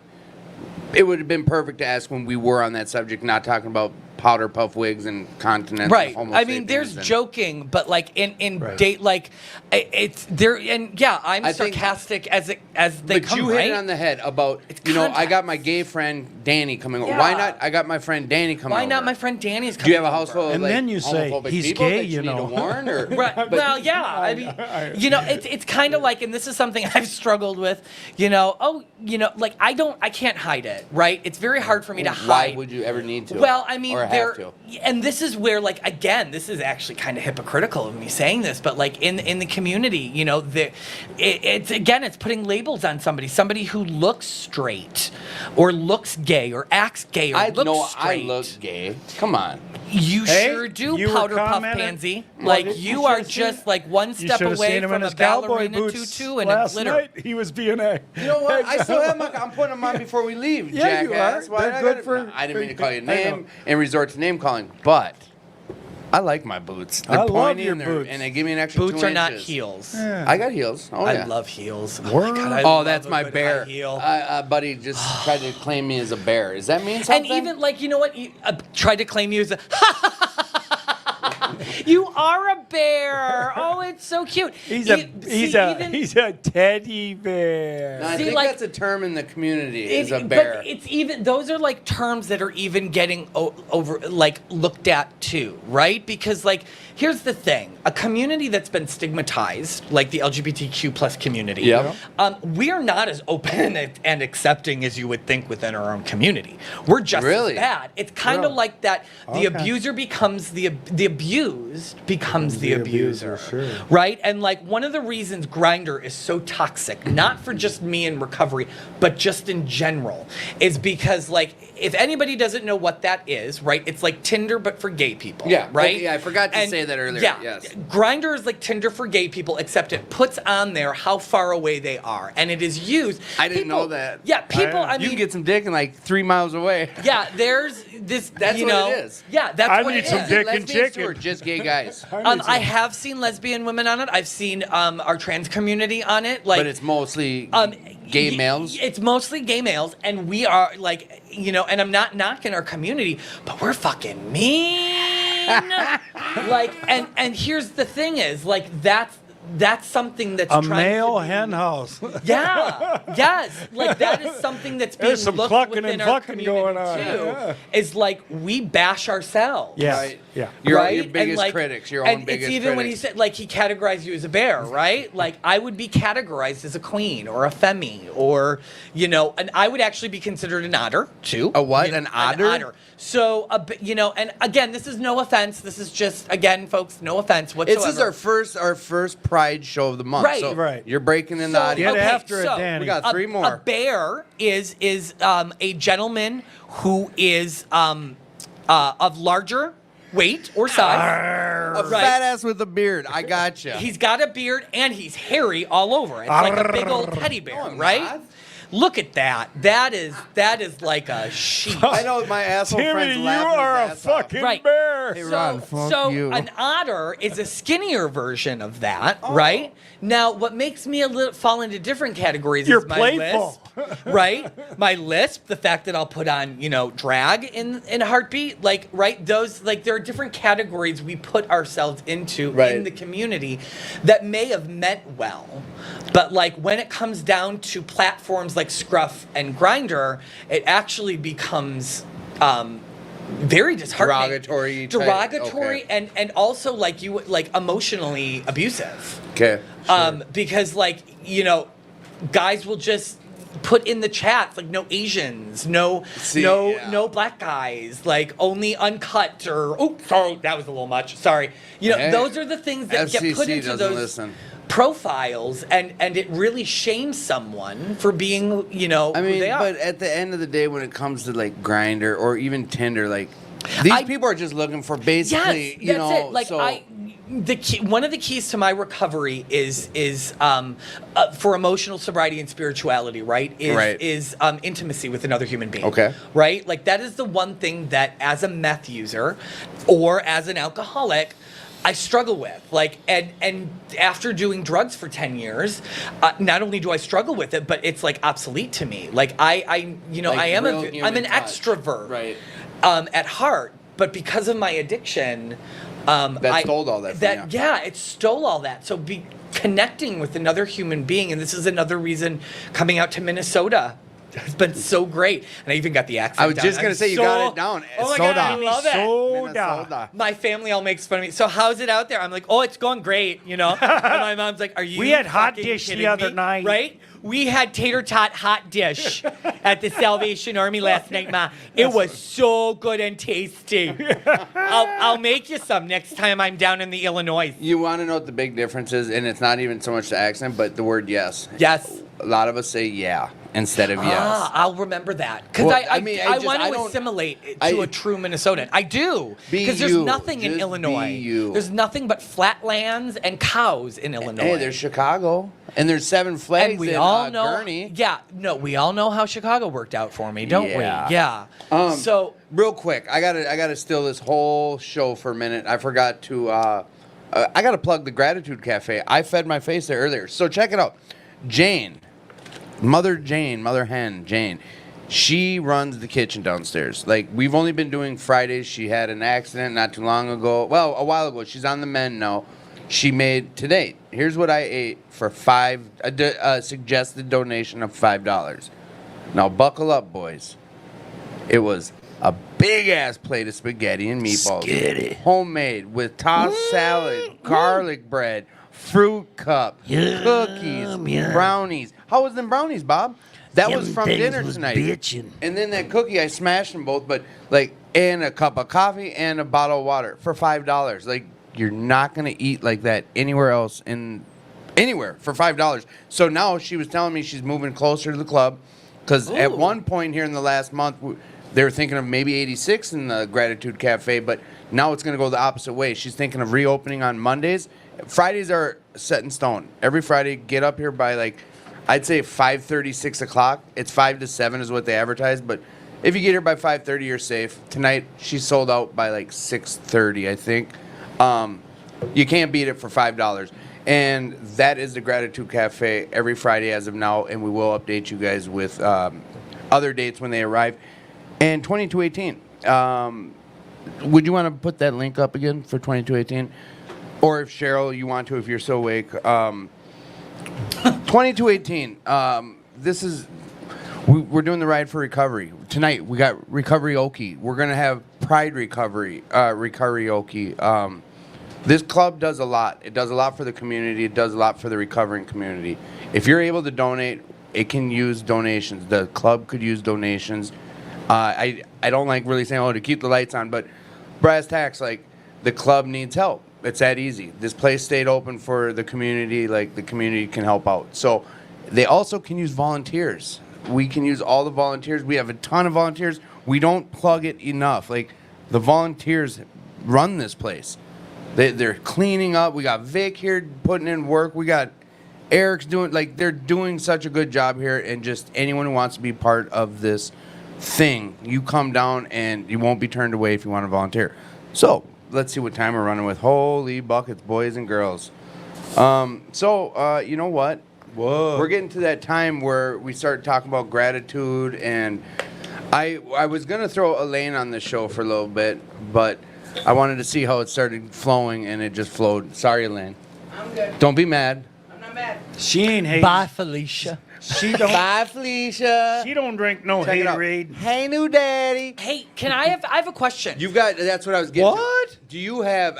It would have been perfect to ask when we were on that subject, not talking about powder puff wigs and continents. Right. And I mean, there's and- joking, but like in Right. date, like it's there, and yeah, I'm I think- sarcastic as they But come, you right? hit it on the head about, It's I got context. my gay friend Danny coming over. Yeah. Why not? I got my friend Danny coming over. Why not my friend Danny's coming Do you have a over? house full of And like, then you say, homophobic he's people gay, that you need to know. warn? Or, Right. but- Well, yeah. I mean, it's kind of like, and this is something I've struggled with. Like I can't hide it. Right. It's very hard for me to hide. Why would you ever need to? Well, I mean, or have there, to? and this is where, like, again, this is actually kind of hypocritical of me saying this, but like in the community, it's putting labels on somebody who looks straight, or looks gay, or acts gay, or I looks know straight. I look gay. Come on. You Hey, sure do, you were powder puff commenting- pansy. Well, Like you you should've are seen- just like one You step should have away seen him in from a his cowboy ballerina boots tutu and a last glitter. night. He was being a. You know what? I still have my. I'm putting them on before we leave. Yeah, you jackass. are. Why They're I good gotta- for- No, I didn't mean to call you a I know. name and resort to name calling, but I like my boots. They're I love pointy your and boots. and they give me an extra Boots 2 are not inches. heels. I got heels. Oh, I yeah. love heels. Oh, Word. my God, I Oh, love that's a my good bear. high heel. Buddy just tried to claim me as a bear. Does that mean And something? even like, you know what? You, tried to claim you as a. You are a bear. Oh, it's so cute. He's See, a teddy bear. No, I See, think like- that's a term in the community. Is a bear. But it's even those are like terms that are even getting over like looked at too, right? Because like here's the thing: a community that's been stigmatized, like the LGBTQ plus community, Yep. we are not as open and accepting as you would think within our own community. We're just Really? as bad. It's kind of Really? like that. The Okay. abuser becomes the abused becomes the abuser, sure. right? And like one of the reasons Grindr is so toxic, not for just me in recovery, but just in general, is because like if anybody doesn't know what that is, right? It's like Tinder but for gay people. Yeah, right. okay, yeah, I forgot to say that earlier, Yeah, yes. Grindr is like Tinder for gay people, except it puts on there how far away they are, and it is used. I didn't know that. Yeah, people. I you mean, can get some dick in like 3 miles away. yeah. There's this. That's you what know, it is. Yeah, that's I what need it some is. dick and Lesbians chicken. or just gay guys? I have seen lesbian women on it. I've seen our trans community on it. Like, But it's mostly gay y- males. It's mostly gay males, and we are like, and I'm not knocking our community, but we're fucking mean. Like, and here's the thing: is like that's something that's A trying male to be, hen house. Yeah, yes, like that is something that's being There's some looked clucking within and our fucking community going on, too. yeah. Is like we bash ourselves. Yes. Right. Yeah. Your right? biggest And, critics, your and own biggest it's even when he critics. said like he categorized you as a bear, right? Like I would be categorized as a queen or a femi, or and I would actually be considered an otter too. A what? An otter? An otter. So and again, this is no offense. This is just again, folks, no offense whatsoever. This is our first Pride show of the month. Right. So Right. You're breaking in the So, audience. Get after it, Danny. We got a, 3 more. A bear is a gentleman who is of larger weight or size. A Right. fat ass with a beard. I gotcha. He's got a beard and he's hairy all over. It's like a big old teddy bear, No, I'm right? not. Look at that. That is like a sheep. I know my asshole Timmy, friends you laughing are his a ass off. fucking Right. bear. Hey, Ron, fuck you. an otter is a skinnier version of that, Oh. right? Now, what makes me a little fall into different categories You're is my playful. lisp, right? My lisp, the fact that I'll put on, drag in a heartbeat, like, right? Those, like, there are different categories we put ourselves into Right. in the community that may have meant well, but like when it comes down to platforms like Scruff and Grindr, it actually becomes very disheartening, Derogatory type, and also like emotionally abusive, Okay. because like guys will just put in the chats like no Asians, no black guys, like only uncut or sorry, that was a little much. Sorry. Hey, those are the things that get put FCC into doesn't those listen. profiles, and it really shames someone for being, I who mean, they are. but at the end of the day, when it comes to like Grindr or even Tinder, like these people are just looking for basically, yes, that's it. Like so one of the keys to my recovery is for emotional sobriety and spirituality, right? Is intimacy with another human being. Okay. Right? Like that is the one thing that as a meth user or as an alcoholic I struggle with. Like and after doing drugs for 10 years, not only do I struggle with it, but it's like obsolete to me. Like I'm an extrovert. Right. At heart, but because of my addiction, that stole all that from you. Yeah, it stole all that. So connecting with another human being, and this is another reason coming out to Minnesota has been so great. And I even got the accent. I was down. just gonna I'm say you so- got it down. Oh my Soda. God, I love it. Soda. My family all makes fun of me. So how's it out there? I'm like, oh, it's going great, And my mom's like, are you? We had hot fucking dish the kidding other me? night. Right? We had tater tot hot dish at the Salvation Army last night, Ma. It was so good and tasty. I'll make you some next time I'm down in the Illinois. You want to know what the big difference is, and it's not even so much the accent, but the word yes. Yes. A lot of us say yeah instead of yes. I'll remember that because Well, I I want to don't- assimilate it to a true Minnesotan. I do Be because there's you. nothing in Just Illinois. be you. There's nothing but flatlands and cows in Illinois. Hey, there's Chicago, and there's Seven Flags and we in all know. Gurney. Yeah, no, we all know how Chicago worked out for me, don't Yeah. we? Yeah. So Real quick, I gotta steal this whole show for a minute. I forgot to. I gotta plug the Gratitude Cafe. I fed my face there earlier, so check it out. Mother hen Jane. She runs the kitchen downstairs. Like we've only been doing Fridays. She had an accident not too long ago. Well, a while ago. She's on the mend now. She made today. Here's what I ate for a suggested donation of $5. Now buckle up, boys. It was a big ass plate of spaghetti and meatballs, homemade with tossed salad, garlic bread, fruit cup, cookies, brownies. How was them brownies, Bob? That was from dinner tonight. And then that cookie, I smashed them both, but and a cup of coffee and a bottle of water for $5. Like you're not gonna eat like that anywhere else anywhere for $5. So now she was telling me she's moving closer to the club, because at one point here in the last month they were thinking of maybe 86 in the Gratitude Cafe, but now it's gonna go the opposite way. She's thinking of reopening on Mondays. Fridays are set in stone. Every Friday, get up here by I'd say 5:30, 6 o'clock. It's 5 to 7 is what they advertise, but if you get here by 5:30, you're safe. Tonight, she's sold out by 6:30, I think. You can't beat it for $5. And that is the Gratitude Cafe every Friday as of now, and we will update you guys with other dates when they arrive. And 2218. Would you want to put that link up again for 2218? Or if Cheryl, you want to, if you're so awake. 2218. This is, we're doing the Ride for Recovery. Tonight, we got Recovery-oke. We're going to have Pride Recovery-oke. This club does a lot. It does a lot for the community. It does a lot for the recovering community. If you're able to donate, it can use donations. The club could use donations. I don't like really saying, to keep the lights on, but brass tacks, the club needs help. It's that easy. This place stayed open for the community. The community can help out. So they also can use volunteers. We can use all the volunteers. We have a ton of volunteers. We don't plug it enough. The volunteers run this place. They're cleaning up. We got Vic here putting in work. We got Eric's doing, they're doing such a good job here. And just anyone who wants to be part of this thing, you come down and you won't be turned away if you want to volunteer. So let's see what time we're running with. Holy buckets, boys and girls. You know what? Whoa. We're getting to that time where we start talking about gratitude, and I was going to throw Elaine on the show for a little bit, but I wanted to see how it started flowing, and it just flowed. Sorry, Elaine. I'm good. Don't be mad. I'm not mad. She ain't hating. bye, Felicia. She don't. Bye, Felicia. She don't drink no Check it out. haterade. Hey, new daddy. Hey, I have a question. That's what I was getting What? to. Do you have,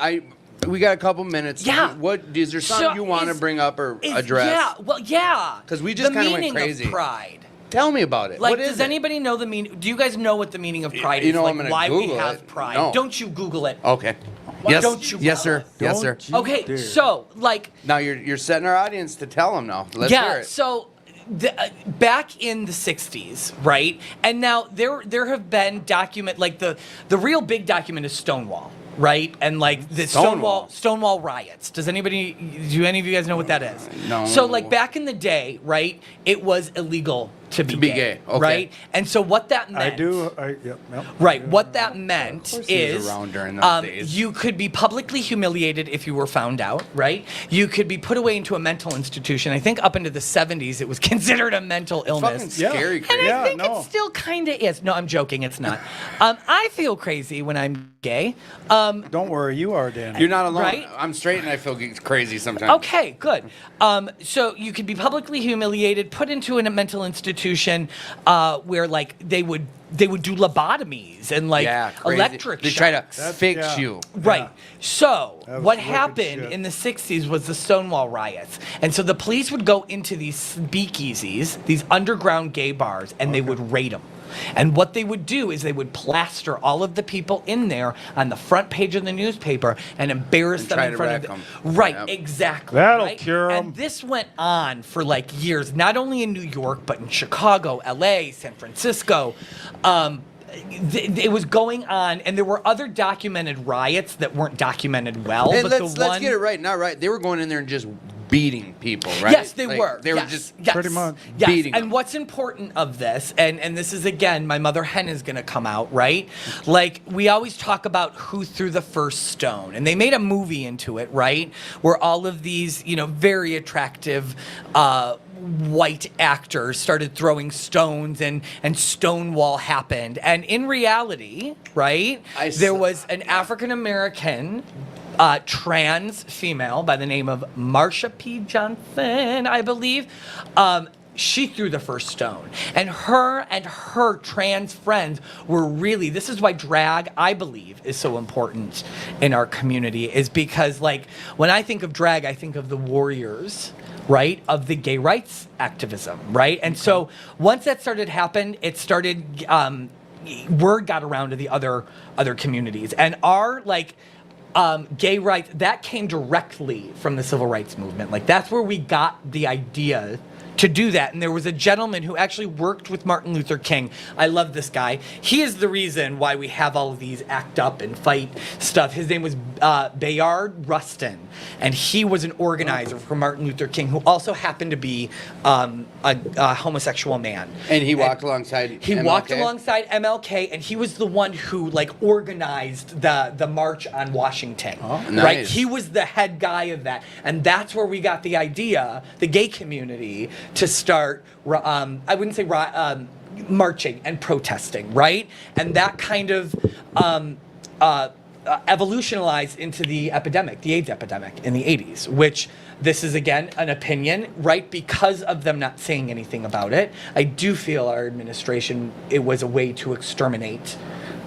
we got a couple minutes. Yeah. Is there something you want to bring up or address? Yeah, well, yeah. 'Cause we just The kinda went meaning crazy. Of pride. Tell me about it. Like, What is does it? anybody know the meaning? Do you guys know what the meaning of pride You is? know, like, I'm gonna why we Google have it. pride? No. Don't you Google it? Okay. Why Yes. don't you Yes, sir. Google Yes, sir. Don't you Okay, dare. so like, Now you're setting our audience to tell them now. Let's hear yeah, it. so back in the 60s, right? And now there have been the real big document is Stonewall, right? And like the Stonewall riots. Do any of you guys know what that is? No. So like back in the day, right? It was illegal to be gay, okay. right? And so what that meant I do. Yep. Right. What that meant course he was is around during those days. you could be publicly humiliated if you were found out, right? You could be put away into a mental institution. I think up into the 70s, it was considered a mental Fucking illness. scary. And Crazy. I think it still kind of is. No, I'm joking. It's not. I feel crazy when I'm gay. Don't worry, you are, Dan. You're not alone. Right? I'm straight and I feel crazy sometimes. Okay, good. So you could be publicly humiliated, put into a mental institution where like they would do lobotomies and like Yeah, crazy. electric They try to shocks. fix yeah. you. Right. So That was what wicked happened shit. in the 60s was the Stonewall riots. And so the police would go into these speakeasies, these underground gay bars, and they would raid them. And what they would do is they would plaster all of the people in there on the front page of the newspaper and embarrass And them try in to front wreck of 'em. Right, Yep. exactly. That'll right? cure 'em. And this went on for like years, not only in New York, but in Chicago, LA, San Francisco. It was going on, and there were other documented riots that weren't documented well. Hey, but let's the one, get it right. Not right. They were going in there and just beating people, right? Yes, they Like, were. They were Yes, just yes, Pretty much. yes. beating And them. what's important of this, and this is again, my mother hen is going to come out, right? Like we always talk about who threw the first stone, and they made a movie into it, right? Where all of these, very attractive. White actors started throwing stones and Stonewall happened. And in reality, right, there was an African American trans female by the name of Marsha P. Johnson, I believe. She threw the first stone. And her trans friends were really, this is why drag, I believe, is so important in our community, is because, like, when I think of drag, I think of the warriors, right, of the gay rights activism, right? And so once that started to happen, it started, word got around to the other communities. And our, like, gay rights, that came directly from the civil rights movement. Like, that's where we got the idea to do that. And there was a gentleman who actually worked with Martin Luther King. I love this guy. He is the reason why we have all of these act up and fight stuff. His name was Bayard Rustin, and he was an organizer for Martin Luther King, who also happened to be a homosexual man. And he walked alongside. He MLK? walked alongside MLK, and he was the one who like organized the march on Washington. Right? Nice. He was the head guy of that, and that's where we got the idea, the gay community, to start. I wouldn't say marching and protesting, right? And that kind of evolutionalized into the epidemic, the AIDS epidemic in the 80s, which this is again an opinion, right? Because of them not saying anything about it, I do feel our administration, it was a way to exterminate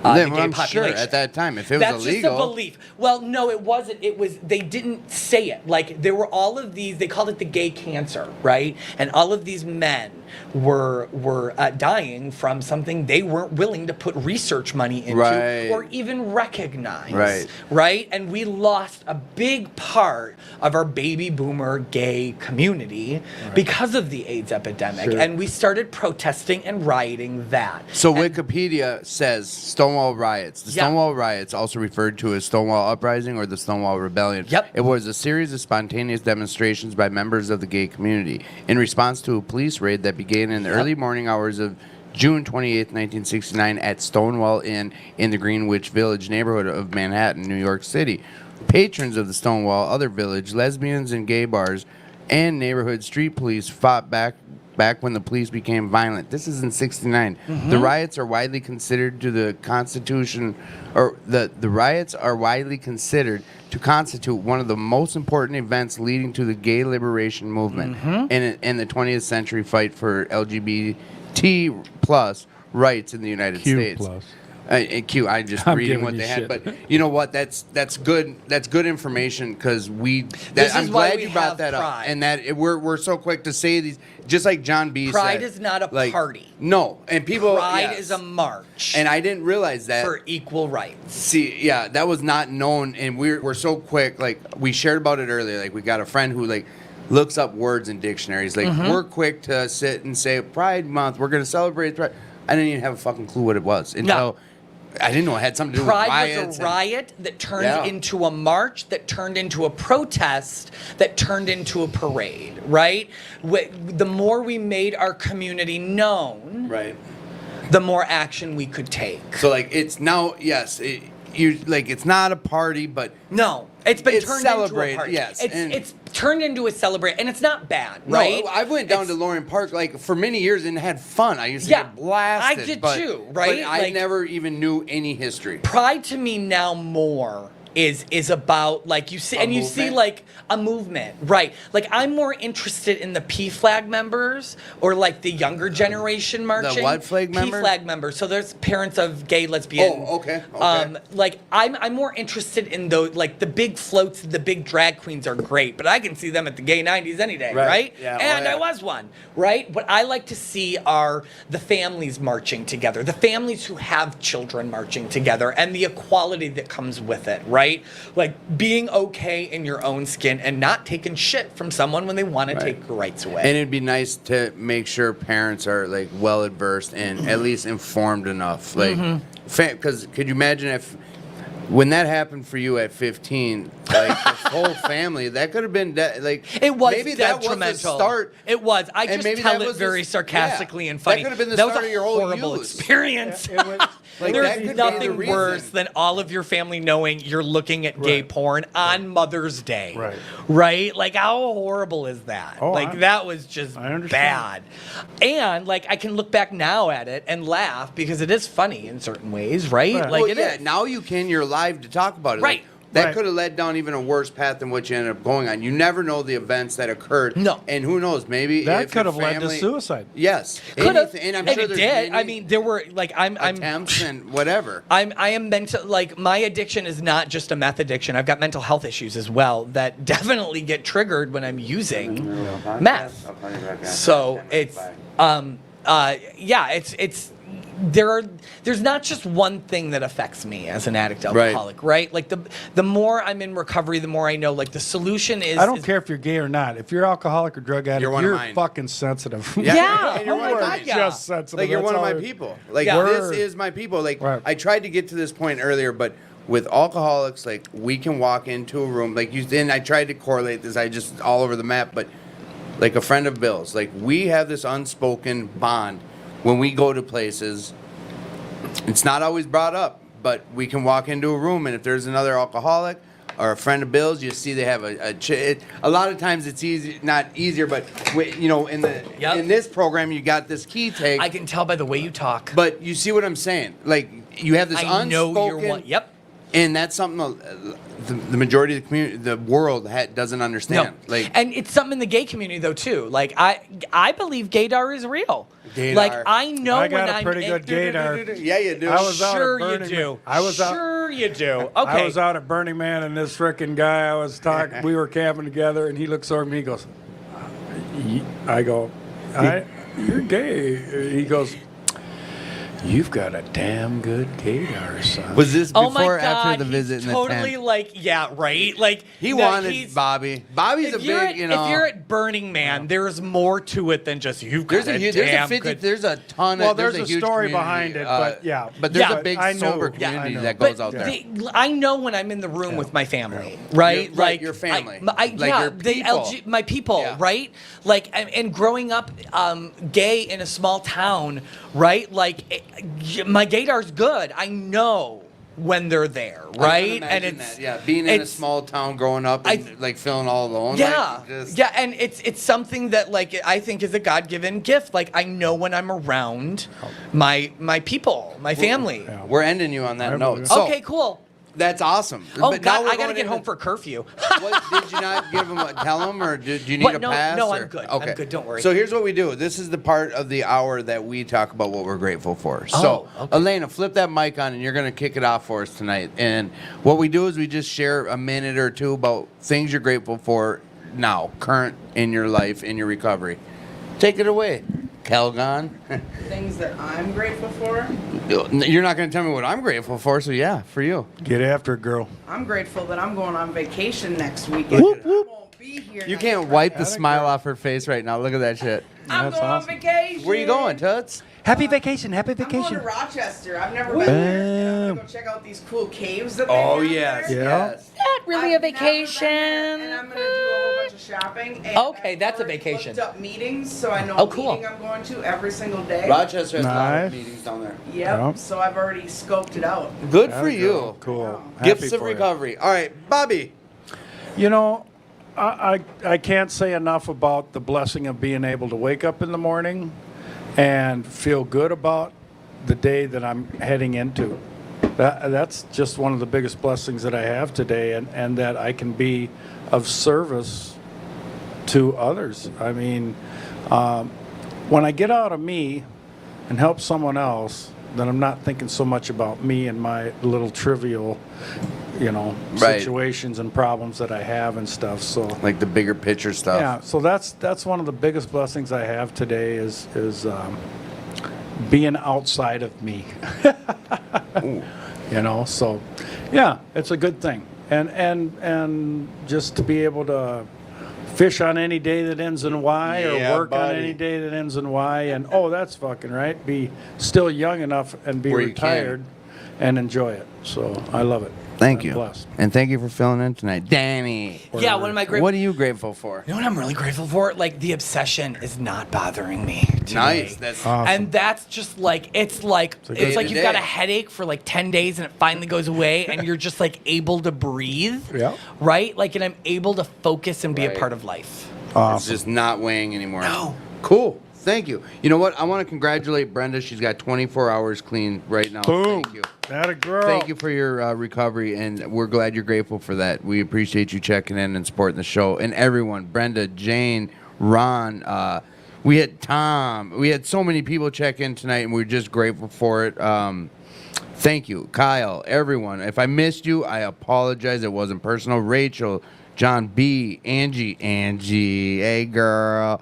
the Then, gay well, I'm sure population. at that time, if it was That's illegal. just a belief. Well, no, it wasn't. It was, they didn't say it. Like, there were all of these, they called it the gay cancer, right? And all of these men were dying from something they weren't willing to put research money into Right. or even recognize. Right. Right? And we lost a big part of our baby boomer gay community because of the AIDS epidemic. Sure. And we started protesting and rioting that. So And- Wikipedia says Stonewall riots. The Yeah. Stonewall riots, also referred to as Stonewall Uprising or the Stonewall Rebellion. Yep. It was a series of spontaneous demonstrations by members of the gay community in response to a police raid that began in the early morning hours of June 28, 1969 at Stonewall Inn in the Greenwich Village neighborhood of Manhattan, New York City. Patrons of the Stonewall, other village, lesbians and gay bars, and neighborhood street police fought back when the police became violent. This is in 69. The riots are widely considered to the Constitution, or the riots are widely considered to constitute one of the most important events leading to the gay liberation movement in the 20th century fight for LGBT plus rights in the United Q States. plus. Q, I just I'm reading giving what you they had, shit. but you know what? That's good. That's good information because This I'm is why glad we you brought have that Pride. up, and that we're so quick to say these. Just like John B. Pride said, is not a like, party. No, and people. Pride yes. is a march And I didn't realize that. for equal rights. See, yeah, that was not known, and we're so quick. Like we shared about it earlier. Like we got a friend who like looks up words in dictionaries. Like we're quick to sit and say Pride Month. We're gonna celebrate Pride. I didn't even have a fucking clue what it was until I didn't know it had something to do with Pride riots. was a riot that turned Yeah. into a march, that turned into a protest, that turned into a parade, right? The more we made our community known, Right. the more action we could take. So like it's now yes, it's not a party, but No, it's been It's turned celebrated, into a party. yes, and- It's turned into a celebration, and it's not bad, right? No, I went down to Lorien Park like for many years and had fun. I used to Yeah, get blasted. I did but, too, right? But I Like- never even knew any history. Pride to me now more is about like you see, A and you see movement? like a movement, right? Like I'm more interested in the P flag members or like the younger generation marching. what flag P member? flag members. So there's parents of gay, lesbian. Oh, okay, okay. Like I'm more interested in those like the big floats, the big drag queens are great, but I can see them at the gay 90s any day, Right. right? Yeah, And oh, yeah. I was one, right? What I like to see are the families marching together, the families who have children marching together, and the equality that comes with it, right? Like being okay in your own skin and not taking shit from someone when they want to take your rights away. And it'd be nice to make sure parents are like well versed and at least informed enough. Like, because could you imagine if when that happened for you at 15, like the whole family, that could have been like It was maybe that was detrimental. the start. It was. I And just maybe tell that it was very the- sarcastically yeah. and funny. That could have been the That was start a of your whole horrible youth. experience. It was- Like, that There's could be the nothing reason. worse than all of your family knowing you're looking at gay Right. porn on Mother's Day. Right. Right? Like, how horrible is that? Oh, like, that was just I understand. bad. And, like, I can look back now at it and laugh because it is funny in certain ways, right? Right. Like, Well, it yeah, is. now you can. You're live to talk about it. Right. Like, that Right. could have led down even a worse path than what you ended up going on. You never know the events that occurred. No. And who knows? Maybe That if could your have led to family- suicide. Yes. Could have. Anything- And I'm And sure it there's did. many I mean, there were, like, I'm attempts and whatever. I am mental, like my addiction is not just a meth addiction. I've got mental health issues as well that definitely get triggered when I'm using meth. So it's yeah, it's there's not just one thing that affects me as an addict alcoholic, right? Like the more I'm in recovery, the more I know like the solution is I don't care if you're gay or not. If you're alcoholic or drug addict, You're one of mine. fucking sensitive. Yeah. And you're Oh one my of God, mine. yeah. Just sensitive. Like you're That's one of all my it- people. Like Yeah. this Word. is my people. Like Right. I tried to get to this point earlier, but with alcoholics, like we can walk into a room. Like you, and I tried to correlate this. I just all over the map, but like a friend of Bill's, like we have this unspoken bond when we go to places. It's not always brought up, but we can walk into a room, and if there's another alcoholic or a friend of Bill's, you see they have a lot of times it's easy, not easier, but you know, in this program, you got this key take. I can tell by the way you talk. But you see what I'm saying? Like you have this I know unspoken. you're one. Yep. And that's something the majority of the community, the world, doesn't understand. Like, and it's something in the gay community though too. Like I believe gaydar is real. Gaydar. Like I know I got when a I'm pretty in- good gaydar. yeah, you do. I was out at Sure you Burning do. Man. I was out- Sure you do. Okay. I was out at Burning Man, and this frickin' guy I was talking, we were camping together, and he looks over at me, he goes, I go, you're gay. He goes, you've got a damn good gaydar, son. Was this Oh before my or after God, the visit he's in the totally tent? like, yeah, right? Like He no, wanted he's- Bobby. Bobby's a If you're, big, at, if you're at Burning Man, there's more to it than just you've got there's damn a 50, good. there's a ton Well, of there's a huge story community, behind it, but yeah. But there's Yeah. a big I know. sober Yeah, I community know. that But goes out there. I know when I'm in the room with my family, right? Your- right, your family. Like yeah, your the people. my people, Yeah. right? Like, and growing up gay in a small town, right? Like, my gaydar's good. I know when they're there, I can right? And imagine it's that, yeah, being in a it's- small town, growing up, and like feeling all alone. Yeah, like, just, yeah, and it's something that like I think is a God-given gift. Like I know when I'm around my people, my family. Yeah. We're ending you on that I note. believe it. So, Okay, cool. That's awesome. Oh But now God, we're I gotta going get into- home for curfew. What, did you not give him tell him, or do you need What? a No, pass? no, or- I'm good. I'm good, don't worry. So here's what we do. This is the part of the hour that we talk about what we're grateful for. So, okay. Elena, flip that mic on, and you're going to kick it off for us tonight. And what we do is we just share a minute or two about things you're grateful for now, current in your life, in your recovery. Take it away, Calgon. Things that I'm grateful for. You're not going to tell me what I'm grateful for, so yeah, for you. Get after it, girl. I'm grateful that I'm going on vacation next weekend. I won't be here. You next can't Friday. wipe the smile off her face right now. Look at that shit. I'm That's going awesome. on vacation. Where you going, Toots? Happy vacation. Happy I'm going vacation. to Rochester. I've never been there. And I'm gonna go check out these cool caves that they Oh, have yes. there. Yeah. Not really I've a never been there, vacation. and I'm gonna do a whole bunch of shopping. And Okay, I've that's a already vacation. Looked up meetings, so I know Oh, what cool. meeting I'm going to every single day. Rochester has a lot of Nice. meetings down there. Yep. Yeah. So I've already scoped it out. Good Atta for you. girl. Cool. Gifts Happy of for you. recovery. All right, Bobby. You know, I can't say enough about the blessing of being able to wake up in the morning and feel good about the day that I'm heading into. That's just one of the biggest blessings that I have today, and that I can be of service to others. I mean, when I get out of me and help someone else, then I'm not thinking so much about me and my little trivial, Right. situations and problems that I have and stuff. So Like the bigger picture stuff. yeah, so that's one of the biggest blessings I have today is being outside of me. So yeah, it's a good thing. And just to be able to fish on any day that ends in Y, Yeah, or work buddy. on any day that ends in Y, and that's fucking right. Be still young enough and be Where you can. retired and enjoy it. So I love it. Thank I'm you. blessed. And thank you for filling in tonight. Danny. Yeah, what am I grateful? What are you grateful for? You know what I'm really grateful for? Like the obsession is not bothering me today. Nice. That's Awesome. And that's just like it's like a you've got day-to-day. a headache for like 10 days and it finally goes away and you're just like able to breathe. Yeah. Right? Like and I'm able to focus and be Right. a part of life. it's Awesome. just not weighing anymore. No. Cool. Thank you. You know what? I want to congratulate Brenda. She's got 24 hours clean right now. Boom. Thank you. That a girl. Thank you for your recovery, and we're glad you're grateful for that. We appreciate you checking in and supporting the show. And everyone, Brenda, Jane, Ron, we had Tom. We had so many people check in tonight, and we're just grateful for it. Thank you, Kyle, everyone. If I missed you, I apologize. It wasn't personal. Rachel, John B, Angie, hey girl.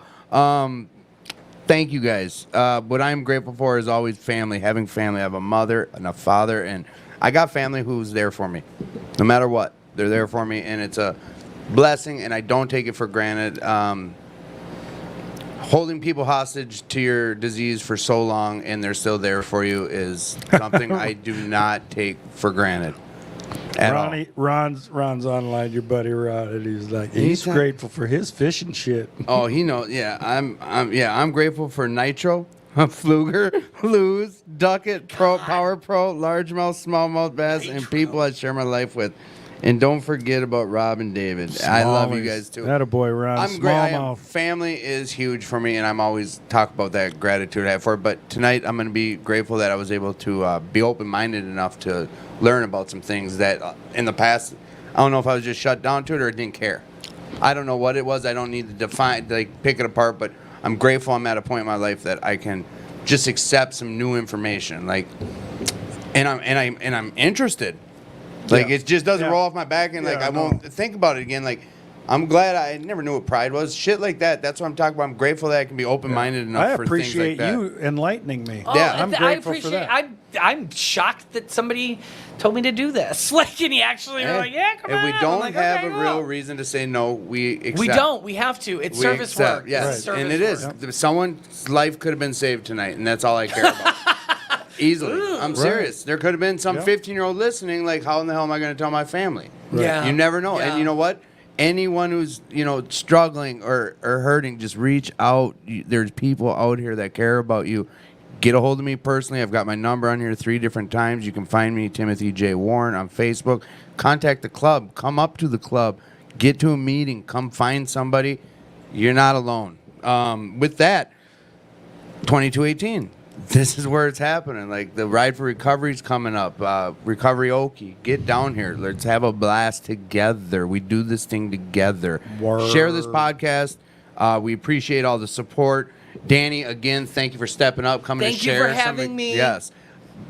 Thank you guys. What I'm grateful for is always family, having family. I have a mother and a father, and I got family who's there for me. No matter what, they're there for me, and it's a blessing, and I don't take it for granted. Holding people hostage to your disease for so long and they're still there for you is something I do not take for granted at all. Ron's online, your buddy Ron, and he's like, he's Anytime. grateful for his fishing shit. Oh, he knows. Yeah, I'm grateful for Nitro, Fluger, Luz, Ducket, Power Pro, Largemouth, Smallmouth Bass, and people I share my life with. And don't forget about Rob and David. I love you guys too. That a boy, Ron. I'm great. Smallmouth. Family is huge for me, and I'm always talk about that gratitude I have for it. But tonight, I'm going to be grateful that I was able to be open-minded enough to learn about some things that in the past, I don't know if I was just shut down to it or didn't care. I don't know what it was. I don't need to define, pick it apart. But I'm grateful I'm at a point in my life that I can just accept some new information, and I'm interested. Like Yeah. it just doesn't Yeah. roll off my back, and Yeah, I no. won't think about it again. Like I'm glad I never knew what pride was. Shit like that. That's what I'm talking about. I'm grateful that I can be open-minded enough I for appreciate things like that. you enlightening me. Yeah. I'm I grateful appreciate. for that. I'm shocked that somebody told me to do this. Like, and he actually were Hey, like, "Yeah, come if on." we I'm don't like, have "Okay, a real cool." reason to say no, we accept. We don't. We have to. It's We service accept, work. Yes, It's service and it is. work. Someone's life could have been saved tonight, and that's all I care about. Easily. I'm serious. There could have been some Yeah. 15-year-old listening, like, how in the hell am I going to tell my family? Yeah. You never know. Yeah. And you know what? Anyone who's, struggling or hurting, just reach out. There's people out here that care about you. Get a hold of me personally. I've got my number on here 3 different times. You can find me, Timothy J. Warren, on Facebook. Contact the club. Come up to the club. Get to a meeting. Come find somebody. You're not alone. With that, 2218. this is where it's happening. Like the Ride for Recovery's coming up. Recovery Okie, get down here. Let's have a blast together. We do this thing together. Word. Share this podcast. We appreciate all the support. Danny, again, thank you for stepping up, coming Thank to you share. for having me. Yes.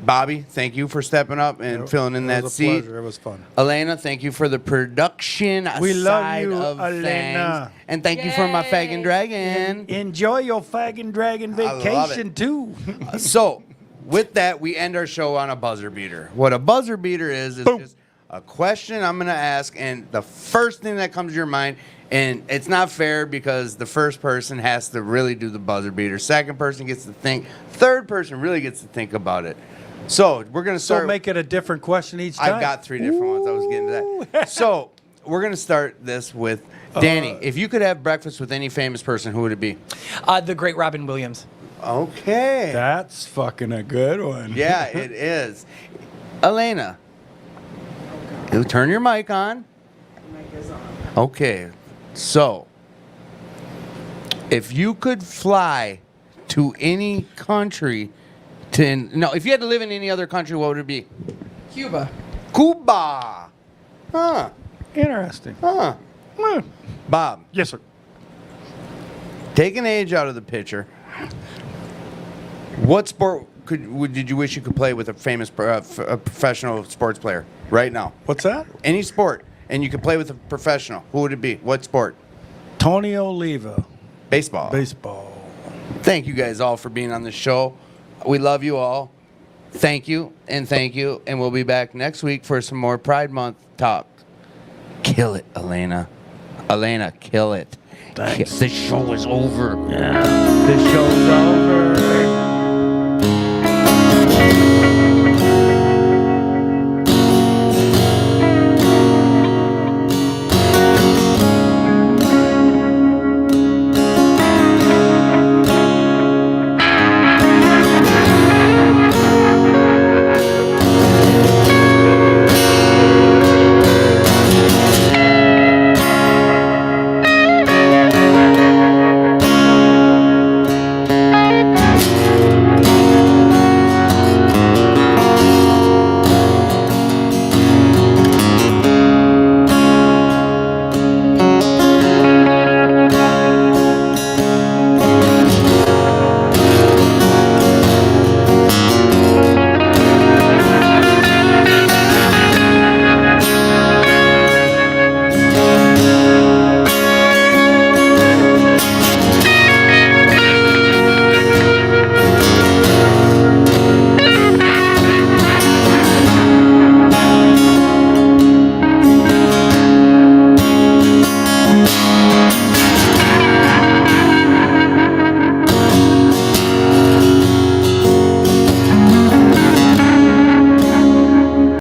Bobby, thank you for stepping up and filling in It that was a seat. pleasure. It was fun. Elena, thank you for the production We love side you, of Elena. things. And thank you for my fagging Yay. dragon. Enjoy your fagging dragon love it. vacation too. So, with that, we end our show on a buzzer beater. What a buzzer beater is Boom. just a question I'm going to ask, and the first thing that comes to your mind, and it's not fair because the first person has to really do the buzzer beater. Second person gets to think. Third person really gets to think about it. So, we're going to So start. make it a different question each time. I've got 3 different ones. I was getting to that. So, we're going to start this with Danny. If you could have breakfast with any famous person, who would it be? The great Robin Williams. Okay. That's fucking a good one. Yeah, it is. Elena, you turn your mic on. Mic is on. Okay. So, if you could fly to any country, if you had to live in any other country, what would it be? Cuba. Cuba. Huh. Interesting. Huh. Bob, Yes, sir. take an age out of the picture. What sport did you wish you could play with a famous a professional sports player right now? What's that? Any sport, and you could play with a professional. Who would it be? What sport? Tony Oliva, Baseball. baseball. Thank you guys all for being on the show. We love you all. Thank you, and we'll be back next week for some more Pride Month talk. Kill it, Elena. Elena, kill it. Thanks. The show is over. Yeah. The show's over.